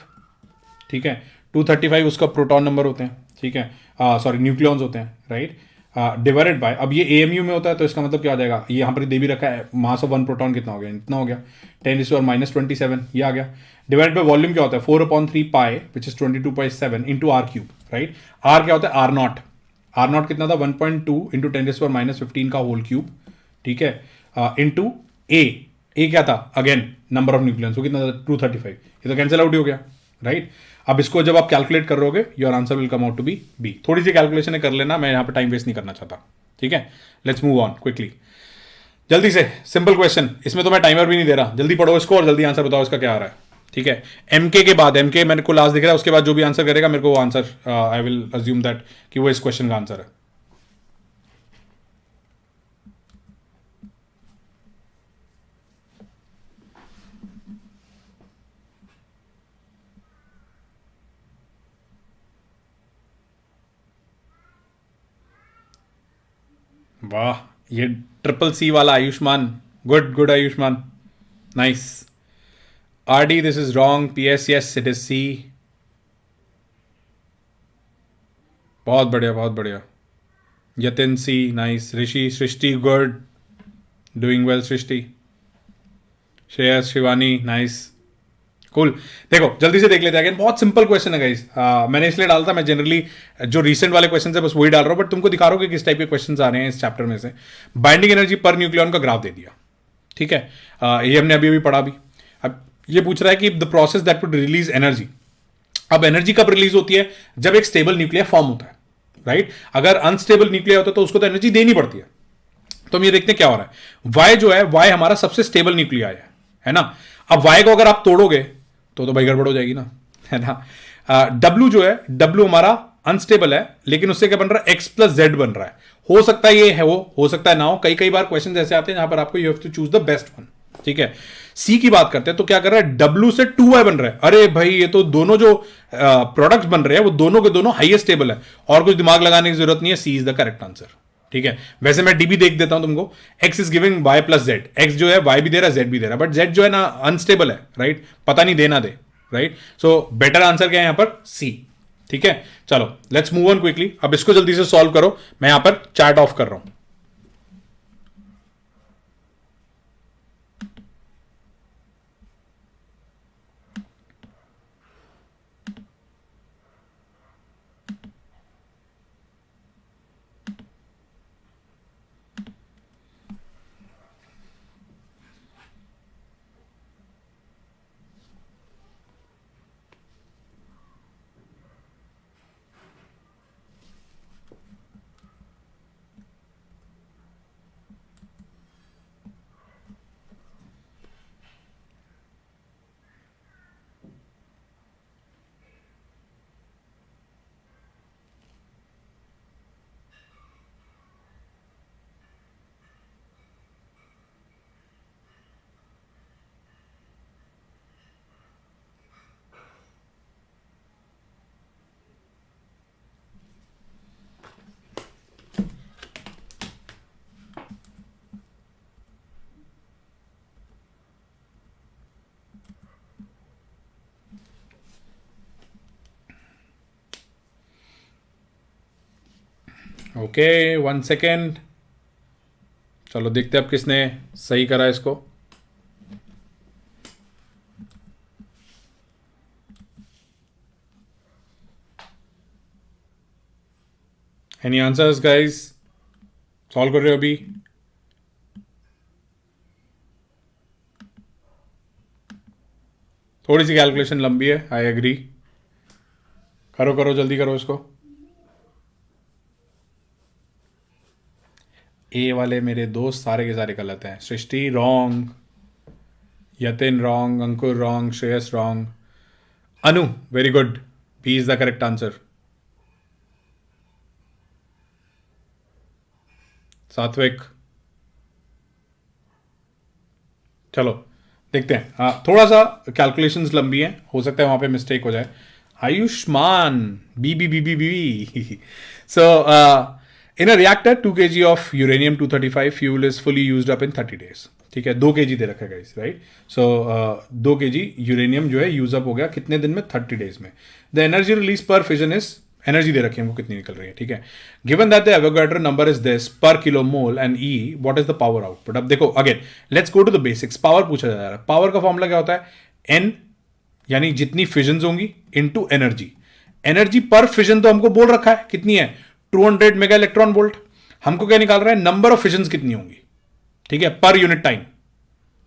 ठीक है। 235 उसका प्रोटॉन नंबर होते हैं, ठीक है, सॉरी न्यूक्लियॉन्स होते हैं, राइट। डिवाइडेड बाय, अब ये एएमयू में होता है तो इसका मतलब क्या आ जाएगा, ये यहाँ पर दे भी रखा है, मास ऑफ वन प्रोटॉन कितना हो गया, इतना हो गया, 10⁻⁻27 ये आ गया। डिवाइड बाय वॉल्यूम क्या होता है, 4/3 pi which is 22.7 into R cube, right. R क्या होता है, आर नॉट, आर नॉट कितना था 1.2 इंटू 10⁻⁻15 का होल क्यूब, ठीक है, इंटू ए क्या था, अगेन नंबर ऑफ न्यूक्लियंस, वो कितना था 235, ये तो कैंसिल आउट ही हो गया, राइट। अब इसको जब आप कैलकुलेट करोगे your answer will come out to be B. थोड़ी सी कैलकुलेशन कर लेना, मैं यहाँ पे टाइम वेस्ट नहीं करना चाहता, ठीक है। लेट्स मूव ऑन क्विकली, जल्दी से सिंपल क्वेश्चन, इसमें तो मैं टाइमर भी नहीं दे रहा, जल्दी पढ़ो इसको और जल्दी आंसर बताओ इसका क्या आ रहा है, ठीक है। एमके के बाद, एमके मेरे को लास्ट दिख रहा है, उसके बाद जो भी आंसर करेगा मेरे को वो answer I will assume that कि वो इस क्वेश्चन का आंसर है। वाह, ये ट्रिपल सी वाला Ayushman, good good Ayushman, nice. R D this is wrong, P S yes it is C, बहुत बढ़िया बहुत बढ़िया। Yatin C, nice. Rishi, Srishti good, doing well Srishti. Shreyas, Shivani, nice, cool. देखो जल्दी से देख लेते हैं, अगेन बहुत सिंपल क्वेश्चन है गाइस, मैंने इसलिए डालता, मैं जनरली जो रीसेंट वाले क्वेश्चन है बस वही डाल रहा हूं, बट तुमको दिखा रहा हूं कि किस टाइप के क्वेश्चन आ रहे हैं इस चैप्टर में से। बाइंडिंग एनर्जी पर न्यूक्लियन का ग्राफ दे दिया, ठीक है, ये हमने अभी अभी पढ़ा भी। अब ये पूछ रहा है कि the process that would release energy, अब एनर्जी कब रिलीज होती है, जब एक स्टेबल न्यूक्लियर फॉर्म होता है, राइट। अगर अनस्टेबल न्यूक्लियर होता है तो उसको तो एनर्जी देनी पड़ती है। तो हम ये देखते हैं क्या हो रहा है, वाई जो है, वाई हमारा सबसे स्टेबल न्यूक्लियर है ना। अब वाई को अगर आप तोड़ोगे तो भाई गड़बड़ हो जाएगी ना, है ना। डब्ल्यू जो है, डब्ल्यू हमारा अनस्टेबल है, लेकिन उससे क्या बन रहा है, एक्स प्लस जेड बन रहा है। हो सकता है ये है, वो हो सकता है ना हो, कई कई बार क्वेश्चन ऐसे आते हैं जहां पर आपको you have to choose the best one, ठीक है। सी की बात करते हैं तो क्या कर रहा है, डब्ल्यू से 2y बन रहा है, अरे भाई ये तो दोनों जो प्रोडक्ट्स बन रहे हैं वो दोनों के दोनों हाईएस्ट स्टेबल है, और कुछ दिमाग लगाने की जरूरत नहीं है, C is the correct answer, ठीक है, वैसे मैं डीबी देख देता हूं तुमको, X is giving Y plus Z, X जो है वाई भी दे रहा है जेड भी दे रहा है, बट जेड जो है ना अनस्टेबल है, राइट, पता नहीं देना दे, राइट, सो बेटर आंसर क्या है यहां पर, सी। ठीक है, चलो लेट्स मूव ऑन क्विकली, अब इसको जल्दी से सॉल्व करो, मैं यहां पर चैट ऑफ कर रहा हूं। ओके, 1 सेकेंड, चलो देखते हैं अब किसने सही करा इसको। एनी आंसर्स गाइस, सॉल्व कर रहे हो अभी? थोड़ी सी कैलकुलेशन लंबी है, आई एग्री, करो करो जल्दी करो इसको। ए वाले मेरे दोस्त सारे के सारे गलत हैं, Srishti wrong, Yatin wrong, Ankur wrong, Shreyas wrong, Anu very good, B is the correct answer. Satvik, चलो देखते हैं, हाँ थोड़ा सा कैलकुलेशंस लंबी हैं, हो सकता है वहां पे मिस्टेक हो जाए। Ayushman, B B B B B so in a reactor 2 kg of uranium 235 fuel is fully used up in 30 days। ठीक है, 2 kg दे रखा है guys, right, so 2 kg uranium जो है यूज अप हो गया कितने दिन में, 30 days में। द एनर्जी रिलीज पर फिजन इज, एनर्जी दे रखी है हमको कितनी निकल रही है, ठीक है, given that the Avogadro number is this per kilo mole and E what is the power output. अब देखो again let's go to the basics, power पूछा जा रहा है, पावर का फॉर्मूला क्या होता है, एन यानी जितनी फिजन्स होंगी इनटू एनर्जी, एनर्जी पर फिजन तो हमको बोल रखा है कितनी है, 200 मेगा इलेक्ट्रॉन वोल्ट, हमको क्या निकाल रहा है, नंबर ऑफ फिजन्स कितनी होंगी, ठीक है, पर यूनिट टाइम,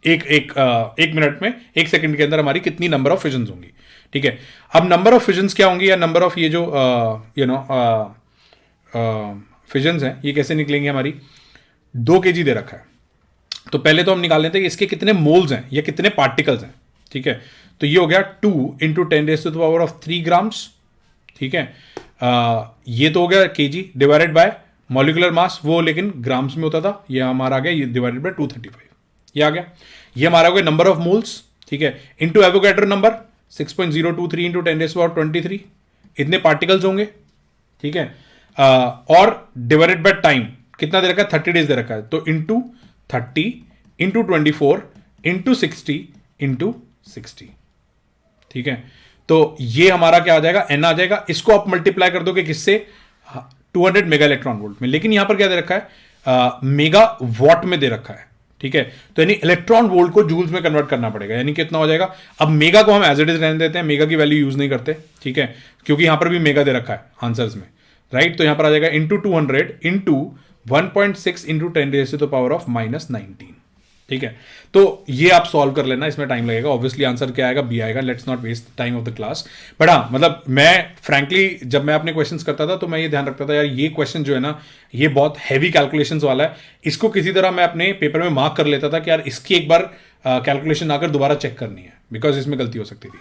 एक मिनट में, 1 सेकंड के अंदर हमारी कितनी नंबर ऑफ फिजन्स होंगी, ठीक है। अब नंबर ऑफ फिजन्स क्या होंगी, या नंबर ऑफ ये जो फिजन्स हैं ये कैसे निकलेंगे, हमारी 2 kg दे रखा है, तो पहले तो हम निकाल लेते हैं कि इसके कितने मोल्स हैं या कितने पार्टिकल्स हैं, ठीक है, तो ये हो गया 2 × 10⁻³ ग्राम्स, ठीक है, ये तो हो गया kg divided by molecular mass, वो लेकिन ग्राम्स में होता था, ये हमारा आ गया ये डिवाइडेड बाय 235, ये आ गया, ये हमारा हो गया नंबर ऑफ मोल्स, ठीक है, इनटू एवोगाड्रो नंबर 6.023 × 10⁻23, इतने पार्टिकल्स होंगे, ठीक है, और डिवाइडेड बाय टाइम कितना दे रखा है, 30 days दे रखा है, तो इंटू 30 इंटू 24 इंटू 60 इंटू 60, ठीक है, तो ये हमारा क्या आ जाएगा, एन आ जाएगा, इसको आप मल्टीप्लाई कर दोगे किससे, 200 मेगा इलेक्ट्रॉन वोल्ट में, लेकिन यहां पर क्या दे रखा है, मेगा वॉट में दे रखा है, ठीक है, तो यानी इलेक्ट्रॉन वोल्ट को जूल्स में कन्वर्ट करना पड़ेगा, यानी कितना हो जाएगा, अब मेगा को हम एज इट इज रहने देते हैं, मेगा की वैल्यू यूज नहीं करते, ठीक है, क्योंकि यहां पर भी मेगा दे रखा है आंसर्स में, राइट, तो यहां पर आ जाएगा इंटू 200 इंटू 1.6 इंटू 10⁻⁻19, ठीक है, तो ये आप सॉल्व कर लेना, इसमें टाइम लगेगा, ऑब्वियसली आंसर क्या आएगा, बी आएगा, let's not waste time of the class, but हाँ मतलब मैं फ्रैंकली जब मैं अपने क्वेश्चंस करता था तो मैं ये ध्यान रखता था यार ये क्वेश्चन जो है ना ये बहुत हैवी कैलकुलेशंस वाला है, इसको किसी तरह मैं अपने पेपर में मार्क कर लेता था कि यार इसकी एक बार कैलकुलेशन आकर दोबारा चेक करनी है, बिकॉज इसमें गलती हो सकती थी।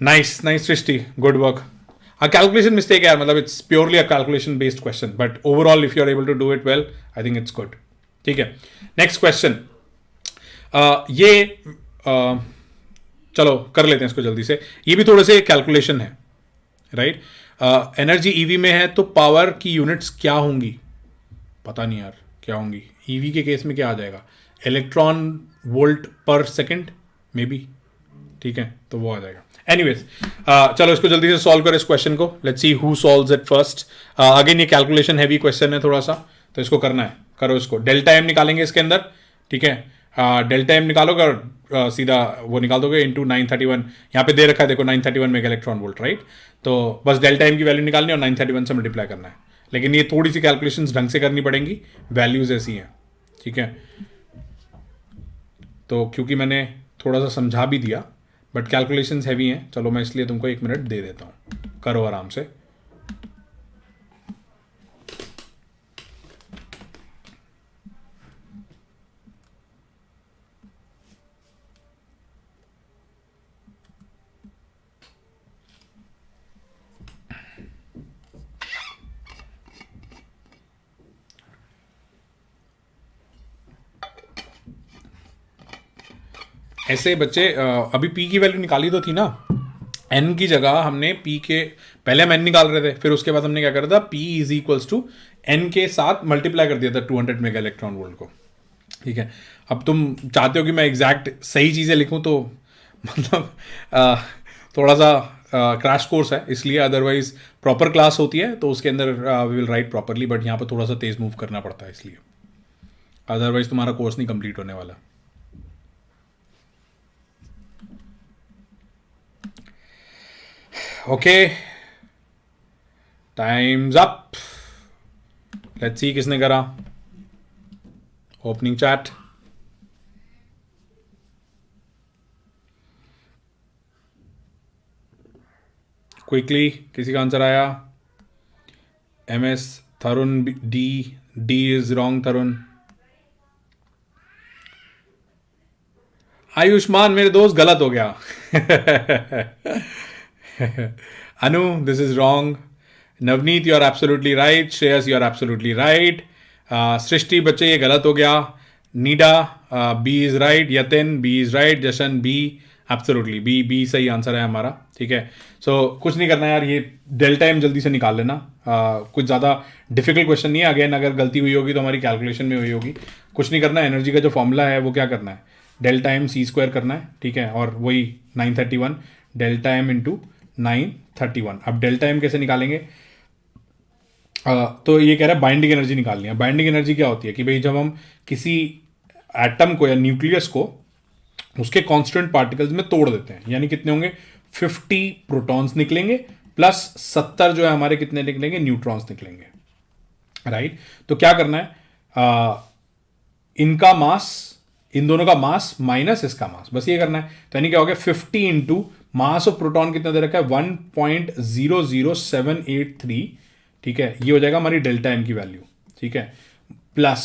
Nice nice Srishti, good work. Calculation mistake है यार, मतलब it's purely a calculation based question, but overall if you are able to do it well I think it's good, ठीक है। नेक्स्ट क्वेश्चन, ये चलो कर लेते हैं इसको जल्दी से, ये भी थोड़े से कैलकुलेशन है, राइट, एनर्जी ईवी में है तो पावर की यूनिट्स क्या होंगी, पता नहीं यार क्या होंगी। ईवी के केस में क्या आ जाएगा, इलेक्ट्रॉन वोल्ट पर सेकंड मे बी, ठीक है, तो वो आ जाएगा। एनीवेज चलो इसको जल्दी से सॉल्व करें इस क्वेश्चन को। Let's see who solves it first. Again ये कैलकुलेशन हैवी क्वेश्चन है थोड़ा सा, तो इसको करना है, करो इसको। डेल्टा एम निकालेंगे इसके अंदर, ठीक है। डेल्टा एम निकालोगे और सीधा वो निकाल दोगे इंटू 931। यहाँ पे दे रखा है देखो 931 मेगा इलेक्ट्रॉन वोल्ट, राइट। तो बस डेल्टा एम की वैल्यू निकालनी है और 931 से मल्टीप्लाई करना है। लेकिन ये थोड़ी सी कैलकुलेशंस ढंग से करनी पड़ेंगी, वैल्यूज ऐसी हैं, ठीक है। तो क्योंकि मैंने थोड़ा सा समझा भी दिया बट कैलकुलेशंस हैवी हैं, चलो मैं इसलिए तुमको 1 मिनट दे देता हूँ, करो आराम से। ऐसे बच्चे अभी पी की वैल्यू निकाली तो थी ना, एन की जगह हमने पी के पहले हम एन निकाल रहे थे, फिर उसके बाद हमने क्या करा था, P is equals to N के साथ मल्टीप्लाई कर दिया था 200 मेगा इलेक्ट्रॉन वोल्ट को, ठीक है। अब तुम चाहते हो कि मैं एग्जैक्ट सही चीज़ें लिखूं तो मतलब थोड़ा सा क्रैश कोर्स है इसलिए, अदरवाइज प्रॉपर क्लास होती है तो उसके अंदर we will write properly, but यहाँ पर थोड़ा सा तेज मूव करना पड़ता है इसलिए, अदरवाइज तुम्हारा कोर्स नहीं कंप्लीट होने वाला। Okay, time's up. Let's see किसने करा ओपनिंग चैट। क्विकली किसी का आंसर आया? MS Tarun, D is wrong Tarun. Ayushman मेरे दोस्त गलत हो गया। Anu this is wrong. Navneet you are absolutely right. Shreyas you are absolutely right. Srishti बच्चे ये गलत हो गया। Nida B is right. Yatin B is right. Jashan B, absolutely B सही आंसर है हमारा, ठीक है। सो कुछ नहीं करना यार, ये डेल्टा एम जल्दी से निकाल लेना। कुछ ज़्यादा डिफिकल्ट क्वेश्चन नहीं है। अगेन अगर गलती हुई होगी तो हमारी कैलकुलेशन में हुई होगी। कुछ नहीं करना है, एनर्जी का जो फॉर्मूला है वो क्या करना है, डेल्टा एम सी स्क्वायर करना है, ठीक है। और वही 931 डेल्टा एम इंटू 931। अब डेल्टा एम कैसे निकालेंगे? तो ये कह रहा है बाइंडिंग एनर्जी निकालनी है। बाइंडिंग एनर्जी क्या होती है कि भाई जब हम किसी एटम को या न्यूक्लियस को उसके कांस्टेंट पार्टिकल्स में तोड़ देते हैं, यानी कितने होंगे, 50 प्रोटॉन्स निकलेंगे प्लस 70 जो है हमारे कितने निकलेंगे, न्यूट्रॉन्स निकलेंगे, राइट। तो क्या करना है, इनका मास, इन दोनों का मास माइनस इसका मास, बस ये करना है। तो यानी क्या हो गया, 50 इंटू मास ऑफ प्रोटॉन कितना दे रखा है, 1.00783, ठीक है। ये हो जाएगा हमारी डेल्टा एम की वैल्यू, ठीक है, प्लस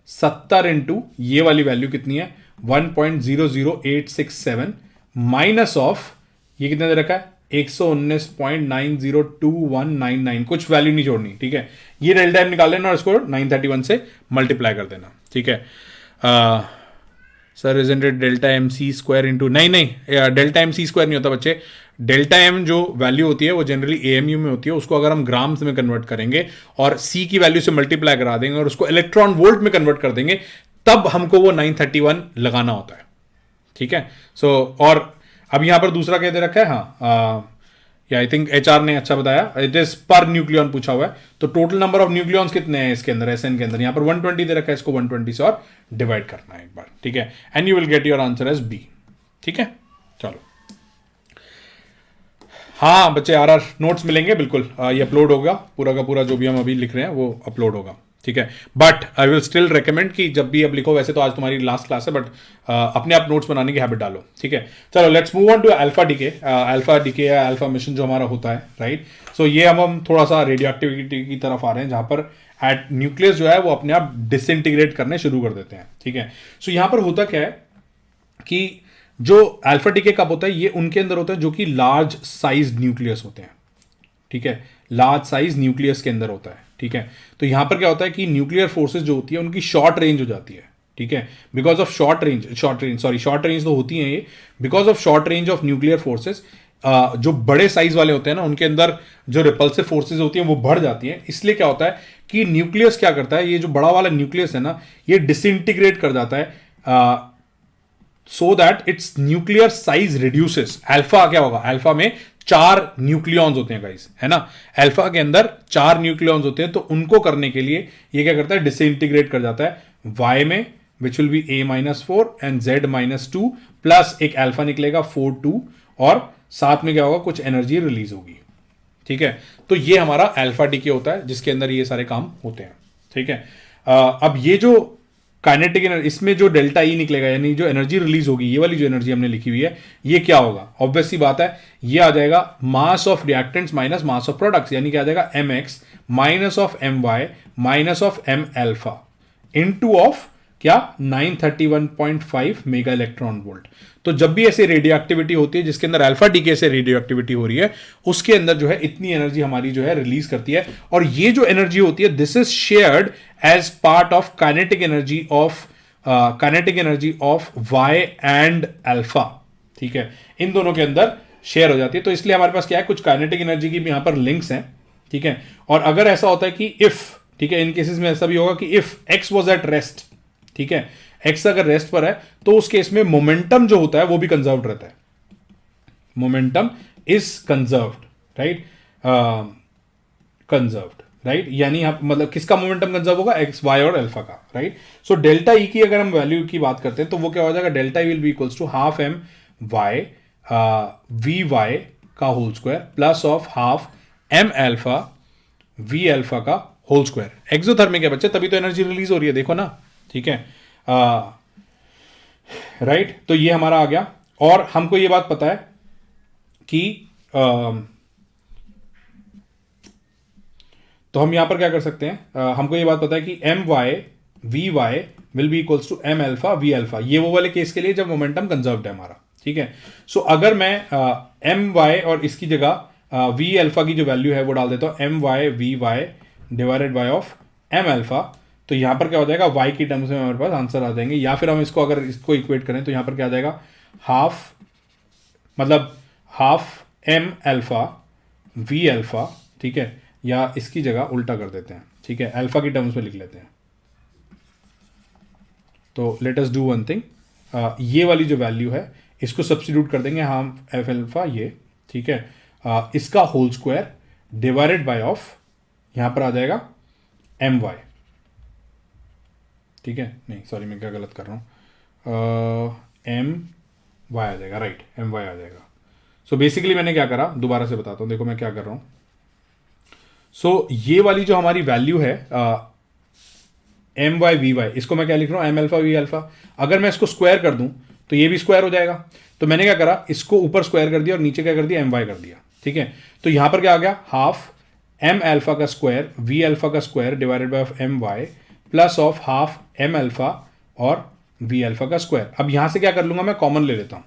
70 इंटू ये वाली वैल्यू कितनी है, 1.00867 माइनस ऑफ ये कितना दे रखा है, 119.902199, कुछ वैल्यू नहीं जोड़नी, ठीक है। ये डेल्टा एम निकाल लेना और इसको 931 से मल्टीप्लाई कर देना, ठीक है। Sir isn't it delta M C square into, नहीं डेल्टा एम सी स्क्वायर नहीं होता बच्चे। डेल्टा एम जो वैल्यू होती है वो जनरली एएमयू में होती है, उसको अगर हम ग्राम्स में कन्वर्ट करेंगे और सी की वैल्यू से मल्टीप्लाई करा देंगे और उसको इलेक्ट्रॉन वोल्ट में कन्वर्ट कर देंगे, तब हमको वो 931 लगाना होता है, ठीक है। सो और अब यहां पर दूसरा क्या दे रखा है, हाँ या आई थिंक एचआर ने अच्छा बताया, इट इज पर न्यूक्लियन पूछा हुआ है। तो टोटल नंबर ऑफ न्यूक्लियॉन्स कितने हैं इसके अंदर, एसएन के अंदर, यहां पर 120 दे रखा है, इसको 120 से और डिवाइड करना है एक बार, ठीक है। And you will get your answer as B, ठीक है। चलो हाँ बच्चे, आर नोट्स मिलेंगे बिल्कुल, ये अपलोड होगा पूरा का पूरा, जो भी हम अभी लिख रहे हैं वो अपलोड होगा, ठीक है। But I will still recommend कि जब भी अब लिखो, वैसे तो आज तुम्हारी लास्ट क्लास है, बट अपने आप नोट्स बनाने की हैबिट डालो, ठीक है। चलो let's move on to alpha decay. Alpha decay या अल्फा मिशन जो हमारा होता है, राइट। सो ये हम थोड़ा सा रेडियो एक्टिविटी की तरफ आ रहे हैं, जहां पर एट न्यूक्लियस जो है वो अपने आप डिसइंटीग्रेट करने शुरू कर देते हैं, ठीक है। सो यहां पर होता क्या है कि जो अल्फा डीके कब होता है, ये उनके अंदर होता है जो कि लार्ज साइज न्यूक्लियस होते हैं, ठीक है। लार्ज साइज न्यूक्लियस के अंदर होता है, ठीक है। तो यहां पर क्या होता है कि न्यूक्लियर फोर्सेस जो होती है उनकी शॉर्ट रेंज हो जाती है, ठीक है। बिकॉज ऑफ शॉर्ट रेंज तो होती है ये, because of short range of nuclear forces जो बड़े साइज वाले होते हैं ना उनके अंदर जो रिपल्सिव फोर्सेस होती हैं वो बढ़ जाती हैं। इसलिए क्या होता है कि न्यूक्लियस क्या करता है, ये जो बड़ा वाला न्यूक्लियस है ना ये डिसइंटीग्रेट कर जाता है so that it's nuclear size reduces. Alpha क्या होगा, अल्फा में 4 न्यूक्लियॉन्स होते हैं गाइस, है ना, अल्फा के अंदर 4 न्यूक्लियॉन्स होते हैं। तो उनको करने के लिए ये क्या करता है, डिसइंटीग्रेट कर जाता है y में, which will be a-4 and z-2 plus एक अल्फा निकलेगा 4-2 और साथ में क्या होगा, कुछ एनर्जी रिलीज होगी। ठीक है, तो ये हमारा अल्फा डीके होता है जिसके अंदर ये सारे काम होते हैं। ठीक है, अब ये जो काइनेटिक एनर्जी, इसमें जो डेल्टा ई निकलेगा यानी जो एनर्जी रिलीज होगी, ये वाली जो एनर्जी हमने लिखी हुई है ये क्या होगा, ऑब्वियस सी बात है ये आ जाएगा mass of reactants minus mass of products, यानी क्या आ जाएगा mx minus of my minus of m alpha into of क्या 931.5 मेगा इलेक्ट्रॉन वोल्ट। तो जब भी ऐसे रेडियो एक्टिविटी होती है जिसके अंदर अल्फा डीके से रेडियो एक्टिविटी हो रही है, उसके अंदर जो है इतनी एनर्जी हमारी जो है रिलीज करती है। और ये जो एनर्जी होती है this is shared as part of kinetic energy of Y and alpha. ठीक है, इन दोनों के अंदर शेयर हो जाती है। तो इसलिए हमारे पास क्या है, कुछ काइनेटिक एनर्जी की भी यहां पर लिंक्स हैं। ठीक है, और अगर ऐसा होता है कि इफ, ठीक है, इन केसेस में ऐसा भी होगा कि if x was at rest, ठीक है, एक्स अगर रेस्ट पर है तो उस केस में मोमेंटम जो होता है वो भी कंजर्व्ड रहता है, momentum is conserved, right, conserved, right, यानी मतलब किसका मोमेंटम कंजर्व होगा, एक्स वाई और अल्फा का, राइट। सो डेल्टा ई की अगर हम वैल्यू की बात करते हैं तो वो क्या हो जाएगा, delta E will be equals to half M Y V Y का whole square plus of half M alpha V alpha का होल स्क्वायर। एक्सोथर्मिक है बच्चे, तभी तो एनर्जी रिलीज हो रही है, देखो ना। ठीक है, राइट, तो ये हमारा आ गया। और हमको ये बात पता है कि तो हम यहां पर क्या कर सकते हैं, हमको ये बात पता है कि M Y V Y will be equals to M alpha V alpha, ये वो वाले केस के लिए जब मोमेंटम कंजर्व्ड है हमारा। ठीक है, सो अगर मैं एम वाई और इसकी जगह वी अल्फा की जो वैल्यू है वो डाल देता हूं, M Y V Y divided by of M alpha, तो यहां पर क्या हो जाएगा, y की टर्म्स में हमारे पास आंसर आ जाएंगे। या फिर हम इसको अगर इसको इक्वेट करें तो यहां पर क्या आ जाएगा, हाफ मतलब half M alpha V alpha, ठीक है, या इसकी जगह उल्टा कर देते हैं, ठीक है, अल्फा की टर्म्स में लिख लेते हैं। तो let us do one thing, ये वाली जो वैल्यू है इसको सब्स्टिट्यूट कर देंगे हम एफ अल्फा ये, ठीक है, इसका whole square divided by of यहां पर आ जाएगा एम वाई। ठीक है, नहीं सॉरी मैं क्या गलत कर रहा हूँ, एम वाई आ जाएगा, राइट, एम वाई आ जाएगा। सो बेसिकली मैंने क्या करा, दोबारा से बताता हूँ, देखो मैं क्या कर रहा हूँ। सो ये वाली जो हमारी वैल्यू है एम वाई वी वाई, इसको मैं क्या लिख रहा हूँ, एम अल्फा वी अल्फा। अगर मैं इसको स्क्वायर कर दूं तो ये भी स्क्वायर हो जाएगा। तो मैंने क्या करा, इसको ऊपर स्क्वायर कर दिया और नीचे क्या कर दिया, एम वाई कर दिया। ठीक है, तो यहां पर क्या आ गया, हाफ एम अल्फा का स्क्वायर वी अल्फा का square divided by of M Y plus of half M alpha और वी अल्फा का स्क्वायर। अब यहां से क्या कर लूंगा, मैं कॉमन ले लेता हूं।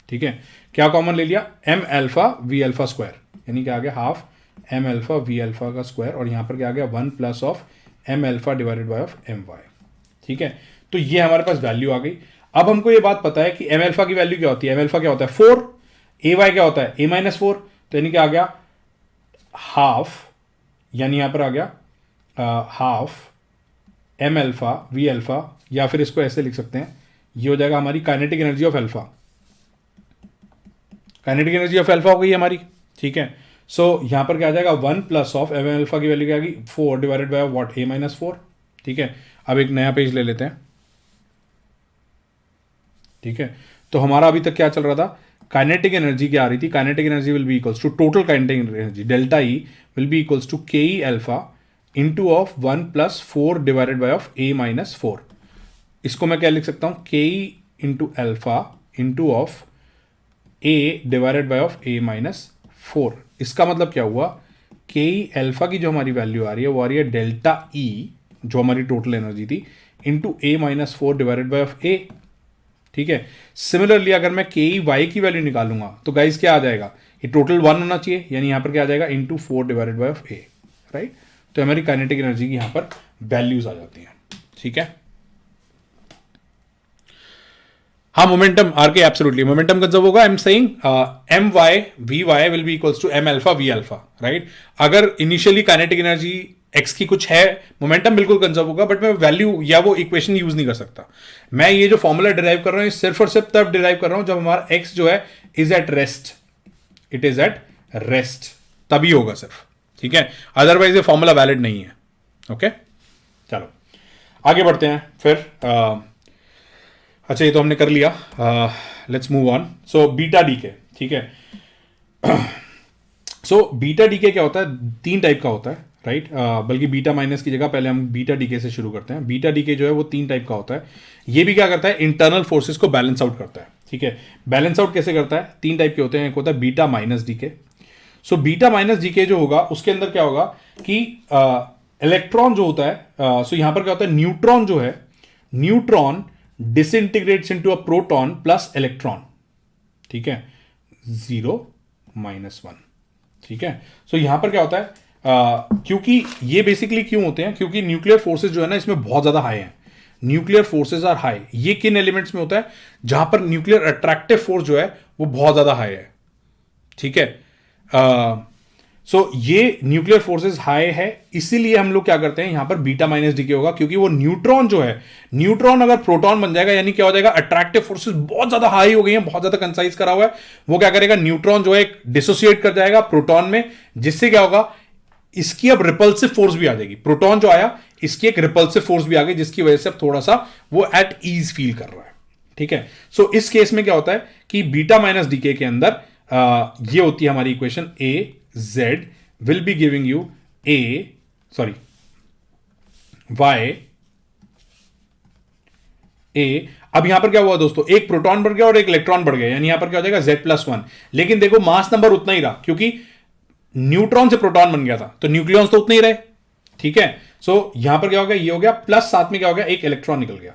ठीक है, क्या कॉमन ले लिया, M alpha V alpha square, यानी क्या आ गया, half M alpha V alpha का स्क्वायर, और यहां पर क्या आ गया, 1 plus of M alpha divided by of M Y. ठीक है, तो ये हमारे पास वैल्यू आ गई। अब हमको ये बात पता है कि एम अल्फा की वैल्यू क्या होती है, एम अल्फा क्या होता है 4, ए वाई क्या होता है ए माइनस 4, तो यानी क्या आ गया हाफ, यानी यहां पर आ गया half M alpha V alpha, या फिर इसको ऐसे लिख सकते हैं, ये हो जाएगा हमारी kinetic energy of alpha, kinetic energy of alpha हो गई हमारी। ठीक है, सो यहां पर क्या आ जाएगा, 1 प्लस ऑफ एम अल्फा की वैल्यू क्या आ गई 4 divided by what A minus 4। ठीक है, अब एक नया पेज ले लेते हैं। ठीक है, तो हमारा अभी तक क्या चल रहा था, काइनेटिक एनर्जी क्या आ रही थी, kinetic energy will be equals to total kinetic energy delta E will be equals to K E alpha into of 1 plus 4 divided by of A minus 4। इसको मैं क्या लिख सकता हूं, K E into alpha into of A divided by of A minus 4। इसका मतलब क्या हुआ, के ई अल्फा की जो हमारी वैल्यू आ रही है वो आ रही है डेल्टा ई जो हमारी टोटल एनर्जी थी into A minus 4 divided by of A. ठीक है, सिमिलरली अगर मैं के ई वाई की वैल्यू निकालूंगा तो गाइस क्या आ जाएगा, ये टोटल 1 होना चाहिए, यानी यहां पर क्या आ जाएगा into 4 divided by of A, right. तो हमारी काइनेटिक एनर्जी की यहां पर वैल्यूज आ जाती हैं। ठीक है, हाँ मोमेंटम आर के एब्सोल्युटली मोमेंटम कंजर्व होगा. I am saying M Y V Y will be equals to M alpha V alpha, right. अगर इनिशियली काइनेटिक एनर्जी एक्स की कुछ है, मोमेंटम बिल्कुल कंजर्व होगा, बट मैं वैल्यू या वो इक्वेशन यूज नहीं कर सकता. मैं ये जो फॉर्मूला डिराइव कर रहा हूं सिर्फ और सिर्फ तब डिराइव कर रहा हूं जब हमारा एक्स जो है is at rest. It is at rest, तभी होगा सिर्फ. ठीक है, अदरवाइज ये फॉर्मूला वैलिड नहीं है. ओके चलो आगे बढ़ते हैं फिर. अच्छा ये तो हमने कर लिया. Let's move on. So beta decay. ठीक है. सो बीटा डीके क्या होता है? 3 टाइप का होता है, राइट. बल्कि बीटा माइनस की जगह पहले हम बीटा डीके से शुरू करते हैं. बीटा डीके जो है वो 3 टाइप का होता है. ये भी क्या करता है? इंटरनल फोर्सेस को बैलेंस आउट करता है. ठीक है, बैलेंस आउट कैसे करता है? 3 टाइप के होते हैं. एक होता है beta minus decay. So beta minus decay जो होगा उसके अंदर क्या होगा कि इलेक्ट्रॉन जो होता है, सो यहां पर क्या होता है, न्यूट्रॉन जो है, neutron डिसइंटीग्रेट्स into a proton plus electron. ठीक है, 0 -1. ठीक है, सो यहां पर क्या होता है, क्योंकि ये बेसिकली क्यों होते हैं, क्योंकि न्यूक्लियर फोर्सेस जो है ना इसमें बहुत ज्यादा हाई है. Nuclear forces are high. ये किन एलिमेंट्स में होता है? जहां पर न्यूक्लियर अट्रैक्टिव फोर्स जो है वो बहुत ज्यादा हाई है. ठीक है, सो ये न्यूक्लियर फोर्सेस हाई है, इसीलिए हम लोग क्या करते हैं, यहां पर बीटा माइनस डीके होगा, क्योंकि वो न्यूट्रॉन जो है, न्यूट्रॉन अगर प्रोटॉन बन जाएगा यानी क्या हो जाएगा, अट्रैक्टिव फोर्सेस बहुत ज्यादा हाई हो गई हैं, बहुत ज्यादा कंसाइज करा हुआ है, वो क्या करेगा, न्यूट्रॉन जो है डिसोसिएट कर जाएगा प्रोटॉन में, जिससे क्या होगा, इसकी अब रिपल्सिव फोर्स भी आ जाएगी. प्रोटॉन जो आया इसकी एक रिपल्सिव फोर्स भी आ गई, जिसकी वजह से अब थोड़ा सा वो एट ईज फील कर रहा है. ठीक है, सो इस केस में क्या होता है कि बीटा माइनस डीके के अंदर ये होती है हमारी equation, A Z will be giving you y a. अब यहां पर क्या हुआ दोस्तों, एक प्रोटॉन बढ़ गया और एक इलेक्ट्रॉन बढ़ गया, यानी यहां पर क्या हो जाएगा Z+1. लेकिन देखो मास नंबर उतना ही रहा, क्योंकि न्यूट्रॉन से प्रोटॉन बन गया था, तो न्यूक्लियॉन्स तो उतने ही रहे. ठीक है, सो यहां पर क्या हो गया, ये हो गया, प्लस साथ में क्या हो गया, एक इलेक्ट्रॉन निकल गया,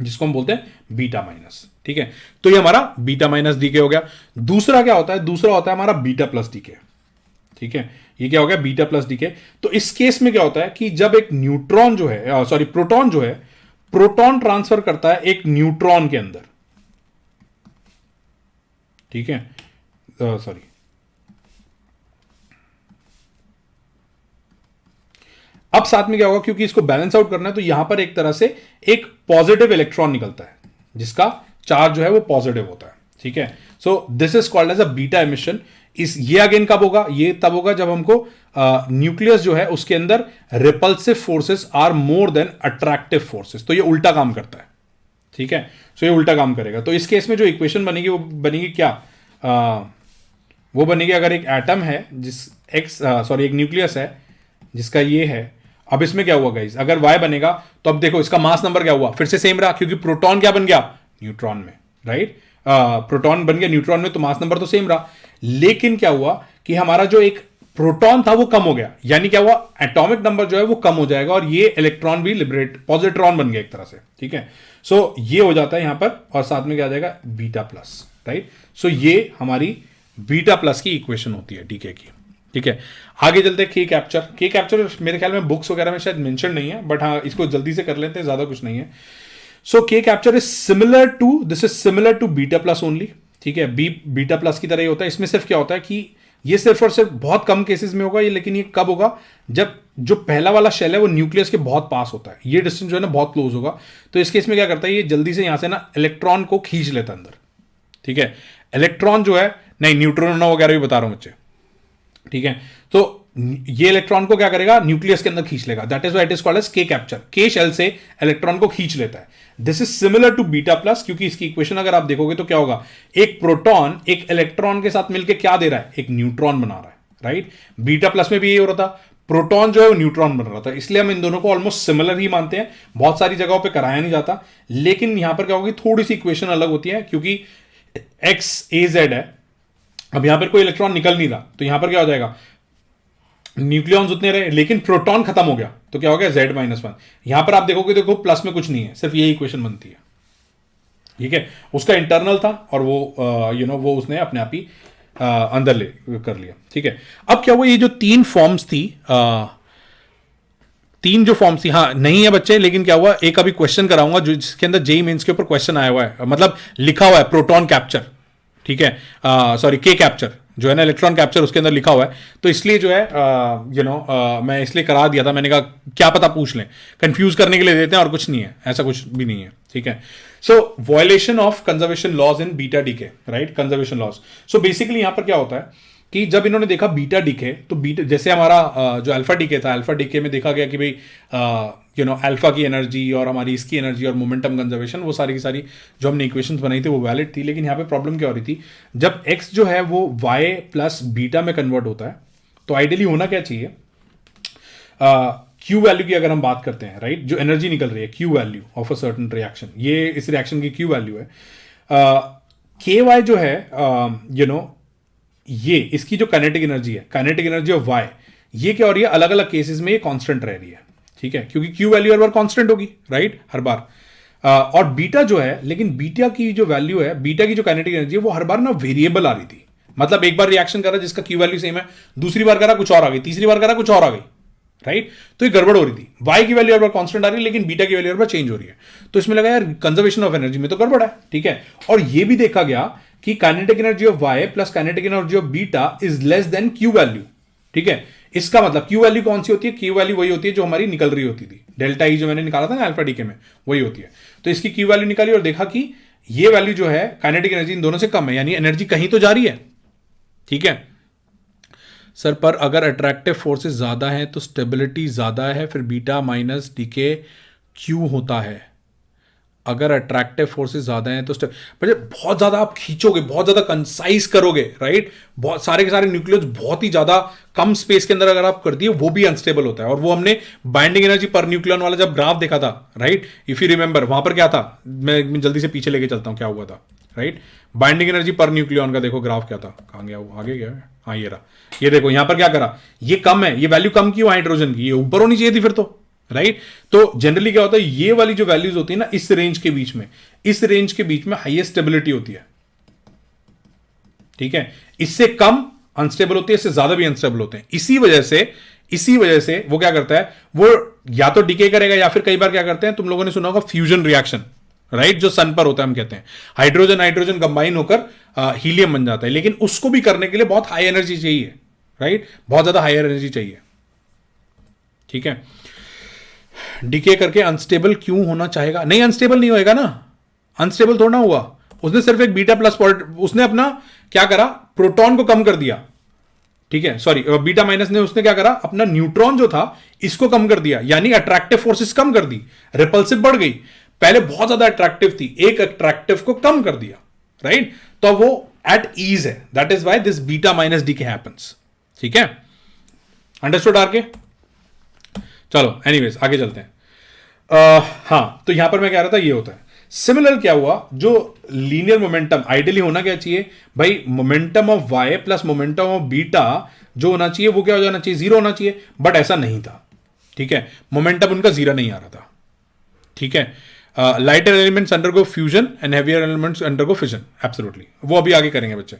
जिसको हम बोलते हैं बीटा माइनस. ठीक है, तो ये हमारा बीटा माइनस डीके हो गया. दूसरा क्या होता है, दूसरा होता है हमारा बीटा प्लस डीके. ठीक है, ये क्या हो गया, बीटा प्लस डीके. तो इस केस में क्या होता है कि जब एक न्यूट्रॉन जो है, सॉरी प्रोटॉन जो है, प्रोटॉन ट्रांसफर करता है एक न्यूट्रॉन के अंदर. ठीक है, सॉरी, अब साथ में क्या होगा, क्योंकि इसको बैलेंस आउट करना है, तो यहां पर एक तरह से एक पॉजिटिव इलेक्ट्रॉन निकलता है, जिसका चार्ज जो है वो पॉजिटिव होता है. ठीक है, so this is called as a beta emission. ये अगेन कब होगा, ये तब होगा जब हमको न्यूक्लियस जो है उसके अंदर repulsive forces are more than attractive forces. तो ये उल्टा काम करता है. ठीक है, सो ये उल्टा काम करेगा. तो इस केस में जो इक्वेशन बनेगी वो बनेगी क्या, वो बनेगी, अगर एक एटम है जिस एक न्यूक्लियस है जिसका ये है, अब इसमें क्या हुआ गाइस, अगर y बनेगा तो अब देखो इसका मास नंबर क्या हुआ, फिर से सेम रहा, क्योंकि प्रोटॉन क्या बन गया, न्यूट्रॉन में, राइट. प्रोटॉन बन गया न्यूट्रॉन में, तो मास नंबर तो सेम रहा. लेकिन क्या हुआ कि हमारा जो एक प्रोटॉन था वो कम हो गया, यानी क्या हुआ, एटॉमिक नंबर जो है वो कम हो जाएगा, और ये इलेक्ट्रॉन भी लिबरेट, पॉजिट्रॉन बन गया एक तरह से. ठीक है, सो ये हो जाता है यहां पर, और साथ में क्या आ जाएगा, बीटा प्लस, राइट. सो ये हमारी बीटा प्लस की इक्वेशन होती है डीके की. ठीक है, आगे चलते हैं के कैप्चर. के कैप्चर मेरे ख्याल में बुक्स वगैरह में शायद मेंशन नहीं है, बट हाँ इसको जल्दी से कर लेते हैं, ज्यादा कुछ नहीं है. So K capture is similar to, this is similar to beta plus only. ठीक है, बीटा प्लस की तरह ही होता है. इसमें सिर्फ क्या होता है कि ये सिर्फ और सिर्फ बहुत कम केसेस में होगा ये, लेकिन ये कब होगा, जब जो पहला वाला शेल है वो न्यूक्लियस के बहुत पास होता है, ये डिस्टेंस जो है ना बहुत क्लोज होगा. तो इस केस में क्या करता है, ये जल्दी से यहां से ना इलेक्ट्रॉन को खींच लेता है अंदर. ठीक है, इलेक्ट्रॉन जो है, नहीं न्यूट्रॉन वगैरह भी बता रहा हूं बच्चे. ठीक है, तो ये इलेक्ट्रॉन को क्या करेगा, न्यूक्लियस के अंदर खींच लेगा. That is why it is called as K capture. K shell से इलेक्ट्रॉन को खींच लेता है. This is similar to beta plus, क्योंकि इसकी इक्वेशन अगर आप देखोगे तो क्या होगा, एक प्रोटॉन एक इलेक्ट्रॉन के साथ मिलकर क्या दे रहा है, एक न्यूट्रॉन बना रहा है, राइट. बीटा प्लस में भी ये हो रहा था, प्रोटॉन जो है वो न्यूट्रॉन बन रहा था, इसलिए हम इन दोनों को ऑलमोस्ट सिमिलर ही मानते हैं. बहुत सारी जगहों पर कराया नहीं जाता, लेकिन यहां पर क्या होगी, थोड़ी सी इक्वेशन अलग होती है, क्योंकि एक्स ए जेड है. अब यहां पर कोई इलेक्ट्रॉन निकल नहीं रहा, तो यहां पर क्या हो जाएगा, न्यूक्लियॉन्स उतने रहे, लेकिन प्रोटॉन खत्म हो गया, तो क्या हो गया, Z-1. यहां पर आप देखोगे, देखो प्लस में कुछ नहीं है, सिर्फ ये इक्वेशन बनती है. ठीक है, उसका इंटरनल था, और वो वो उसने अपने आप ही अंदर कर लिया. ठीक है, अब क्या हुआ, ये जो 3 फॉर्म्स थी, तीन जो फॉर्म्स थी, हाँ नहीं है बच्चे, लेकिन क्या हुआ, एक अभी क्वेश्चन कराऊंगा जो जिसके अंदर जेई मेंस के ऊपर क्वेश्चन आया हुआ है, मतलब लिखा हुआ है प्रोटॉन कैप्चर, ठीक है, सॉरी के कैप्चर जो है ना, इलेक्ट्रॉन कैप्चर उसके अंदर लिखा हुआ है, तो इसलिए जो है मैं इसलिए करा दिया था, मैंने कहा क्या पता पूछ लें, कंफ्यूज करने के लिए देते हैं और कुछ नहीं है, ऐसा कुछ भी नहीं है, ठीक है। So violation of conservation laws in beta decay, right, conservation laws. So basically यहां पर क्या होता है कि जब इन्होंने देखा बीटा डीके, तो बीटा जैसे हमारा जो अल्फा डीके था, अल्फा डीके में देखा गया कि भाई अल्फा की एनर्जी और हमारी इसकी एनर्जी और मोमेंटम कंजर्वेशन, वो सारी की सारी जो हमने इक्वेशंस बनाई थी वो वैलिड थी। लेकिन यहाँ पे प्रॉब्लम क्या हो रही थी, जब एक्स जो है वो वाई प्लस बीटा में कन्वर्ट होता है, तो आइडियली होना क्या चाहिए, क्यू वैल्यू की अगर हम बात करते हैं, राइट, जो एनर्जी निकल रही है Q value of a certain reaction, ये इस रिएक्शन की क्यू वैल्यू है, के वाई जो है ये इसकी जो काइनेटिक एनर्जी है, काइनेटिक एनर्जी ऑफ वाई, ये क्या हो रही है, अलग अलग केसेस में ये कांस्टेंट रह रही है, ठीक है, क्योंकि क्यू वैल्यू हर बार कांस्टेंट होगी, राइट, हर बार। और बीटा जो है, लेकिन बीटा की जो वैल्यू है, बीटा की जो काइनेटिक एनर्जी है, वो हर बार ना वेरिएबल आ रही थी, मतलब एक बार रिएक्शन करा जिसका क्यू वैल्यू सेम है, दूसरी बार करा कुछ और आ गई, तीसरी बार करा कुछ और आ गई, राइट, तो ये गड़बड़ हो रही थी। वाई की वैल्यू हर बार कांस्टेंट आ रही है, लेकिन बीटा की वैल्यू हर बार चेंज हो रही है, तो इसमें लगा यार कंजर्वेशन ऑफ एनर्जी में तो गड़बड़ है, ठीक है। और ये भी देखा गया कि kinetic energy of Y plus kinetic energy of beta is less than Q value, ठीक है। इसका मतलब क्यू वैल्यू कौन सी होती है, क्यू वैल्यू वही होती है जो हमारी निकल रही होती थी, डेल्टा ई जो मैंने निकाला था ना अल्फा डीके में, वही होती है। तो इसकी क्यू वैल्यू निकाली और देखा कि ये वैल्यू जो है काइनेटिक एनर्जी इन दोनों से कम है, यानी एनर्जी कहीं तो जा रही है, ठीक है सर। पर अगर अट्रैक्टिव फोर्सेस ज्यादा है तो स्टेबिलिटी ज्यादा है, फिर बीटा माइनस डीके क्यू होता है। अगर अट्रैक्टिव फोर्सेस ज्यादा हैं तो बहुत ज्यादा आप खींचोगे, बहुत ज्यादा कंसाइज करोगे, राइट, बहुत सारे के सारे न्यूक्लियस बहुत ही ज्यादा कम स्पेस के अंदर अगर आप कर दिए, वो भी अनस्टेबल होता है। और वो हमने बाइंडिंग एनर्जी पर न्यूक्लियन वाला जब ग्राफ देखा था, राइट, इफ यू रिमेंबर, वहां पर क्या था, मैं जल्दी से पीछे लेके चलता हूं क्या हुआ था, right. Binding energy per nucleon का देखो ग्राफ क्या था, कहां गया वो, आगे गया, हाँ ये रहा, ये देखो यहां पर क्या करा, ये कम है, ये वैल्यू कम क्यों हाइड्रोजन की, ये ऊपर होनी चाहिए थी फिर तो, राइट। तो जनरली क्या होता है, ये वाली जो वैल्यूज होती है ना, इस रेंज के बीच में, इस रेंज के बीच में हाईएस्ट स्टेबिलिटी होती है, ठीक है। इससे कम अनस्टेबल होती है, इससे ज्यादा भी अनस्टेबल होते हैं। इसी वजह से वो क्या करता है, वो या तो डिके करेगा या फिर कई बार क्या करते हैं, तुम लोगों ने सुना होगा फ्यूजन रिएक्शन, राइट, जो सन पर होता है, हम कहते हैं हाइड्रोजन हाइड्रोजन कंबाइन होकर हीलियम बन जाता है, लेकिन उसको भी करने के लिए बहुत हाई एनर्जी चाहिए, राइट, बहुत ज्यादा हाई एनर्जी चाहिए, ठीक है। डीके करके अनस्टेबल क्यों होना चाहेगा, नहीं अनस्टेबल नहीं होएगा ना, अनस्टेबल थोड़ा हुआ, उसने सिर्फ एक बीटा प्लस उसने अपना क्या करा, प्रोटॉन को कम कर दिया, ठीक है, सॉरी बीटा माइनस ने उसने क्या करा, अपना न्यूट्रॉन जो था इसको कम कर दिया, यानी अट्रैक्टिव फोर्सेस कम कर दी, रिपल्सिव बढ़ गई, पहले बहुत ज्यादा अट्रैक्टिव थी, एक अट्रैक्टिव को कम कर दिया, राइट, तो वो एट ईज है, that is why this beta minus decay happens, ठीक है, अंडरस्टूड आर के। चलो एनीवेज आगे चलते हैं। हाँ, तो यहां पर मैं कह रहा था ये होता है। सिमिलर क्या हुआ, जो लीनियर मोमेंटम आइडियली होना क्या चाहिए भाई, momentum of Y plus momentum of beta जो होना चाहिए वो क्या हो जाना चाहिए, जीरो होना चाहिए, बट ऐसा नहीं था, ठीक है, मोमेंटम उनका जीरो नहीं आ रहा था, ठीक है। Lighter elements undergo fusion and heavier elements undergo fission, absolutely, वो अभी आगे करेंगे बच्चे,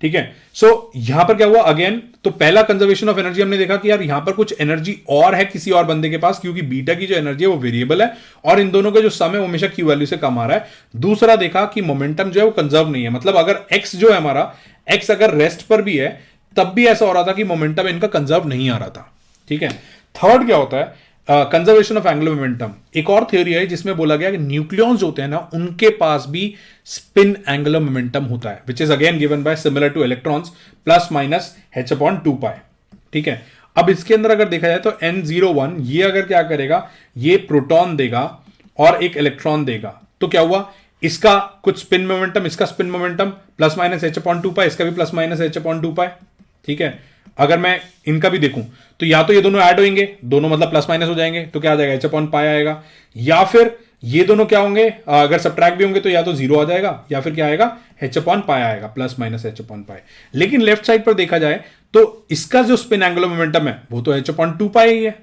ठीक है। सो यहां पर क्या हुआ अगेन, तो पहला कंजर्वेशन ऑफ एनर्जी हमने देखा कि यार यहां पर कुछ एनर्जी और है किसी और बंदे के पास, क्योंकि बीटा की जो एनर्जी है वो वेरिएबल है और इन दोनों का जो सम है वो हमेशा क्यू वैल्यू से कम आ रहा है। दूसरा देखा कि मोमेंटम जो है वो कंजर्व नहीं है, मतलब अगर एक्स जो है हमारा, एक्स अगर रेस्ट पर भी है तब भी ऐसा हो रहा था कि मोमेंटम इनका कंजर्व नहीं आ रहा था, ठीक है। थर्ड क्या होता है, कंजर्वेशन ऑफ एंगुलर मोमेंटम, एक और थ्योरी है जिसमें बोला गया कि न्यूक्लियॉन्स होते हैं ना, उनके पास भी स्पिन एंगुलर मोमेंटम होता है, which is again given by similar two electrons plus minus h/2π, ठीक है। अब इसके अंदर अगर देखा जाए तो n01 ये अगर क्या करेगा, ये प्रोटॉन देगा और एक इलेक्ट्रॉन देगा, तो क्या हुआ, इसका कुछ स्पिन मोमेंटम, इसका spin momentum plus minus h/2π, इसका भी प्लस माइनस h/2π, ठीक है। अगर मैं इनका भी देखूं तो या तो ये दोनों ऐड होंगे, दोनों मतलब प्लस माइनस हो जाएंगे, तो क्या आ जाएगा, h/π आएगा, या फिर ये दोनों क्या होंगे, अगर सब्ट्रैक्ट भी होंगे तो या तो जीरो आ जाएगा या फिर क्या आएगा, h/π आएगा, प्लस माइनस h/π। लेकिन लेफ्ट साइड पर देखा जाए तो इसका जो स्पिन एंगुलर मोमेंटम है वो तो h/2π ही है,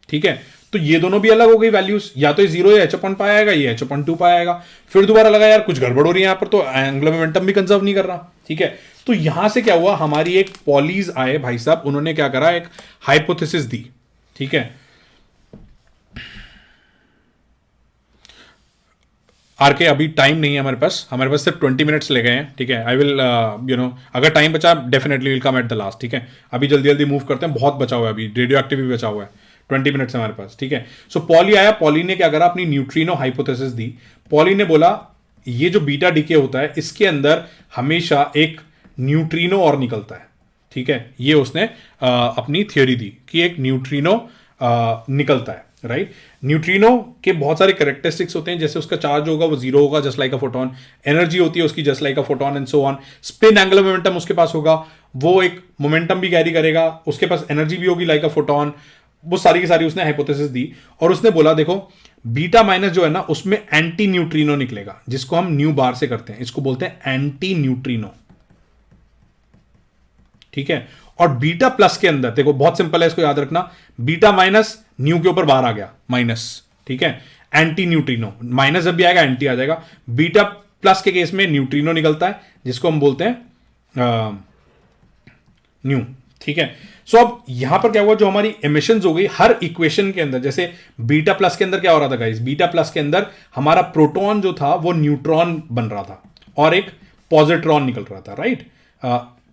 ठीक है। तो ये दोनों भी अलग हो गई वैल्यूज, या तो ये जीरो या h/π आएगा, ये h/2π आएगा। फिर दोबारा लगा यार कुछ गड़बड़ हो रही है यहां पर, तो एंगुलर मोमेंटम भी कंजर्व नहीं कर रहा, ठीक है। तो यहां से क्या हुआ, हमारी एक पॉलीज आए भाई साहब, उन्होंने क्या करा, एक हाइपोथेसिस दी, ठीक है। आर के अभी टाइम नहीं है हमारे पास सिर्फ 20 मिनट्स ले गए हैं, ठीक है। आई विल अगर टाइम बचा definitely will come at the last, ठीक है। अभी जल्दी जल्दी मूव करते हैं, बहुत बचा हुआ है, अभी रेडियो एक्टिव भी बचा हुआ है, 20 मिनट्स हमारे पास, ठीक है। सो पॉली आया, पॉली ने क्या करा, अपनी न्यूट्रिनो हाइपोथेसिस दी। पॉली ने बोला ये जो बीटा डीके होता है इसके अंदर हमेशा एक न्यूट्रिनो और निकलता है, ठीक है। ये उसने अपनी थ्योरी दी कि एक न्यूट्रिनो निकलता है, राइट। न्यूट्रिनो के बहुत सारे कैरेक्टरिस्टिक्स होते हैं, जैसे उसका चार्ज होगा वो जीरो होगा just like a photon, energy होती है उसकी just like a photon and so on, spin angular momentum उसके पास होगा, वो एक मोमेंटम भी कैरी करेगा, उसके पास एनर्जी भी होगी लाइक अ फोटोन। वो सारी की सारी उसने हाइपोथेसिस दी और उसने बोला देखो बीटा माइनस जो है ना उसमें एंटी न्यूट्रिनो निकलेगा, जिसको हम न्यू बार से करते हैं, इसको बोलते हैं एंटी न्यूट्रिनो, ठीक है। और बीटा प्लस के अंदर देखो बहुत सिंपल है, इसको याद रखना, बीटा माइनस न्यू के ऊपर बाहर आ गया माइनस, ठीक है। एंटी न्यूट्रिनो, माइनस जब भी आएगा एंटी आ जाएगा। बीटा प्लस के केस में न्यूट्रिनो निकलता है जिसको हम बोलते हैं न्यू, ठीक है। सो अब यहां पर क्या हुआ, जो हमारी एमिशंस हो गई हर इक्वेशन के अंदर, जैसे बीटा प्लस के अंदर क्या हो रहा था गाइस, बीटा प्लस के अंदर हमारा प्रोटॉन जो था वो न्यूट्रॉन बन रहा था और एक पॉजिट्रॉन निकल रहा था, राइट।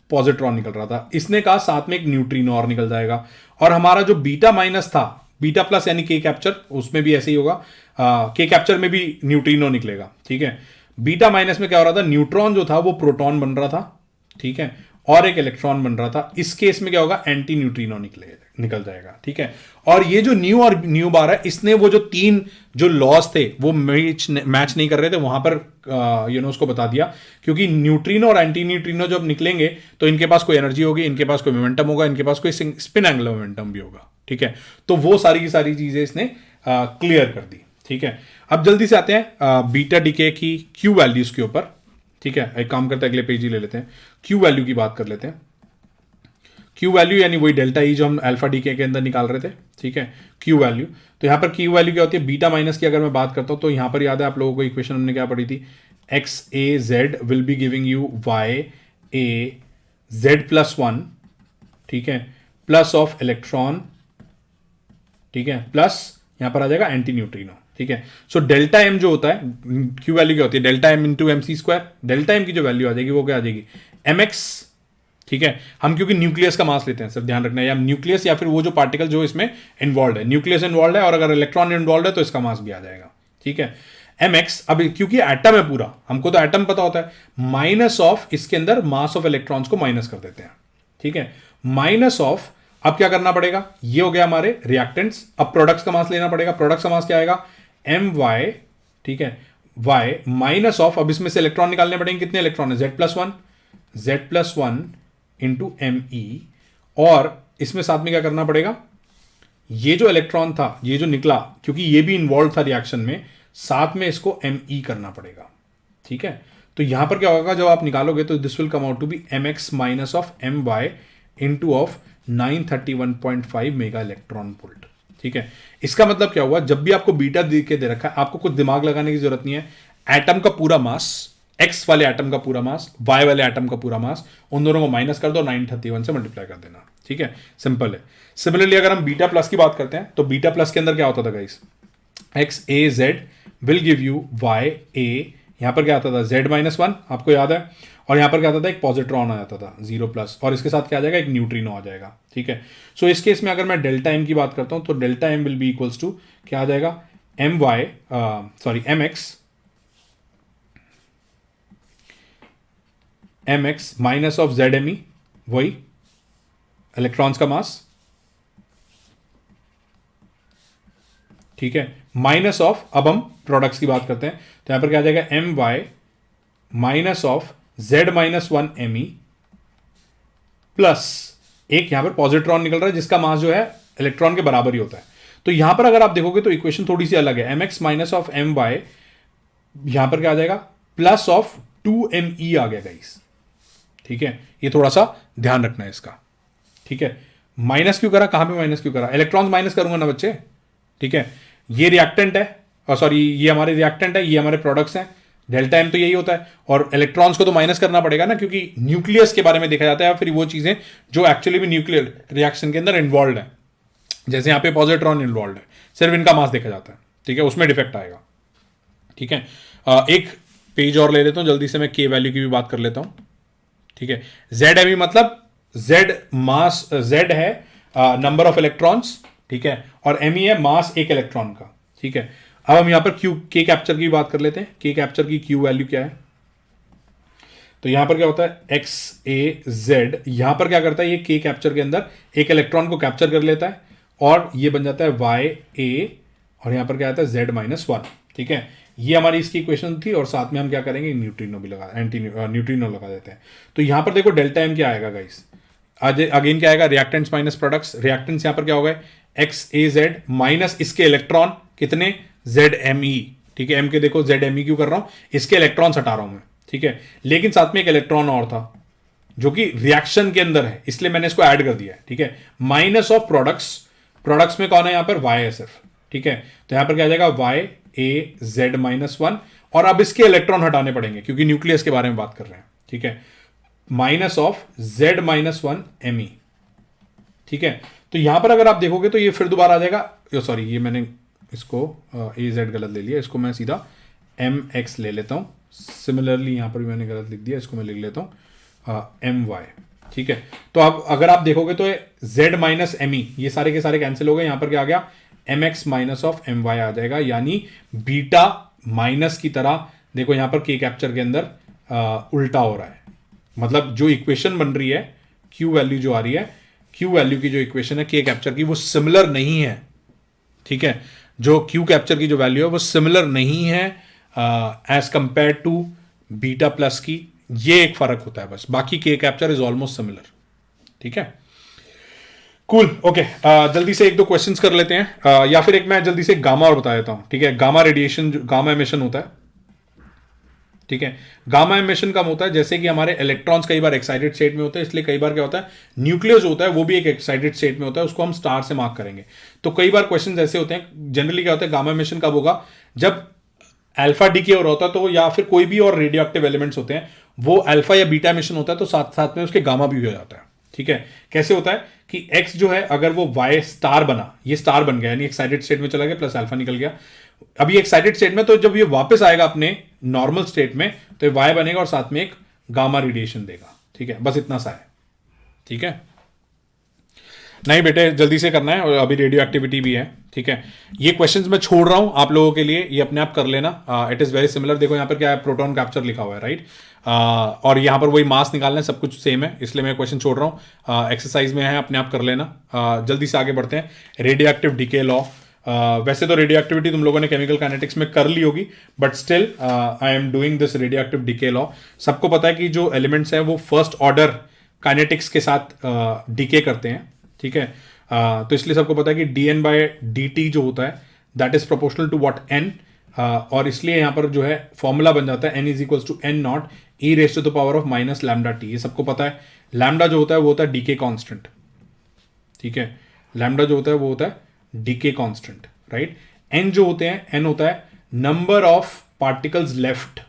पॉजिट्रॉन निकल रहा था, इसने कहा साथ में एक न्यूट्रिनो और निकल जाएगा। और हमारा जो बीटा माइनस था, बीटा प्लस यानी के कैप्चर, उसमें भी ऐसे ही होगा, के कैप्चर में भी न्यूट्रिनो निकलेगा, ठीक है। बीटा माइनस में क्या हो रहा था, न्यूट्रॉन जो था वो प्रोटॉन बन रहा था, ठीक है, और एक इलेक्ट्रॉन बन रहा था। इस केस में क्या होगा, एंटी न्यूट्रिनो निकल जाएगा, ठीक है। और ये जो न्यू और न्यू बार है, इसने वो जो तीन जो लॉस थे वो मैच नहीं कर रहे थे, वहां पर उसको बता दिया, क्योंकि न्यूट्रिनो और एंटी न्यूट्रिनो जब निकलेंगे तो इनके पास कोई एनर्जी होगी, इनके पास कोई मोमेंटम होगा, इनके पास कोई स्पिन एंगुलर मोमेंटम भी होगा, ठीक है। तो वो सारी की सारी चीजें इसने क्लियर कर दी, ठीक है। अब जल्दी से आते हैं बीटा डीके की क्यू वैल्यूज के ऊपर, ठीक है। एक काम करते हैं, अगले पेज ही ले लेते हैं, क्यू वैल्यू की बात कर लेते हैं। क्यू वैल्यू यानी वही डेल्टा ई जो हम अल्फा डीके के अंदर निकाल रहे थे, ठीक है। क्यू वैल्यू, तो यहां पर क्यू वैल्यू क्या होती है, बीटा माइनस की अगर मैं बात करता हूं तो यहां पर याद है आप लोगों को इक्वेशन हमने क्या पढ़ी थी, X A Z will be giving you Y A Z plus one, ठीक है, प्लस ऑफ इलेक्ट्रॉन, ठीक है, प्लस यहां पर आ जाएगा एंटी न्यूट्रिनो, ठीक है। सो डेल्टा एम जो होता है, क्यू वैल्यू क्या होती है, delta M into M C square. Delta M की जो वैल्यू आ जाएगी वो क्या आ जाएगी, एम एक्स, ठीक है। हम क्योंकि न्यूक्लियस का मास लेते हैं, सिर्फ ध्यान रखना है, या न्यूक्लियस या फिर वो जो पार्टिकल जो इसमें इन्वॉल्व है, न्यूक्लियस इन्वॉल्व है और अगर इलेक्ट्रॉन इन्वॉल्व है तो इसका मास भी आ जाएगा, ठीक है। एम एक्स, अब क्योंकि एटम है पूरा, हमको तो एटम पता होता है, माइनस ऑफ इसके अंदर मास ऑफ इलेक्ट्रॉन्स को माइनस कर देते हैं, ठीक है, माइनस ऑफ। अब क्या करना पड़ेगा, ये हो गया हमारे रिएक्टेंट्स, अब प्रोडक्ट्स का मास लेना पड़ेगा। प्रोडक्ट्स का मास क्या आएगा, एम वाई, ठीक है, वाई माइनस ऑफ, अब इसमें से इलेक्ट्रॉन निकालने पड़ेंगे, कितने इलेक्ट्रॉन है, Z plus one into M E, और इसमें साथ में क्या करना पड़ेगा, ये जो इलेक्ट्रॉन था, ये जो निकला, क्योंकि ये भी इन्वॉल्व था रिएक्शन में, साथ में इसको एम ई करना पड़ेगा, ठीक है। तो यहां पर क्या होगा, जब आप निकालोगे तो this will come out to be M X minus of M Y into of 931.5 mega electron volt, ठीक है। इसका मतलब क्या हुआ, जब भी आपको बीटा दे के दे रखा है, आपको कुछ दिमाग लगाने की जरूरत नहीं है, एटम का पूरा मास, एक्स वाले एटम का पूरा मास, वाई वाले एटम का पूरा मास, उन दोनों को माइनस कर दो, 931 से मल्टीप्लाई कर देना, ठीक है, सिंपल है। सिमिलरली अगर हम बीटा प्लस की बात करते हैं तो बीटा प्लस के अंदर क्या होता था guys, X A Z will give you Y A, यहां पर क्या आता था, जेड माइनस वन, आपको याद है, और यहां पर क्या आता था, एक पॉजिट्रॉन आ जाता था 0 प्लस, और इसके साथ क्या आ जाएगा, एक न्यूट्रिनो आ जाएगा, ठीक है। सो इस केस में अगर मैं डेल्टा एम की बात करता हूं तो delta M will be equals to क्या आ जाएगा, M Y M X minus of Z M E, वही इलेक्ट्रॉन्स का मास, ठीक है, माइनस ऑफ, अब हम प्रोडक्ट्स की बात करते हैं तो यहां पर क्या आ जाएगा, M Y minus of Z minus one M E, plus एक यहां पर पॉजिट्रॉन निकल रहा है जिसका मास जो है इलेक्ट्रॉन के बराबर ही होता है। तो यहां पर अगर आप देखोगे तो इक्वेशन थोड़ी सी अलग है, M X minus of M Y, यहां पर क्या आ जाएगा, प्लस ऑफ 2me आ गया गाइस, ठीक है। ये थोड़ा सा ध्यान रखना है इसका, ठीक है। माइनस क्यों करा, कहां पे माइनस क्यों करा, इलेक्ट्रॉन्स माइनस करूंगा ना बच्चे, ठीक है। ये रिएक्टेंट है, और सॉरी ये हमारे रिएक्टेंट है, ये हमारे प्रोडक्ट्स हैं, डेल्टा एम तो यही होता है, और इलेक्ट्रॉन्स को तो माइनस करना पड़ेगा ना, क्योंकि न्यूक्लियस के बारे में देखा जाता है, फिर वो चीजें जो एक्चुअली भी न्यूक्लियर रिएक्शन के अंदर इन्वॉल्व है, जैसे यहाँ पे पॉजिट्रॉन इन्वॉल्व है, सिर्फ इनका मास देखा जाता है, ठीक है, उसमें डिफेक्ट आएगा, ठीक है। एक पेज और ले लेता हूं जल्दी से, मैं के वैल्यू की भी बात कर लेता हूं, ठीक है। जेड एम मतलब जेड मास, जेड है नंबर ऑफ इलेक्ट्रॉन्स, ठीक है, और एम है मास एक इलेक्ट्रॉन का, ठीक है। अब हम यहां पर क्यू के कैप्चर की बात कर लेते हैं। के कैप्चर की क्यू वैल्यू क्या है, तो यहां पर क्या होता है एक्स ए जेड, यहां पर क्या करता है ये के कैप्चर के अंदर एक इलेक्ट्रॉन को कैप्चर कर लेता है और ये बन जाता है वाई ए, और यहां पर क्या आता है जेड माइनस वन, ठीक है। ये हमारी इसकी इक्वेशन थी और साथ में हम क्या करेंगे न्यूट्रिनो भी लगा, एंटी न्यूट्रिनो लगा देते हैं। तो यहां पर देखो डेल्टा एम क्या आएगा गाइस, आज अगेन क्या आएगा रिएक्टेंट्स माइनस प्रोडक्ट्स। रिएक्टेंट्स यहां पर क्या होगा एक्स ए जेड माइनस इसके इलेक्ट्रॉन कितने जेड एम ई, ठीक है। एम के देखो जेड एम ई क्यों कर रहा हूं, इसके इलेक्ट्रॉन्स हटा रहा हूं मैं, ठीक है। लेकिन साथ में एक इलेक्ट्रॉन और था जो कि रिएक्शन के अंदर है, इसलिए मैंने इसको ऐड कर दिया है, ठीक है। माइनस ऑफ प्रोडक्ट्स, प्रोडक्ट्स में कौन है यहां पर वाई है सिर्फ, ठीक है। तो यहां पर क्या आ जाएगा Y A Z minus one, और अब इसके इलेक्ट्रॉन हटाने पड़ेंगे क्योंकि न्यूक्लियस के बारे में बात कर रहे हैं, ठीक है। Minus of Z minus one M E, ठीक है। तो यहां पर अगर आप देखोगे तो ये फिर दोबारा आ जाएगा, सॉरी ये मैंने इसको ए जेड गलत ले लिया, इसको मैं सीधा एम एक्स ले लेता हूं। सिमिलरली यहां पर भी मैंने गलत लिख दिया, इसको मैं लिख लेता हूं एम वाई, ठीक है। तो अब अगर आप देखोगे तो जेड माइनस एम ई ये सारे के सारे कैंसिल हो गए, यहां पर क्या आ गया M X minus of M Y आ जाएगा, यानी बीटा माइनस की तरह देखो यहां पर के कैप्चर के अंदर उल्टा हो रहा है। मतलब जो इक्वेशन बन रही है क्यू वैल्यू जो आ रही है, क्यू वैल्यू की जो इक्वेशन है के कैप्चर की वो सिमिलर नहीं है, ठीक है। जो क्यू कैप्चर की जो वैल्यू है वो सिमिलर नहीं है as compare to beta plus की, ये एक फर्क होता है बस, बाकी के कैप्चर इज ऑलमोस्ट सिमिलर, ठीक है। कूल, ओके, जल्दी से एक दो क्वेश्चंस कर लेते हैं, या फिर एक मैं जल्दी से गामा और बता देता हूं, ठीक है। गामा रेडिएशन, गामा एमिशन होता है, ठीक है। गामा एमिशन कम होता है जैसे कि हमारे इलेक्ट्रॉन्स कई बार एक्साइटेड स्टेट में होते हैं, इसलिए कई बार क्या होता है न्यूक्लियस होता है वो भी एक एक्साइटेड स्टेट में होता है, उसको हम स्टार से मार्क करेंगे। तो कई बार क्वेश्चन ऐसे होते हैं, जनरली क्या होता है गामा एमिशन कब होगा, जब अल्फा डीके हो रहा होता है, तो या फिर कोई भी और रेडियो एक्टिव एलिमेंट्स होते हैं वो अल्फा या बीटा एमिशन होता है, तो साथ साथ में उसके गामा भी हो जाता है, ठीक है। कैसे होता है कि एक्स जो है अगर वो वाई स्टार बना, ये स्टार बन गया यानी एक्साइटेड स्टेट में चला गया प्लस अल्फा निकल गया, अभी एक्साइटेड स्टेट में, तो जब ये वापस आएगा अपने नॉर्मल स्टेट में तो ये वाई बनेगा और साथ में एक गामा रेडिएशन देगा, ठीक है। बस इतना सा है, ठीक है। नहीं बेटे जल्दी से करना है और अभी रेडियो एक्टिविटी भी है, ठीक है। ये क्वेश्चंस मैं छोड़ रहा हूं आप लोगों के लिए, ये अपने आप कर लेना, इट इज वेरी सिमिलर। देखो यहां पर क्या है प्रोटॉन कैप्चर लिखा हुआ है, राइट, और यहां पर वही मास निकालना है, सब कुछ सेम है, इसलिए मैं क्वेश्चन छोड़ रहा हूं, एक्सरसाइज में है, अपने आप कर लेना। जल्दी से आगे बढ़ते हैं, रेडियो एक्टिव डीके लॉ। वैसे तो रेडियो एक्टिविटी तुम लोगों ने केमिकल काइनेटिक्स में कर ली होगी, but still I am doing this radioactive decay law. सबको पता है कि जो एलिमेंट्स हैं वो फर्स्ट ऑर्डर काइनेटिक्स के साथ डीके करते हैं, ठीक है। तो इसलिए सबको पता है कि D N by D T जो होता है that is proportional to what N, और इसलिए यहां पर जो है फॉर्मूला बन जाता है N is equals to N not E raise to the power of minus lambda T. ये सबको पता है। लैम्डा जो होता है वो होता है डीके कांस्टेंट, ठीक है। लैम्डा जो होता है वो होता है डीके कांस्टेंट, राइट। एन जो होते हैं, एन होता है नंबर ऑफ पार्टिकल्स लेफ्ट,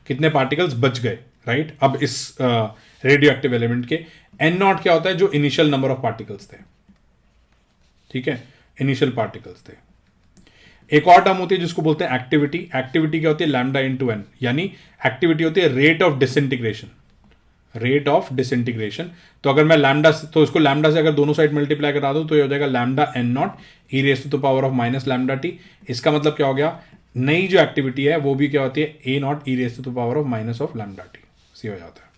कितने पार्टिकल्स बच गए, राइट। अब इस रेडियो एक्टिव एलिमेंट के एन नॉट क्या होता है, जो इनिशियल नंबर ऑफ पार्टिकल्स थे, ठीक है, इनिशियल पार्टिकल्स थे। एक और टर्म होती है जिसको बोलते हैं एक्टिविटी। एक्टिविटी क्या होती है लैम्डा इंटू एन, यानी एक्टिविटी होती है rate of disintegration, rate of disintegration. तो अगर मैं लैम्डा, तो इसको लैम्डा से अगर दोनों साइड मल्टीप्लाई करा दूं तो ये हो जाएगा lambda N not E raise to the power of minus lambda T. इसका मतलब क्या हो गया, नई जो एक्टिविटी है वो भी क्या होती है A naught E raise to the power of minus of lambda T, सी हो जाता है,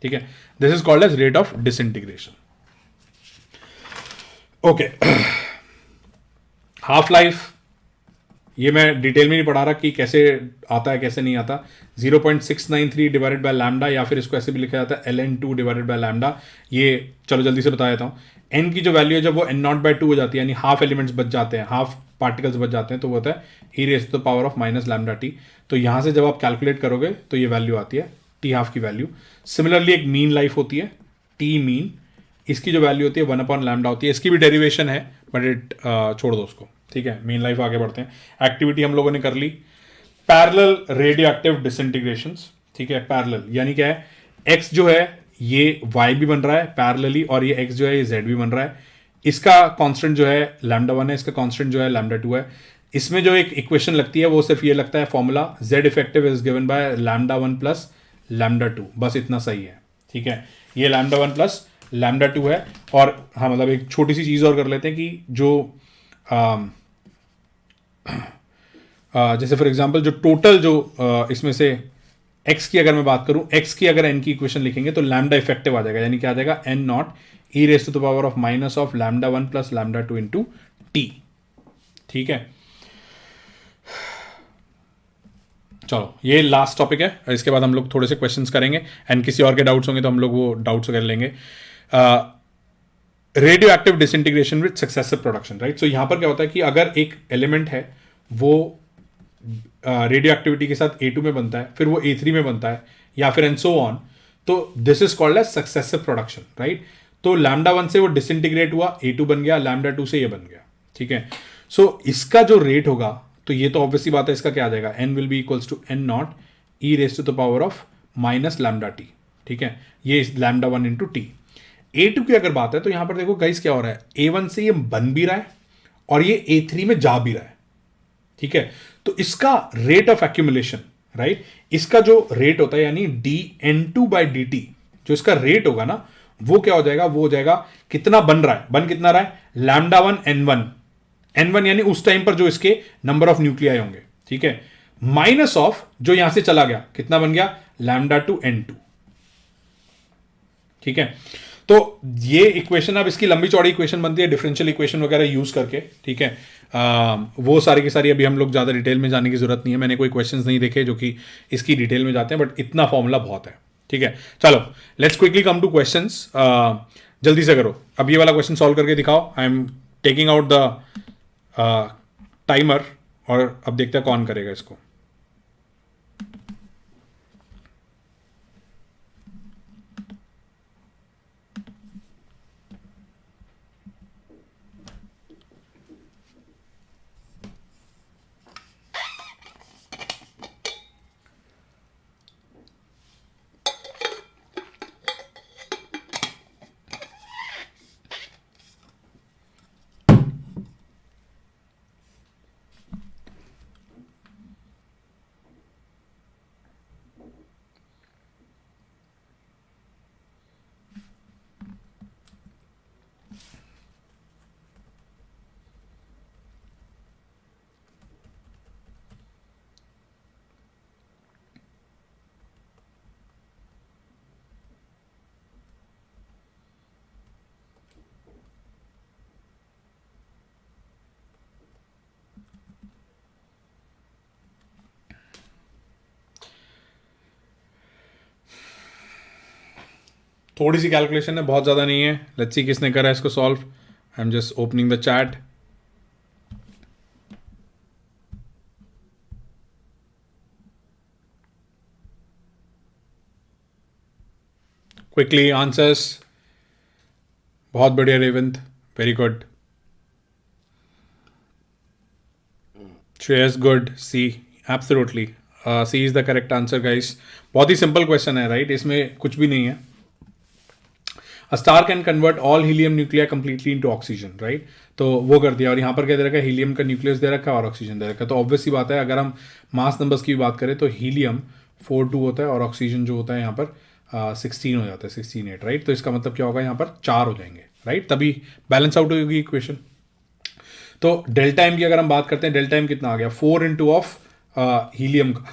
ठीक है। This is called as rate of disintegration, okay. Half life ये मैं डिटेल में नहीं पढ़ा रहा कि कैसे आता है कैसे नहीं आता। 0.693 डिवाइडेड बाय लैम्डा, या फिर इसको ऐसे भी लिखा जाता है ln2 डिवाइडेड बाय लैम्डा। ये चलो जल्दी से बता देता हूँ। n की जो वैल्यू है जब वो n नॉट बाय 2 हो जाती है, यानी हाफ एलिमेंट्स बच जाते हैं, हाफ पार्टिकल्स बच जाते हैं, तो वो होता है E raise to the power of minus lambda T. तो यहाँ से जब आप कैलकुलेट करोगे तो ये वैल्यू आती है टी हाफ की वैल्यू। सिमिलरली एक मीन लाइफ होती है टी मीन, इसकी जो वैल्यू होती है 1 लैम्डा होती है। इसकी भी डेरिवेशन है बट इट छोड़ दो उसको, ठीक है। मीन लाइफ आगे बढ़ते हैं। एक्टिविटी हम लोगों ने कर ली। पैरेलल रेडियो एक्टिव डिसइंटीग्रेशंस, ठीक है। पैरेलल यानी क्या है, एक्स जो है ये वाई भी बन रहा है पैरेलली, और ये एक्स जो है ये जेड भी बन रहा है। इसका कांस्टेंट जो है लैम्डा 1 है, इसका कांस्टेंट जो है लैम्डा 2 है। इसमें जो एक इक्वेशन लगती है वो सिर्फ ये लगता है formula z effective is given by lambda 1 plus lambda 2, बस इतना सही है, ठीक है। ये लैम्डा 1 प्लस लैम्डा 2 है। और हाँ मतलब एक छोटी सी चीज़ और कर लेते हैं कि जो जैसे फॉर एग्जांपल जो टोटल जो इसमें से x की अगर मैं बात करूं, x की अगर n की इक्वेशन लिखेंगे तो लैम्डा इफेक्टिव आ जाएगा, यानी क्या आ जाएगा n not E raise to the power of minus of lambda 1 plus lambda 2 into T, ठीक है। चलो ये लास्ट टॉपिक है, इसके बाद हम लोग थोड़े से क्वेश्चंस करेंगे एंड किसी और के डाउट्स होंगे तो हम लोग वो डाउट्स कर लेंगे। Radioactive disintegration with successive production, right. So यहां पर क्या होता है कि अगर एक एलिमेंट है वो रेडियो एक्टिविटी के साथ A2 में बनता है, फिर वो A3 में बनता है, या फिर एंड सो ऑन, तो this is called as successive production, right. तो लैम्डा 1 से वो डिसइंटीग्रेट हुआ, A2 बन गया, लैम्डा 2 से ये बन गया, ठीक है। सो इसका जो रेट होगा, तो ये तो ऑब्वियसली बात है, इसका क्या आ जाएगा, n will be equals to n not E raise to the power of minus lambda T, ठीक है। ये लैम्डा 1 इंटू टी। A2 की अगर बात है तो यहां पर देखो गाइस क्या हो रहा है, A1 से ये बन भी रहा है और ये A3 में जा भी रहा है, ठीक है। तो इसका रेट ऑफ एक्यूमुलेशन, राइट, इसका जो रेट होता है यानी dN2 बाई dt, जो इसका रेट होगा ना, वो क्या हो जाएगा, वो हो जाएगा कितना बन रहा है, बन कितना रहा है, लैम्डा 1 n1, n1 यानी उस टाइम पर जो इसके नंबर ऑफ न्यूक्लियाई होंगे, ठीक है, माइनस ऑफ जो यहां से चला गया, कितना बन गया, लैम्डा 2 n2, ठीक है। तो ये इक्वेशन, अब इसकी लंबी चौड़ी इक्वेशन बनती है डिफरेंशियल इक्वेशन वगैरह यूज करके, ठीक है। वो सारी की सारी अभी हम लोग ज़्यादा डिटेल में जाने की जरूरत नहीं है, मैंने कोई क्वेश्चंस नहीं देखे जो कि इसकी डिटेल में जाते हैं, बट इतना फॉर्मूला बहुत है, ठीक है। चलो let's quickly come two questions, जल्दी से करो। अब ये वाला क्वेश्चन सॉल्व करके दिखाओ। I am taking out the timer और अब देखते हैं कौन करेगा इसको। थोड़ी सी कैलकुलेशन है, बहुत ज़्यादा नहीं है। लेट्स सी किसने करा इसको solve. I am just opening the chat. Quickly answers. बहुत बढ़िया Revant, very good. Shreyas good, C, absolutely C is the correct answer guys. बहुत ही सिंपल क्वेश्चन है, राइट, इसमें कुछ भी नहीं है। A star can convert all helium nuclei completely into oxygen, right. तो वो कर दिया, और यहाँ पर क्या दे रखा है, हीलियम का न्यूक्लियस दे रखा है और ऑक्सीजन दे रखा है। तो ऑब्वियस सी बात है, अगर हम मास नंबर्स की बात करें तो हीलियम 4 2 होता है और ऑक्सीजन जो होता है यहाँ पर 16 हो जाता है, 16 8, राइट। तो इसका मतलब क्या होगा, यहाँ पर 4 हो जाएंगे, राइट, तभी बैलेंस आउट होगी इक्वेशन। तो डेल्टा एम की अगर हम बात करते हैं, डेल्टा एम कितना आ गया, 4 इंटू ऑफ हीलियम का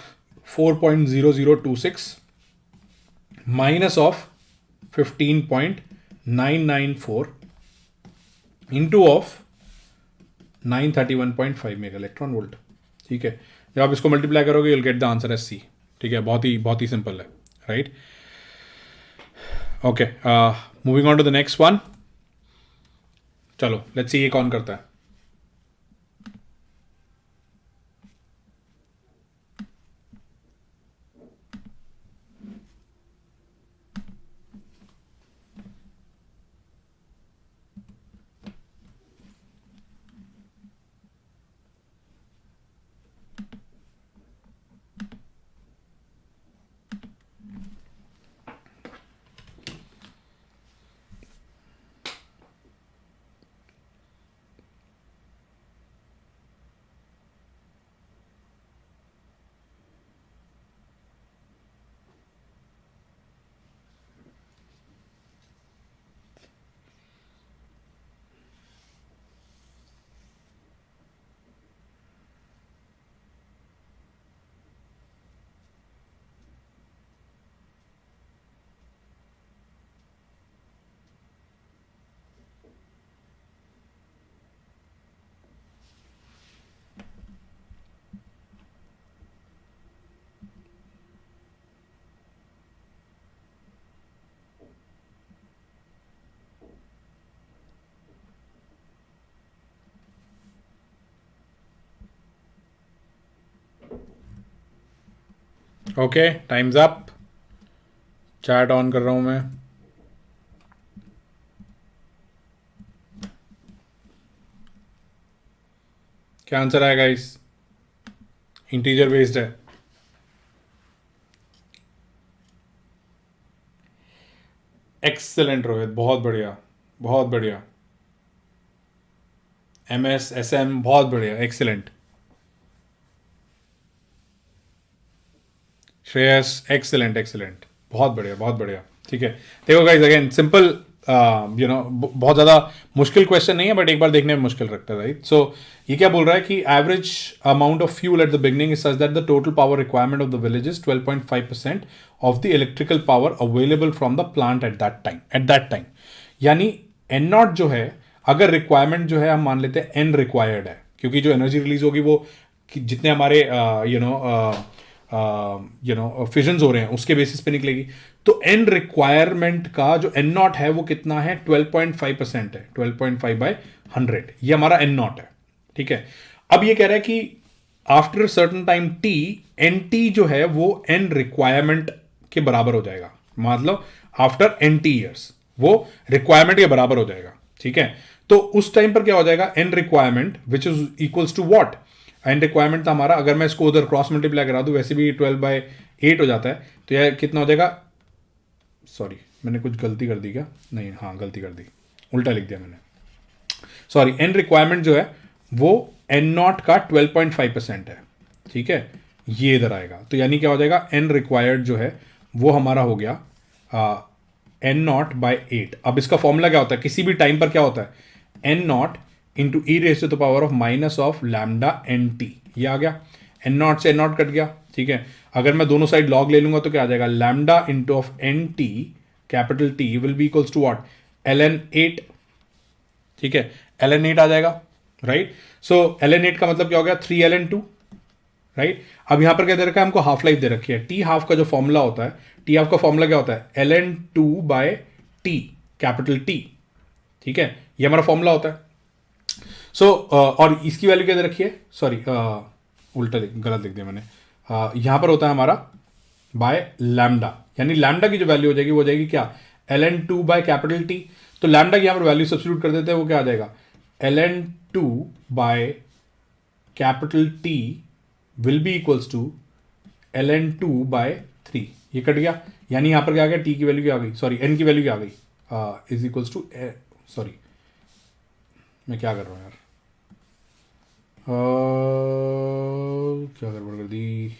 4.0026 minus of 15.994 into of 931.5 mega electron volt, ठीक है। जब आप इसको मल्टीप्लाई करोगे you'll get the answer S C, ठीक है। बहुत ही सिंपल है, right. Okay, moving on to the next one. चलो लेट्स सी ये कौन करता है। Okay, time's up. Chat on कर रहा हूं मैं। क्या आंसर आएगा इस? इंटीजर बेस्ड है। एक्सेलेंट रोहित, बहुत बढ़िया, बहुत बढ़िया। MS SM बहुत बढ़िया, एक्सेलेंट। श्रेयस एक्सेलेंट एक्सेलेंट, बहुत बढ़िया बहुत बढ़िया। ठीक है, देखो गाइस, अगेन सिंपल, बहुत ज़्यादा मुश्किल क्वेश्चन नहीं है, बट एक बार देखने में मुश्किल लगता है, राइट? सो ये क्या बोल रहा है कि average amount of fuel at the beginning is such that the total power requirement of the village is 12.5% of the electrical power available from the plant at that time. यानी एन नॉट जो है, अगर रिक्वायरमेंट जो है हम मान लेते हैं एन रिक्वायर्ड है, क्योंकि जो एनर्जी रिलीज होगी वो जितने हमारे फिजन्स हो रहे हैं उसके बेसिस पे निकलेगी। तो एन रिक्वायरमेंट का जो एन नॉट है वो कितना है? 12.5% है। 12.5/100 ये हमारा एन नॉट है। ठीक है, अब ये कह रहा है कि after certain time T, N T जो है वो एन रिक्वायरमेंट के बराबर हो जाएगा। मतलब आफ्टर एन टी ईयर्स वो रिक्वायरमेंट के बराबर हो जाएगा। ठीक है, तो उस टाइम पर क्या हो जाएगा? N requirement which is equals to what? And requirement था हमारा, अगर मैं इसको उधर क्रॉस मल्टीप्लाई करा दूं, वैसे भी 12/8 हो जाता है, तो यह कितना हो जाएगा? सॉरी, मैंने कुछ गलती कर दी क्या? नहीं, हाँ गलती कर दी, उल्टा लिख दिया मैंने। सॉरी, एन रिक्वायरमेंट जो है वो एन नॉट का 12.5% है। ठीक है, ये इधर आएगा, तो यानी क्या हो जाएगा? एन रिक्वायर्ड जो है वो हमारा हो गया एन नॉट बाई 8। अब इसका फॉर्मूला क्या होता है? किसी भी टाइम पर क्या होता है? N naught into e raise to the power of minus of lambda N T. ये आ गया, एन नॉट से एन नॉट कट गया। ठीक है, अगर मैं दोनों साइड लॉग ले लूंगा तो क्या आ जाएगा? Lambda into of N T capital T will be equals to what? LN8। ठीक है, LN8 आ जाएगा, राइट? सो LN8 का मतलब क्या हो गया? 3LN2, right? अब यहां पर क्या दे रखा है हमको? हाफ लाइफ दे रखी है। टी हाफ का जो फॉर्मूला होता है, टी हाफ का फॉर्मूला क्या होता है? LN2/T capital T. ठीक है, ये हमारा फॉर्मूला होता है। सो और इसकी वैल्यू क्या दे रखी है? सॉरी, उल्टा गलत लिख दिया मैंने। यहां पर होता है हमारा बाय लैम्डा, यानी लैम्डा की जो वैल्यू हो जाएगी वो हो जाएगी क्या? LN2/T। तो लैम्डा की यहां पर वैल्यू सब्स्टिट्यूट कर देते हैं, वो क्या आ जाएगा? LN2/T will be equals to LN2/3। ये कट गया, यानी यहां पर क्या आ गया? टी की वैल्यू क्या आ गई? सॉरी, एन की वैल्यू क्या आ गई? इज इक्वल्स टू, सॉरी मैं क्या कर रहा हूं यार, क्या गड़बड़ कर दी?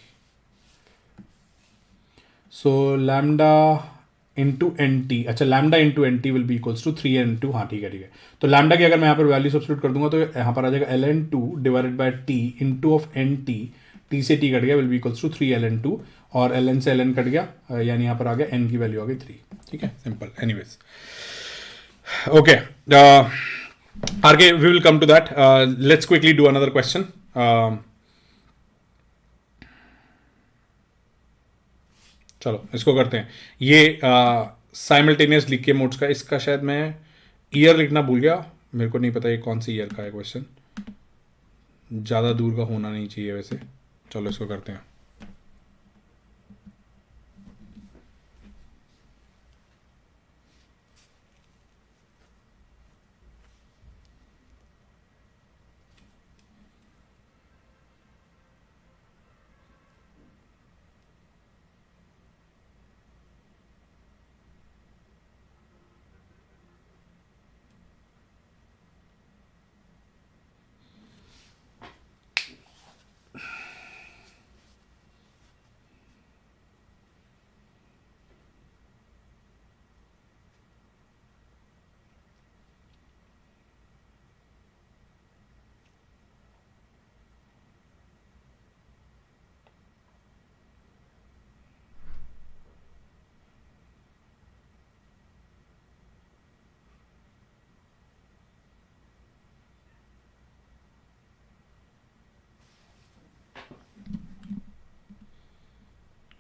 So lambda into N T, अच्छा lambda into N T will be equals to 3N2। हाँ ठीक है ठीक है, तो लैम्डा की अगर मैं यहाँ पर वैल्यू सब्स्टिट्यूट कर दूंगा तो यहाँ पर आ जाएगा LN2 divided by T into of N T. T से टी कट गया, will be equals to 3LN2, और LN से LN कट गया, यानी यहाँ पर आ गया एन की वैल्यू आ गई 3। ठीक है, सिंपल। एनीवेज, ओके, आगे we will come to that. Let's quickly do another question. चलो इसको करते हैं। ये साइमल्टेनियस लिख के मोड्स का, इसका शायद मैं ईयर लिखना भूल गया, मेरे को नहीं पता ये कौन सी ईयर का है क्वेश्चन। ज़्यादा दूर का होना नहीं चाहिए वैसे। चलो इसको करते हैं।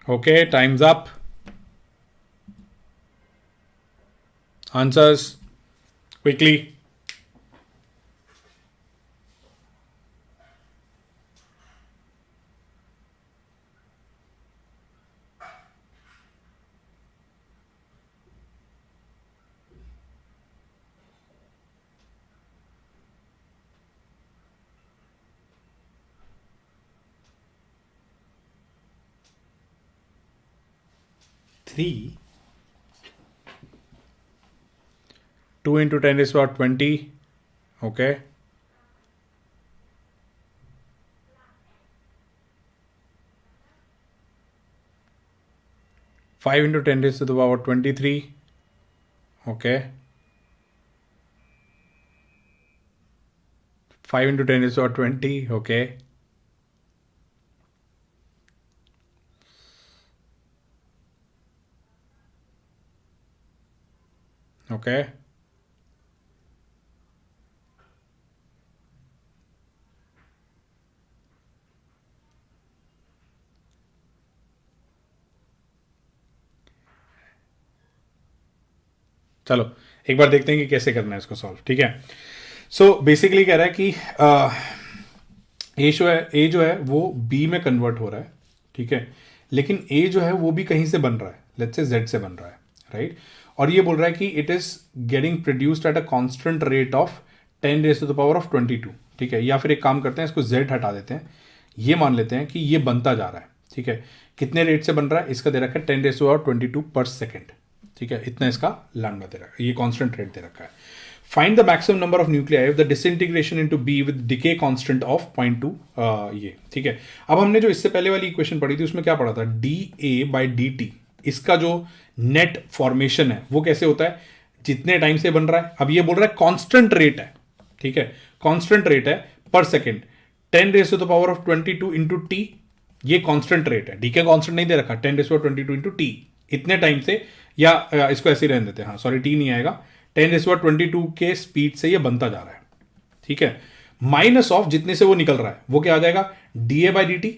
Okay, time's up. Answers quickly. 3. 2 into 10 is about 20. Okay. 5 into 10 raised to the power 23. Okay. 5 into 10 is about 20. Okay. Okay. चलो एक बार देखते हैं कि कैसे करना है इसको सॉल्व. ठीक है. सो बेसिकली कह रहा है कि ए जो है वो बी में कन्वर्ट हो रहा है. ठीक है. लेकिन ए जो है वो भी कहीं से बन रहा है. लेट्स से जेड से बन रहा है. राइट. और ये बोल रहा है कि it is getting produced at a constant rate of 10 raise to the power of 22. ठीक है. या फिर एक काम करते हैं, इसको जेड हटा देते हैं. ये मान लेते हैं कि ये बनता जा रहा है. ठीक है. कितने रेट से बन रहा है? इसका दे रखा है 10 रेज टू पावर 22 पर सेकेंड. ठीक है. इतना इसका लैम्डा दे रखा है. ये कांस्टेंट रेट दे रखा है. Find the maximum number of nuclei the disintegration into be with decay constant of 0.2. ये ठीक है. अब हमने जो इससे पहले वाली इक्वेशन पढ़ी थी उसमें क्या पढ़ा था? D A by D T. इसका जो नेट फॉर्मेशन है वो कैसे होता है? जितने टाइम से बन रहा है. अब ये बोल रहा है कांस्टेंट रेट है. ठीक है. कांस्टेंट रेट है पर second. 10 raise to the power of 22 into T. ये कांस्टेंट रेट है. डीके कांस्टेंट नहीं दे रखा. 10 रेज टू 22 इंटू टी इतने टाइम से, या इसको ऐसे ही रहने देते हैं. हाँ सॉरी, टी नहीं आएगा. 10 रेज टू 22 के स्पीड से ये बनता जा रहा है. ठीक है. माइनस ऑफ जितने से वो निकल रहा है वो क्या आ जाएगा? D A by D T.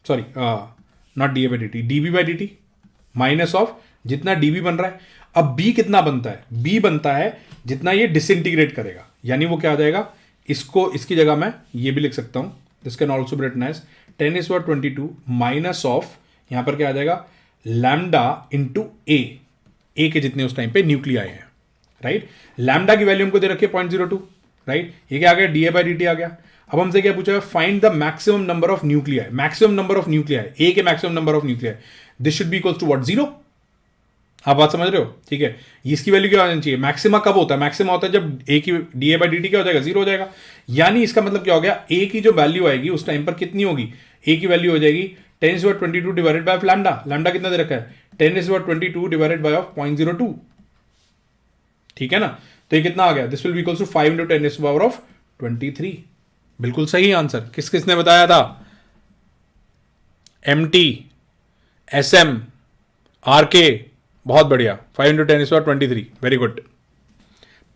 Sorry not D A by D T, D B by D T minus of जितना डी बी बन रहा है. अब बी कितना बनता है? बी बनता है जितना ये डिसइंटीग्रेट करेगा. यानी वो क्या आ जाएगा? इसको इसकी जगह मैं ये भी लिख सकता हूं. This can also be written as 10 raise to 22 minus of, यहां पर क्या आ जाएगा? लैम्डा इंटू ए के जितने उस टाइम पे न्यूक्लियाई हैं. राइट. लैम्डा की वैल्यू हमको दे रखी है 0.02. राइट. ये क्या आ गया? D A by D T आ गया. अब हमसे क्या पूछा है? Find the maximum number of nuclei. Maximum number of nuclei, A के maximum number of nuclei. This should be equals to what? 0. आप बात समझ रहे हो? ठीक है. इसकी वैल्यू क्या होनी चाहिए? मैक्सिमा कब होता है? मैक्सिमा होता है जब ए की D A by D T क्या हो जाएगा? 0 हो जाएगा. यानी इसका मतलब क्या हो गया? ए की जो वैल्यू आएगी उस टाइम पर कितनी होगी? ए की वैल्यू हो जाएगी 10⁻22 डिवाइडेड बाय लैम्डा. लैम्डा कितना दे रखा है? 10⁻22 डिवाइडेड बाय 0.02. ठीक है ना. तो ये कितना आ गया? This will be equals to 5 into 10 to power of 23. बिल्कुल सही आंसर. किसने बताया था? M T, S M, R K. बहुत बढ़िया. 5 into 10 to 23. Very good.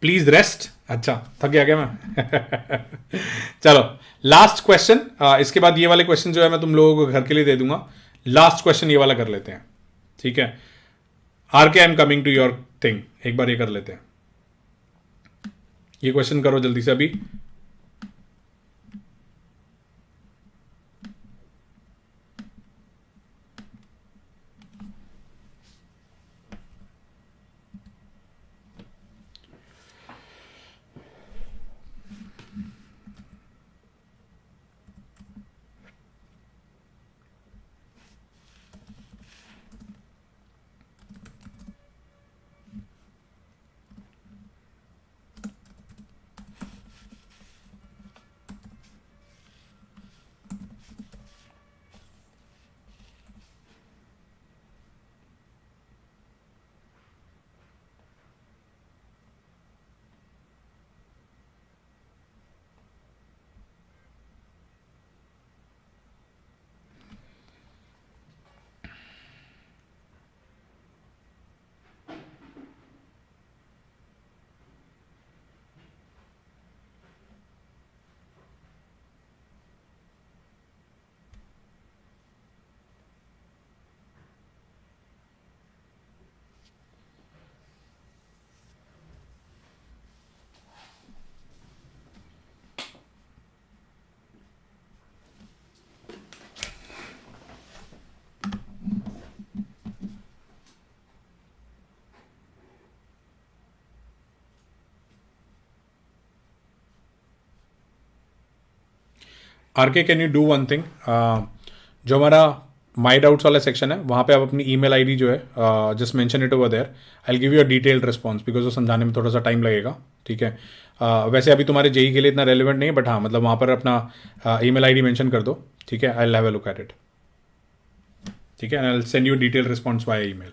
Please rest. अच्छा थक गया क्या मैं? चलो लास्ट क्वेश्चन. इसके बाद ये वाले क्वेश्चन जो है मैं तुम लोगों को घर के लिए दे दूंगा. लास्ट क्वेश्चन ये वाला कर लेते हैं. ठीक है. R K I am coming to your thing. एक बार ये कर लेते हैं. ये क्वेश्चन करो जल्दी से अभी. आर के can you do one thing? जो हमारा माई डाउट्स वाला सेक्शन है, वहाँ पे आप अपनी ईमेल आईडी जो है just mention it over there, I will give you a detailed response because वो समझाने में थोड़ा सा टाइम लगेगा, ठीक है। वैसे अभी तुम्हारे जेई के लिए इतना रेलिवेंट नहीं है, बट हाँ मतलब वहाँ पर अपना ईमेल आईडी मेंशन कर दो, ठीक है। I will have a look at it, ठीक है, and I will send you detail response via email.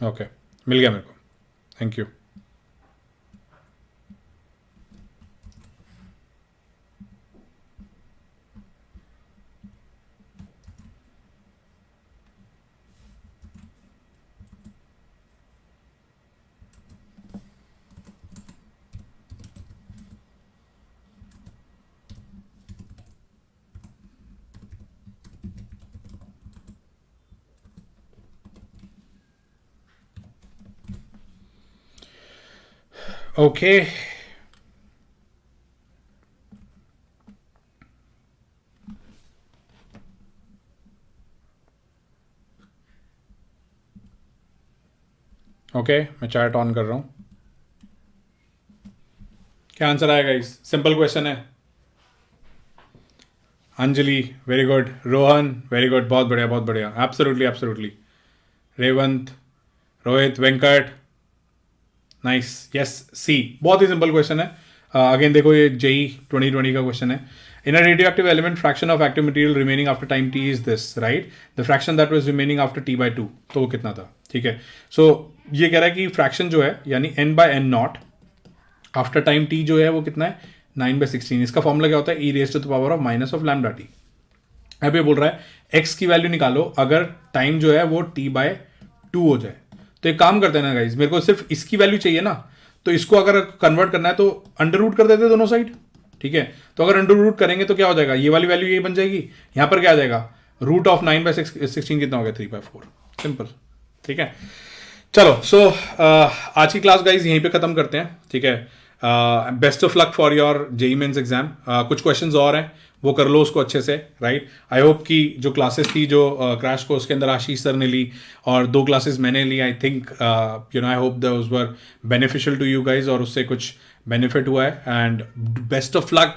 Okay, मिल गया मेरे को, थैंक यू। ओके, ओके, मैं चैट ऑन कर रहा हूँ। क्या आंसर आएगा? इस सिंपल क्वेश्चन है। Anjali very good, Rohan very good, बहुत बढ़िया बहुत बढ़िया, absolutely absolutely. Revant, Rohit, Venkat, nice, yes C, बहुत ही सिंपल क्वेश्चन है। अगेन देखो ये जेई 2020 का क्वेश्चन है। In a radioactive element fraction of active material remaining after time T is this, right? The fraction that was remaining after T by 2, तो वो कितना था? ठीक है, सो ये कह रहा है कि फ्रैक्शन जो है यानी n by N naught after time T जो है वो कितना है? 9/16। इसका फॉर्मूला क्या होता है? E raise to the power of minus of lambda T. अब ये बोल रहा है x की वैल्यू निकालो अगर टाइम जो है वो t बाय 2 हो जाए। तो एक काम करते हैं ना गाइज, मेरे को सिर्फ इसकी वैल्यू चाहिए ना, तो इसको अगर कन्वर्ट करना है तो अंडर रूट कर देते हैं दोनों साइड, ठीक है। तो अगर अंडर रूट करेंगे तो क्या हो जाएगा? ये वाली वैल्यू ये बन जाएगी, यहां पर क्या आ जाएगा? रूट ऑफ 9/16 कितना हो गया? 3/4, सिंपल, ठीक है। चलो, सो आज की क्लास गाइज यहीं पे खत्म करते हैं, ठीक है। Best of luck for your JEE Mains exam. कुछ क्वेश्चंस और हैं, वो कर लो उसको अच्छे से, राइट। आई होप कि जो क्लासेस थी जो क्रैश कोर्स के अंदर आशीष सर ने ली और 2 क्लासेस मैंने ली, I think you know I hope those were beneficial to you guys, और उससे कुछ बेनिफिट हुआ है। And best of luck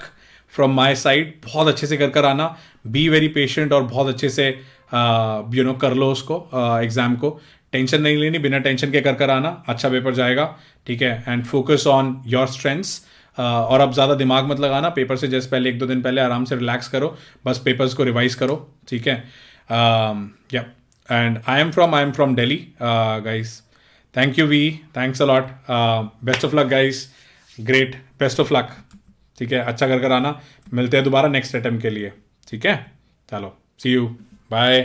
from my side, बहुत अच्छे से कर आना, बी वेरी पेशेंट और बहुत अच्छे से यू नो कर लो उसको एग्जाम को। टेंशन नहीं लेनी, बिना टेंशन के कर आना, अच्छा पेपर जाएगा, ठीक है। And focus on your strengths, और अब ज़्यादा दिमाग मत लगाना पेपर से जस्ट पहले, 1-2 दिन पहले आराम से रिलैक्स करो, बस पेपर्स को रिवाइज करो, ठीक है। या and I am from Delhi guys. Thank you we, thanks a lot, best of luck guys, great, best of luck, ठीक है। अच्छा कर आना, मिलते हैं दोबारा नेक्स्ट अटेम्प्ट के लिए, ठीक है। चलो, सी यू, बाय।